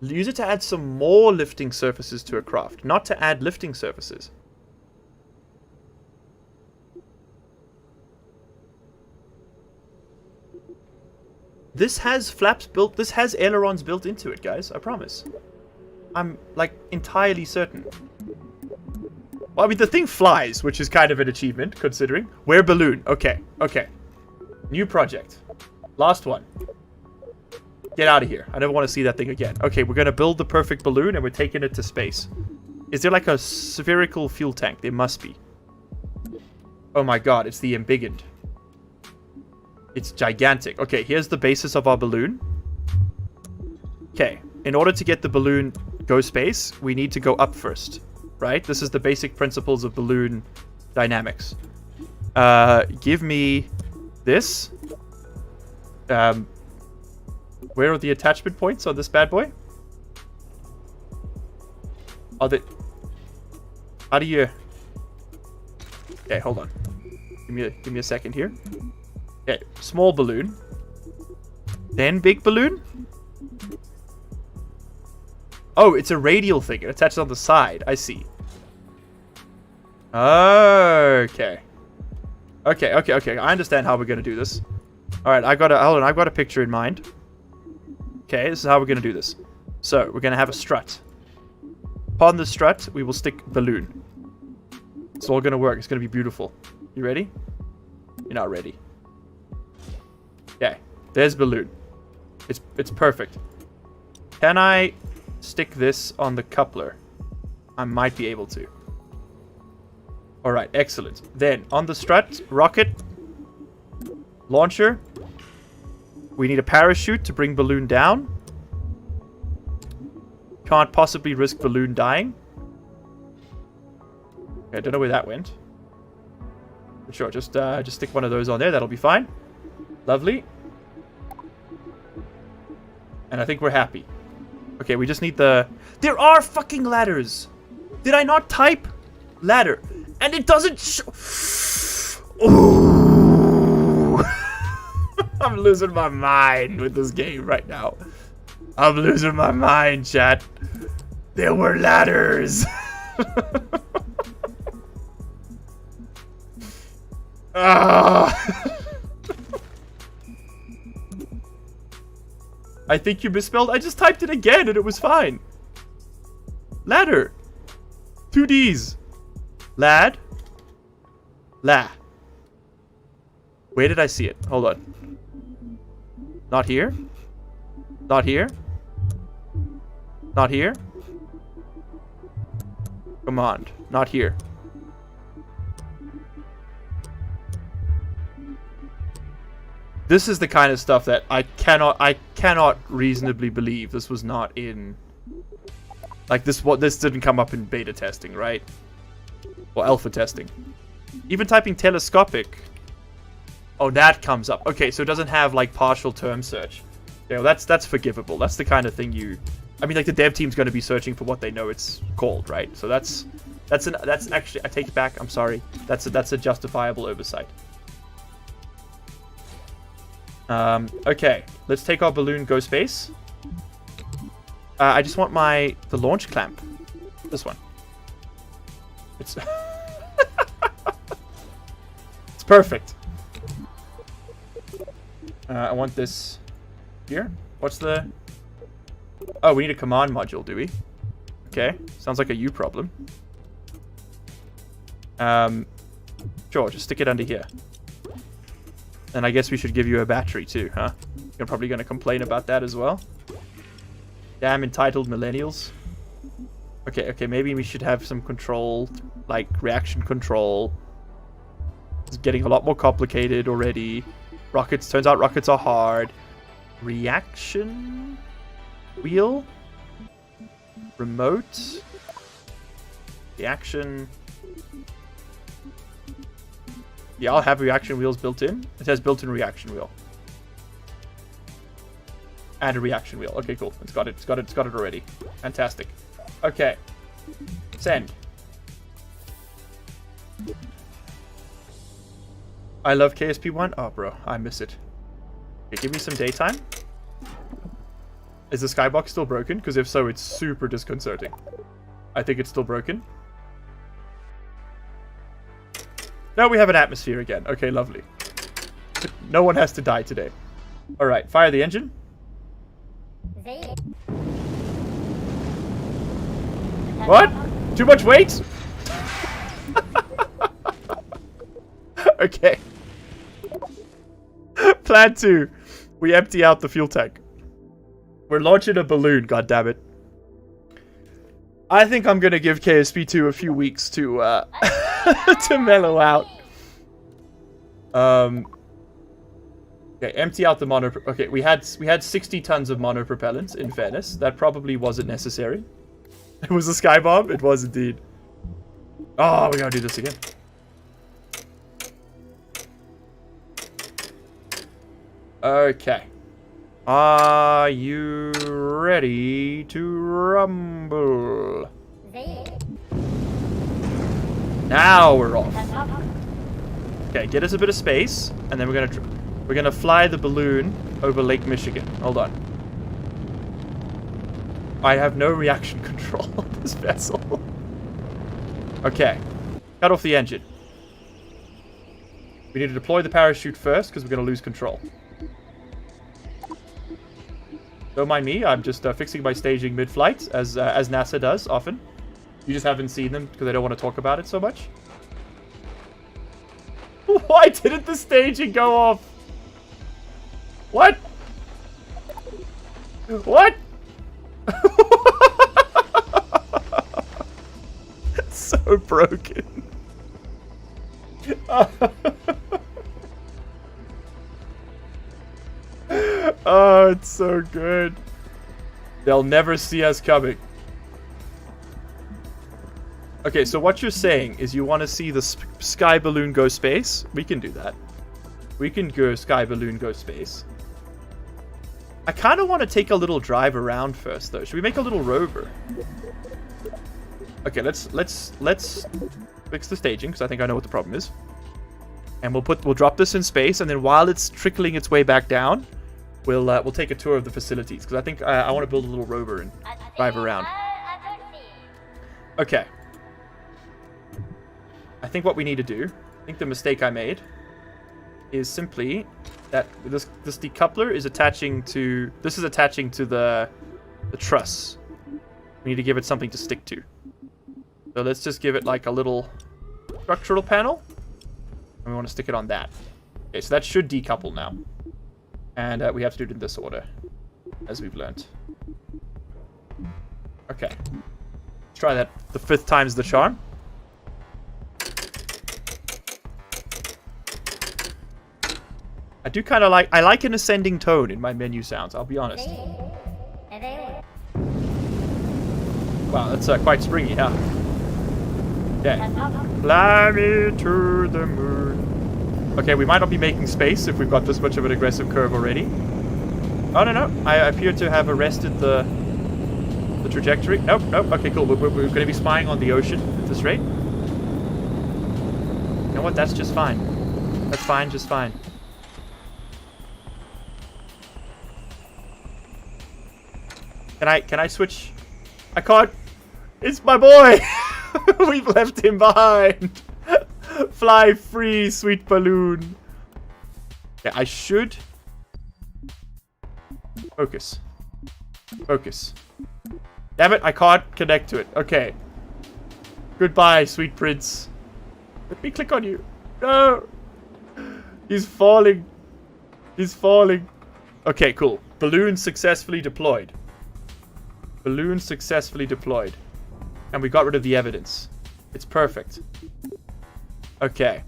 Use it to add some more lifting surfaces to a craft, not to add lifting surfaces. This has flaps built, this has ailerons built into it, guys, I promise. I'm, like, entirely certain. Well, I mean, the thing flies, which is kind of an achievement, considering. Wear balloon. Okay, okay. New project. Last one. Get out of here. I never want to see that thing again. Okay, we're going to build the perfect balloon, and we're taking it to space. Is there, like, a spherical fuel tank? There must be. Oh my god, it's the embiggened. It's gigantic. Okay, here's the basis of our balloon. Okay, in order to get the balloon go space, we need to go up first. Right? This is the basic principles of balloon dynamics. Give me this. Where are the attachment points on this bad boy? Are they... How do you... Okay, hold on. Give me a second here. Okay, small balloon. Then big balloon. Oh, it's a radial thing. It attaches on the side. I see. Okay. Okay. I understand how we're gonna do this. Alright, hold on, I've got a picture in mind. Okay, this is how we're gonna do this. So, we're gonna have a strut. Upon the strut, we will stick balloon. It's all gonna work. It's gonna be beautiful. You ready? You're not ready. Okay, there's balloon. It's perfect. Can I stick this on the coupler? I might be able to. Alright, excellent. Then, on the strut, rocket, launcher. We need a parachute to bring balloon down. Can't possibly risk balloon dying. Okay, I don't know where that went. But sure, just stick one of those on there. That'll be fine. Lovely. And I think we're happy. Okay, we just need the... There are fucking ladders! Did I not type ladder? And it doesn't Ooh. I'm losing my mind with this game right now. I'm losing my mind, chat. There were ladders! I think you misspelled. I just typed it again and it was fine. Ladder. 2 Ds. Lad. La. Where did I see it? Hold on. Not here. Not here. Not here. Command. Not here. This is the kind of stuff that I cannot reasonably believe this was not in, like, this didn't come up in beta testing, right? Or alpha testing. Even typing telescopic. Oh, that comes up. Okay, so it doesn't have, like, partial term search. You know, that's forgivable. That's the kind of thing you... I mean, like, the dev team's going to be searching for what they know it's called, right? So that's actually... I take it back. I'm sorry. That's a justifiable oversight. Okay, let's take our balloon, go space. I just want the launch clamp. This one. It's it's perfect. I want this here. What's the... Oh, we need a command module, do we? Okay, sounds like a you problem. Sure, just stick it under here. And I guess we should give you a battery too, huh? You're probably going to complain about that as well. Damn entitled millennials. Okay, maybe we should have some control, like reaction control. It's getting a lot more complicated already. Rockets, turns out rockets are hard. Reaction wheel? Remote? Reaction... Yeah, I'll have reaction wheels built in. It has built-in reaction wheel. And a reaction wheel. Okay, cool. It's got it already. Fantastic. Okay. Send. I love KSP1. Oh, bro, I miss it. Okay, give me some daytime. Is the skybox still broken? Because if so, it's super disconcerting. I think it's still broken. No, we have an atmosphere again. Okay, lovely. No one has to die today. Alright, fire the engine. What? Too much weight? Okay. Plan 2. We empty out the fuel tank. We're launching a balloon, goddammit. I think I'm gonna give KSP2 a few weeks to to mellow out. Okay, empty out the mono. Okay, we had 60 tons of monopropellants. In fairness, that probably wasn't necessary. It was a sky bomb. It was indeed. Oh, we gotta do this again. Okay. Are you ready to rumble? Now we're off. Okay, get us a bit of space, and then we're gonna fly the balloon over Lake Michigan. Hold on. I have no reaction control on this vessel. Okay, cut off the engine. We need to deploy the parachute first because we're gonna lose control. Don't mind me, I'm just fixing my staging mid-flight, as NASA does often. You just haven't seen them because I don't want to talk about it so much. Why didn't the staging go off? What? What? It's so broken. Oh, it's so good. They'll never see us coming. Okay, so what you're saying is you want to see the sky balloon go space? We can do that. We can go sky balloon go space. I kind of want to take a little drive around first, though. Should we make a little rover? Okay, let's fix the staging because I think I know what the problem is. And we'll drop this in space, and then while it's trickling its way back down, we'll take a tour of the facilities because I think I want to build a little rover and drive around. Okay. I think what we need to do, I think the mistake I made is simply that this decoupler is attaching to the truss. We need to give it something to stick to. So let's just give it like a little structural panel. And we want to stick it on that. Okay, so that should decouple now. And we have to do it in this order, as we've learned. Okay. Let's try that. The 5th time's the charm. I do kind of I like an ascending tone in my menu sounds, I'll be honest. Wow, that's quite springy, huh? Okay. Fly me to the moon. Okay, we might not be making space if we've got this much of an aggressive curve already. Oh, no. I appear to have arrested the trajectory. Nope. Okay, cool. We're going to be spying on the ocean at this rate. You know what? That's just fine. That's fine, just fine. Can I switch? I can't. It's my boy. We've left him behind. Fly free, sweet balloon. Yeah, I should focus. Damn it, I can't connect to it. Okay. Goodbye, sweet prince. Let me click on you. No. He's falling. Okay, cool. Balloon successfully deployed. And we got rid of the evidence. It's perfect. Okay.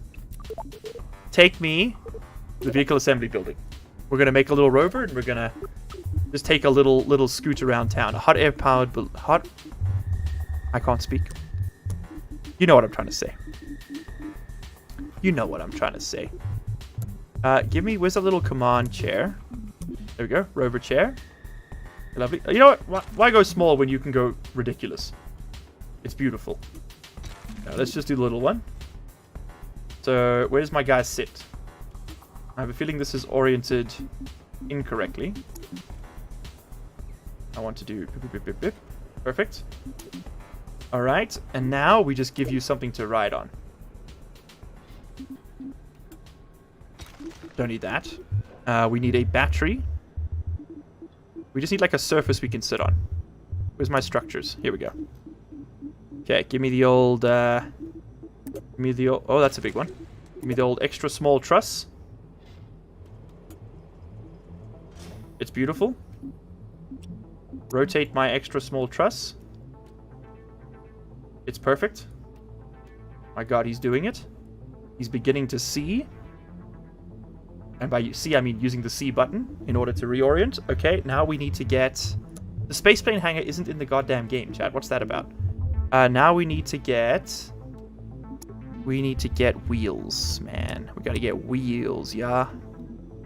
Take me to the vehicle assembly building. We're going to make a little rover, and we're going to just take a little scoot around town. A hot air-powered... I can't speak. You know what I'm trying to say. Where's a little command chair? There we go. Rover chair. Lovely. You know what? Why go small when you can go ridiculous? It's beautiful. Now let's just do the little one. So, where does my guy sit? I have a feeling this is oriented incorrectly. I want to do... Perfect. Alright, and now we just give you something to ride on. Don't need that. We need a battery. We just need like a surface we can sit on. Where's my structures? Here we go. Okay, give me the old... oh, that's a big one. Give me the old extra small truss. It's beautiful. Rotate my extra small truss. It's perfect. My god, he's doing it. He's beginning to see. And by see, I mean using the C button in order to reorient. Okay, now we need to get... The spaceplane hangar isn't in the goddamn game, chat. What's that about? Now we need to get... We need to get wheels, man. We gotta get wheels, yeah?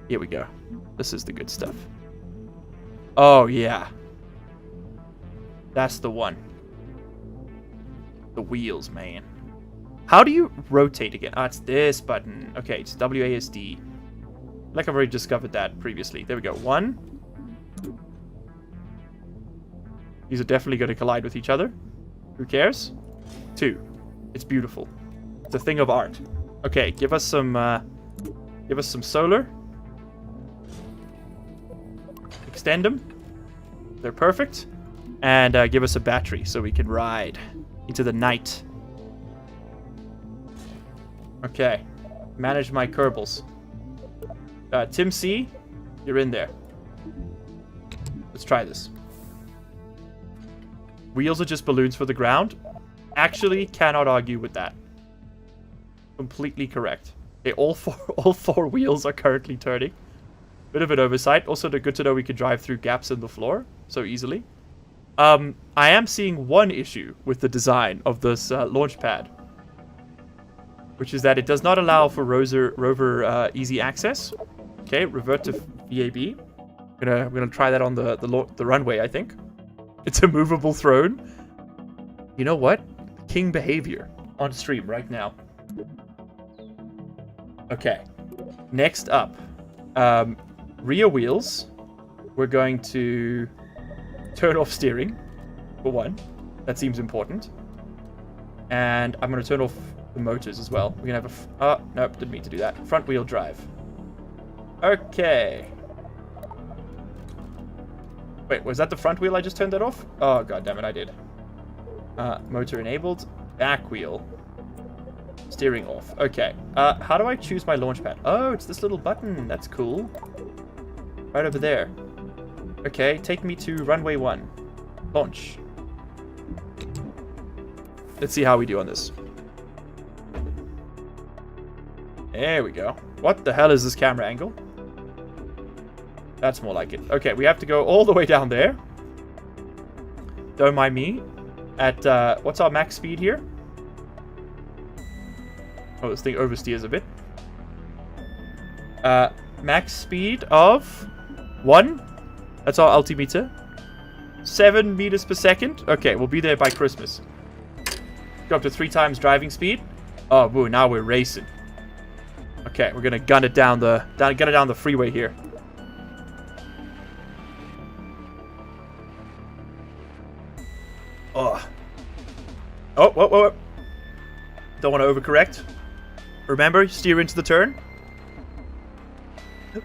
Here we go. This is the good stuff. Oh, yeah. That's the one. The wheels, man. How do you rotate again? Ah, it's this button. Okay, it's WASD. Like I've already discovered that previously. There we go. 1. These are definitely going to collide with each other. Who cares? 2. It's beautiful. It's a thing of art. Okay, give us some solar. Extend them. They're perfect. And give us a battery so we can ride into the night. Okay. Manage my Kerbals. Tim C, you're in there. Let's try this. Wheels are just balloons for the ground. Actually, cannot argue with that. Completely correct. Okay, all four wheels are currently turning. Bit of an oversight. Also, good to know we can drive through gaps in the floor so easily. I am seeing one issue with the design of this launch pad, which is that it does not allow for rover easy access. Okay, revert to VAB. I'm gonna try that on the runway, I think. It's a movable throne. You know what? King behavior on stream right now. Okay. Next up. Rear wheels. We're going to turn off steering, for one. That seems important. And I'm gonna turn off the motors as well. We're gonna have oh, nope, didn't mean to do that. Front wheel drive. Okay. Wait, was that the front wheel I just turned that off? Oh, god damn it, I did. Motor enabled. Back wheel. Steering off. Okay. How do I choose my launch pad? Oh, it's this little button. That's cool. Right over there. Okay, take me to runway 1. Launch. Let's see how we do on this. There we go. What the hell is this camera angle? That's more like it. Okay, we have to go all the way down there. Don't mind me. At, what's our max speed here? Oh, this thing oversteers a bit. Max speed of 1. That's our altimeter. 7 meters per second. Okay, we'll be there by Christmas. Go up to 3 times driving speed. Oh, woo, now we're racing. Okay, we're gonna gun it down the freeway here. Oh. Oh, whoa, whoa, whoa. Don't want to overcorrect. Remember, steer into the turn.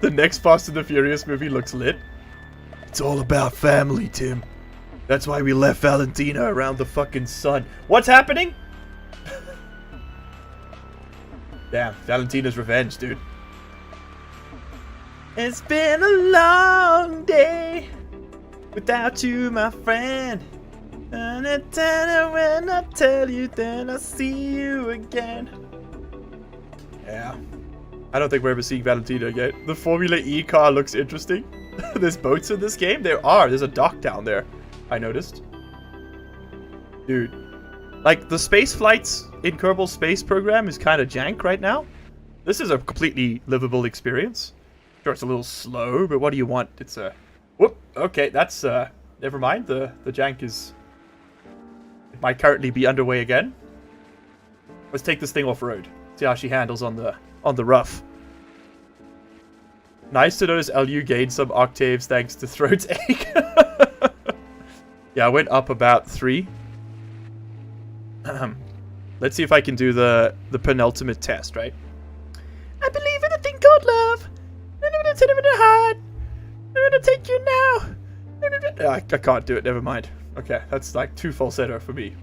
The next Fast and the Furious movie looks lit. It's all about family, Tim. That's why we left Valentina around the fucking sun. What's happening? Damn, Valentina's revenge, dude. It's been a long day without you, my friend. And when I tell you, then I'll see you again. Yeah. I don't think we're ever seeing Valentina again. The Formula E car looks interesting. There's boats in this game? There are. There's a dock down there. I noticed. Dude. Like, the space flights in Kerbal Space Program is kind of jank right now. This is a completely livable experience. Sure, it's a little slow, but what do you want? It's a... Whoop. Okay, that's... Never mind. The jank is... It might currently be underway again. Let's take this thing off-road. See how she handles on the rough. Nice to notice LU gained some octaves thanks to Throat's Ache. Yeah, I went up about 3. Let's see if I can do the penultimate test, right? I believe in a thing called love. I'm gonna take it in the heart. I'm gonna take you now. I can't do it, never mind. Okay, that's like too falsetto for me.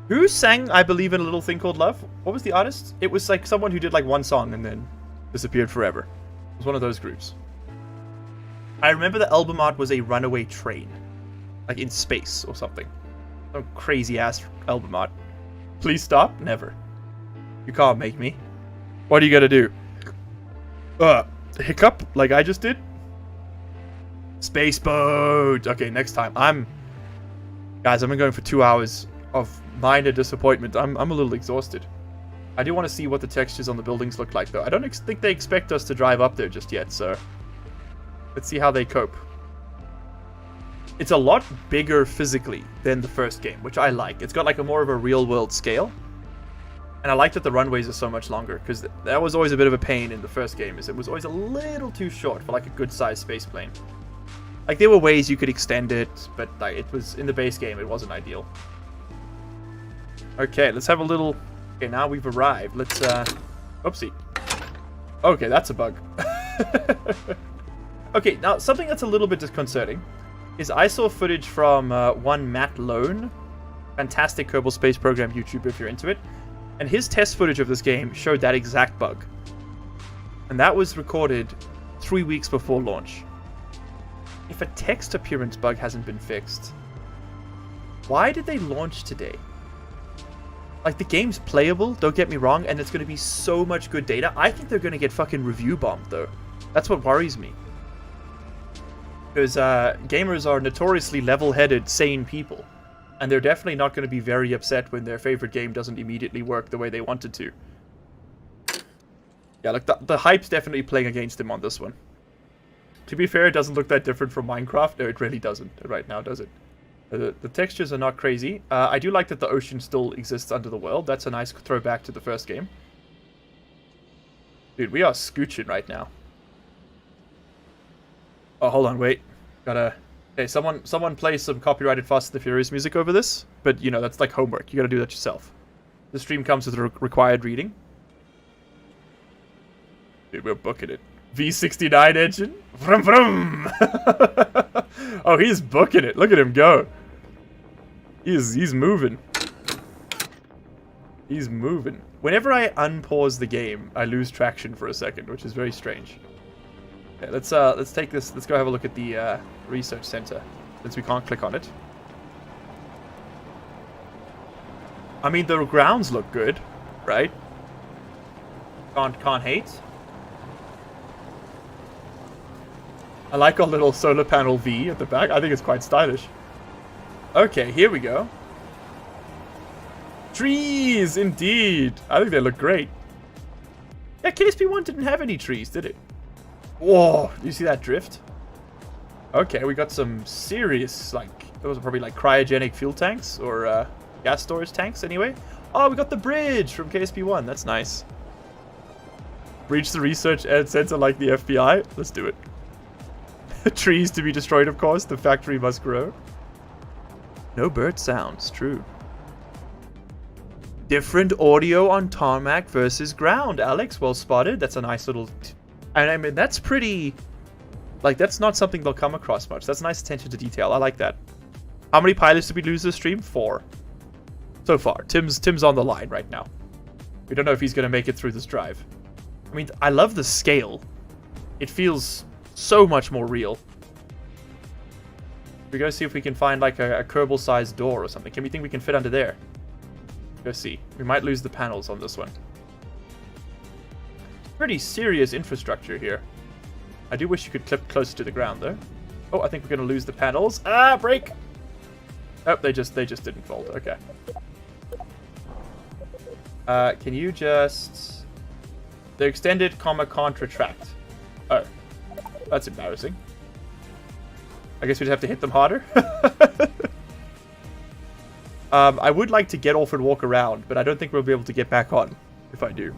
Who sang I Believe in a Little Thing Called Love? What was the artist? It was like someone who did like one song and then disappeared forever. It was one of those groups. I remember the album art was a runaway train. Like in space or something. Some crazy ass album art. Please stop? Never. You can't make me. What are you gonna do? Hiccup like I just did? Space boat! Okay, next time. Guys, I've been going for 2 hours of minor disappointment. I'm a little exhausted. I do want to see what the textures on the buildings look like, though. I don't think they expect us to drive up there just yet, so... Let's see how they cope. It's a lot bigger physically than the first game, which I like. It's got like a more of a real-world scale. And I like that the runways are so much longer, because that was always a bit of a pain in the first game, is it was always a little too short for like a good-sized space plane. Like, there were ways you could extend it, but like it was in the base game, it wasn't ideal. Okay, let's have a little... Okay, now we've arrived. Let's, Oopsie. Okay, that's a bug. Okay, now, something that's a little bit disconcerting is I saw footage from one Matt Lone, fantastic Kerbal Space Program YouTuber if you're into it, and his test footage of this game showed that exact bug. And that was recorded 3 weeks before launch. If a text appearance bug hasn't been fixed, why did they launch today? Like, the game's playable, don't get me wrong, and it's going to be so much good data. I think they're going to get fucking review bombed, though. That's what worries me. Because gamers are notoriously level-headed, sane people. And they're definitely not going to be very upset when their favorite game doesn't immediately work the way they wanted to. Yeah, like, the hype's definitely playing against them on this one. To be fair, it doesn't look that different from Minecraft. No, it really doesn't right now, does it? The textures are not crazy. I do like that the ocean still exists under the world. That's a nice throwback to the first game. Dude, we are scooching right now. Oh, hold on, wait. Gotta... Okay, someone play some copyrighted Fast and the Furious music over this. But, you know, that's like homework. You gotta do that yourself. The stream comes with required reading. Dude, we're booking it. V69 engine? Vroom vroom! Oh, he's booking it. Look at him go. He's moving. He's moving. Whenever I unpause the game, I lose traction for a second, which is very strange. Okay, let's take this. Let's go have a look at the research center, since we can't click on it. I mean, the grounds look good, right? Can't hate. I like our little solar panel V at the back. I think it's quite stylish. Okay, here we go. Trees, indeed. I think they look great. Yeah, KSP1 didn't have any trees, did it? Whoa, do you see that drift? Okay, we got some serious, like, those are probably like cryogenic fuel tanks, or gas storage tanks anyway. Oh, we got the bridge from KSP1. That's nice. Breach the research center like the FBI. Let's do it. Trees to be destroyed, of course. The factory must grow. No bird sounds. True. Different audio on tarmac versus ground. Alex, well spotted. That's a nice little... And I mean, that's pretty... Like, that's not something they'll come across much. That's nice attention to detail. I like that. How many pilots did we lose this stream? 4. So far. Tim's on the line right now. We don't know if he's going to make it through this drive. I mean, I love the scale. It feels... so much more real. We go see if we can find like a Kerbal-sized door or something. Can we think we can fit under there? Go see. We might lose the panels on this one. Pretty serious infrastructure here. I do wish you could clip closer to the ground though. Oh, I think we're gonna lose the panels. Ah, break! Oh, they just didn't fold. Okay. Can you just... The extended comma can't retract. Oh. That's embarrassing. I guess we'd have to hit them harder. I would like to get off and walk around, but I don't think we'll be able to get back on if I do.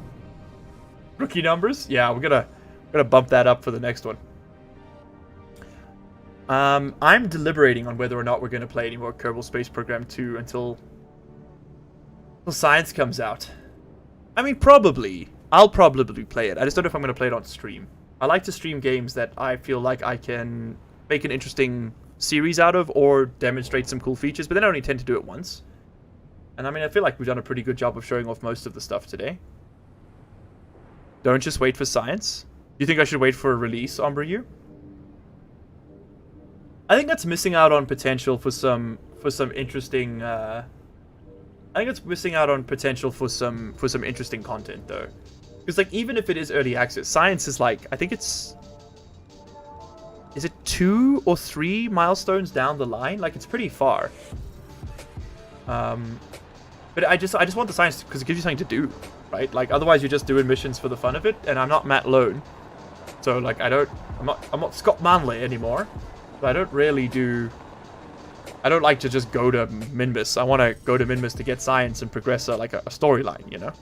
Rookie numbers? Yeah, we're gonna bump that up for the next one. I'm deliberating on whether or not we're gonna play any more Kerbal Space Program 2 until Science comes out. I mean, probably. I'll probably play it. I just don't know if I'm gonna play it on stream. I like to stream games that I feel like I can make an interesting series out of or demonstrate some cool features, but then I only tend to do it once. And I mean, I feel like we've done a pretty good job of showing off most of the stuff today. Don't just wait for Science. Do you think I should wait for a release, Ombre? I think that's missing out on potential for some interesting. I think it's missing out on potential for some interesting content though, because like even if it is early access, Science is like I think it's. Is it 2 or 3 milestones down the line? Like it's pretty far. But I just want the Science because it gives you something to do, right? Like otherwise you're just doing missions for the fun of it, and I'm not Matt Lone, so like I'm not Scott Manley anymore. So I don't like to just go to Minmus. I want to go to Minmus to get Science and progress like a storyline, you know?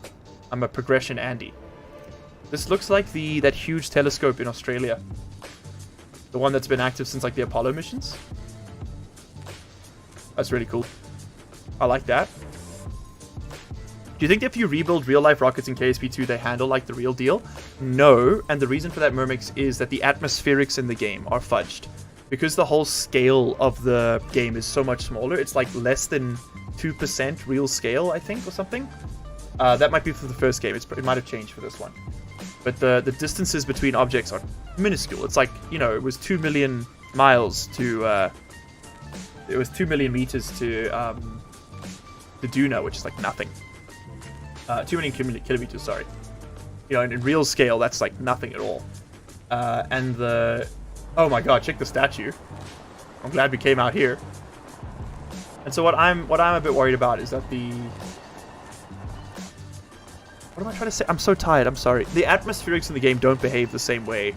I'm a progression Andy. This looks like that huge telescope in Australia. The one that's been active since like the Apollo missions. That's really cool. I like that. Do you think if you rebuild real-life rockets in KSP2, they handle like the real deal? No, and the reason for that, Mermix, is that the atmospherics in the game are fudged. Because the whole scale of the game is so much smaller, it's like less than 2% real scale, I think, or something. That might be for the first game. It might have changed for this one. But the distances between objects are minuscule. It's like, you know, it was 2 million miles to... it was 2 million meters to Duna, which is like nothing. 2 million kilometers, sorry. You know, in real scale, that's like nothing at all. And the... Oh my god, check the statue. I'm glad we came out here. And so what I'm a bit worried about is that the... What am I trying to say? I'm so tired, I'm sorry. The atmospherics in the game don't behave the same way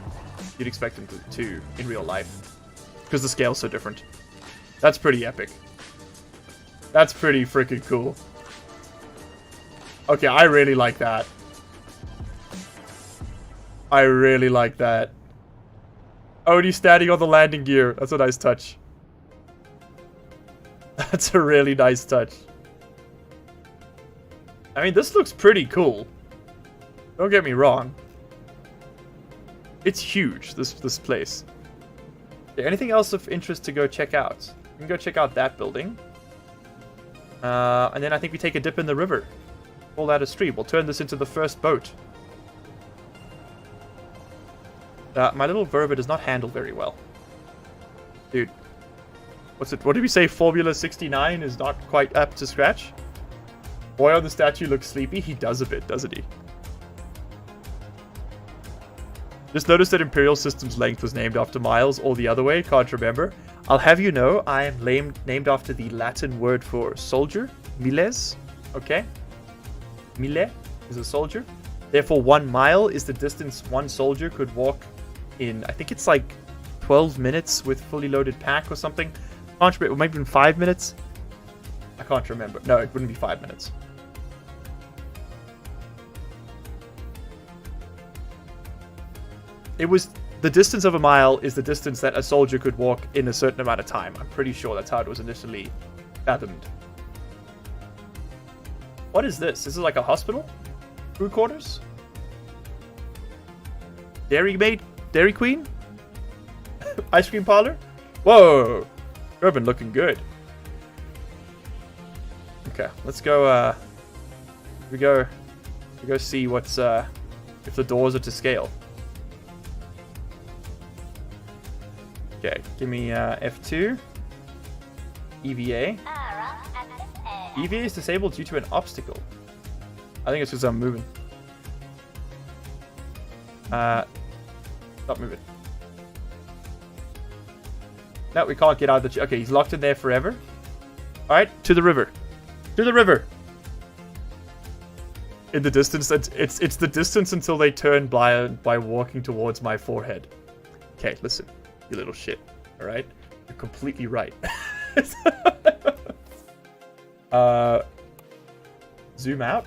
you'd expect them to in real life. Because the scale's so different. That's pretty epic. That's pretty freaking cool. Okay, I really like that. I really like that. Odie standing on the landing gear. That's a nice touch. That's a really nice touch. I mean, this looks pretty cool. Don't get me wrong. It's huge, this place. Is there anything else of interest to go check out? We can go check out that building. And then I think we take a dip in the river. Pull that a stream. We'll turn this into the first boat. My little Verba does not handle very well. Dude. What did we say? Formula 69 is not quite up to scratch? Boy on the statue looks sleepy. He does a bit, doesn't he? Just noticed that Imperial Systems length was named after miles, or the other way. Can't remember. I'll have you know, I am named after the Latin word for soldier. Miles. Okay? Mille is a soldier. Therefore, 1 mile is the distance one soldier could walk in, I think it's like 12 minutes with fully loaded pack or something. Can't remember, maybe even 5 minutes. I can't remember. No, it wouldn't be 5 minutes. It was the distance of a mile is the distance that a soldier could walk in a certain amount of time. I'm pretty sure that's how it was initially fathomed. What is this? This is like a hospital? Crew quarters? Dairy Queen? Ice cream parlor? Whoa! Urban looking good. Okay, let's go, we go see what's, if the doors are to scale. Okay, give me, F2. EVA. EVA is disabled due to an obstacle. I think it's because I'm moving. Stop moving. No, we can't get out of the... Okay, he's locked in there forever. Alright, to the river. To the river! In the distance, it's the distance until they turn blind by walking towards my forehead. Okay, listen, you little shit. Alright? You're completely right. Zoom out.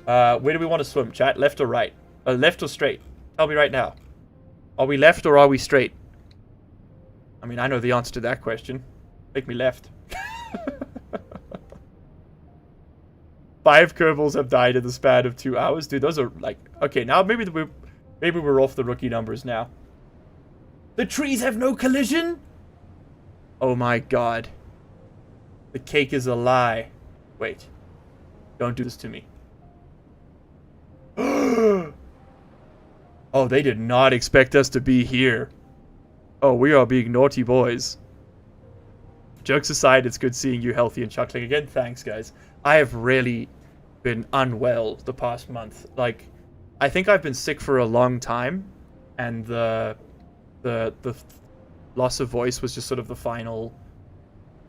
Where do we want to swim, chat? Left or right? Left or straight? Tell me right now. Are we left or are we straight? I mean, I know the answer to that question. Make me left. 5 Kerbals have died in the span of 2 hours. Dude, those are like... Okay, now maybe we're off the rookie numbers now. The trees have no collision? Oh my god. The cake is a lie. Wait. Don't do this to me. Oh, they did not expect us to be here. Oh, we are being naughty boys. Jokes aside, it's good seeing you healthy and chuckling again. Thanks, guys. I have really been unwell the past month. Like, I think I've been sick for a long time, and the loss of voice was just sort of the final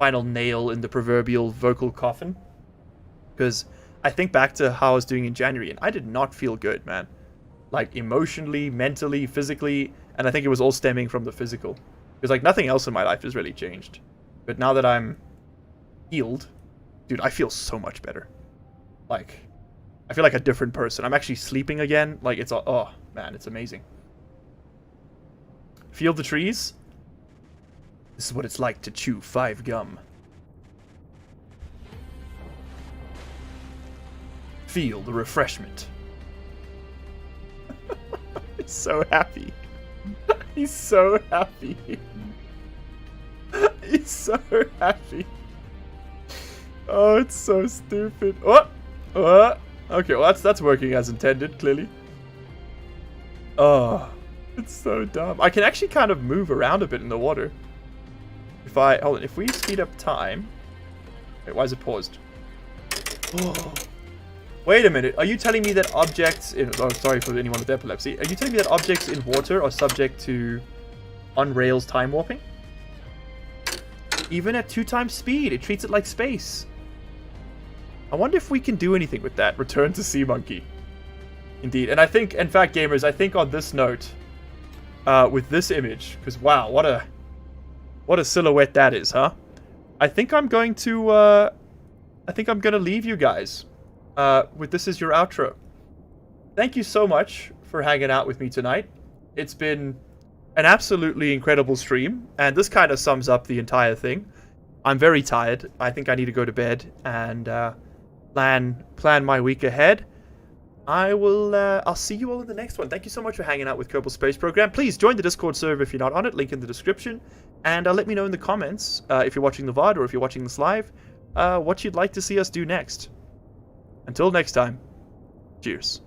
nail in the proverbial vocal coffin. Because I think back to how I was doing in January, and I did not feel good, man. Like, emotionally, mentally, physically, and I think it was all stemming from the physical. Because, like, nothing else in my life has really changed. But now that I'm healed, dude, I feel so much better. Like, I feel like a different person. I'm actually sleeping again. Like, it's... Oh, man, it's amazing. Feel the trees? This is what it's like to chew 5 gum. Feel the refreshment. He's so happy. He's so happy. He's so happy. Oh, it's so stupid. Oh! Okay, well that's working as intended, clearly. Oh, it's so dumb. I can actually kind of move around a bit in the water. Hold on, if we speed up time... Wait, why is it paused? Oh. Wait a minute, are you telling me that objects in... Oh, sorry for anyone with epilepsy. Are you telling me that objects in water are subject to on-rails time warping? Even at 2 times speed, it treats it like space. I wonder if we can do anything with that. Return to Sea Monkey. Indeed. And I think, in fact, gamers, I think on this note, with this image, because wow, what a silhouette that is, huh? I think I'm going to leave you guys with this as your outro. Thank you so much for hanging out with me tonight. It's been an absolutely incredible stream, and this kind of sums up the entire thing. I'm very tired. I think I need to go to bed and plan my week ahead. I'll see you all in the next one. Thank you so much for hanging out with Kerbal Space Program. Please join the Discord server if you're not on it. Link in the description. And let me know in the comments, if you're watching the VOD or if you're watching this live, what you'd like to see us do next. Until next time, cheers.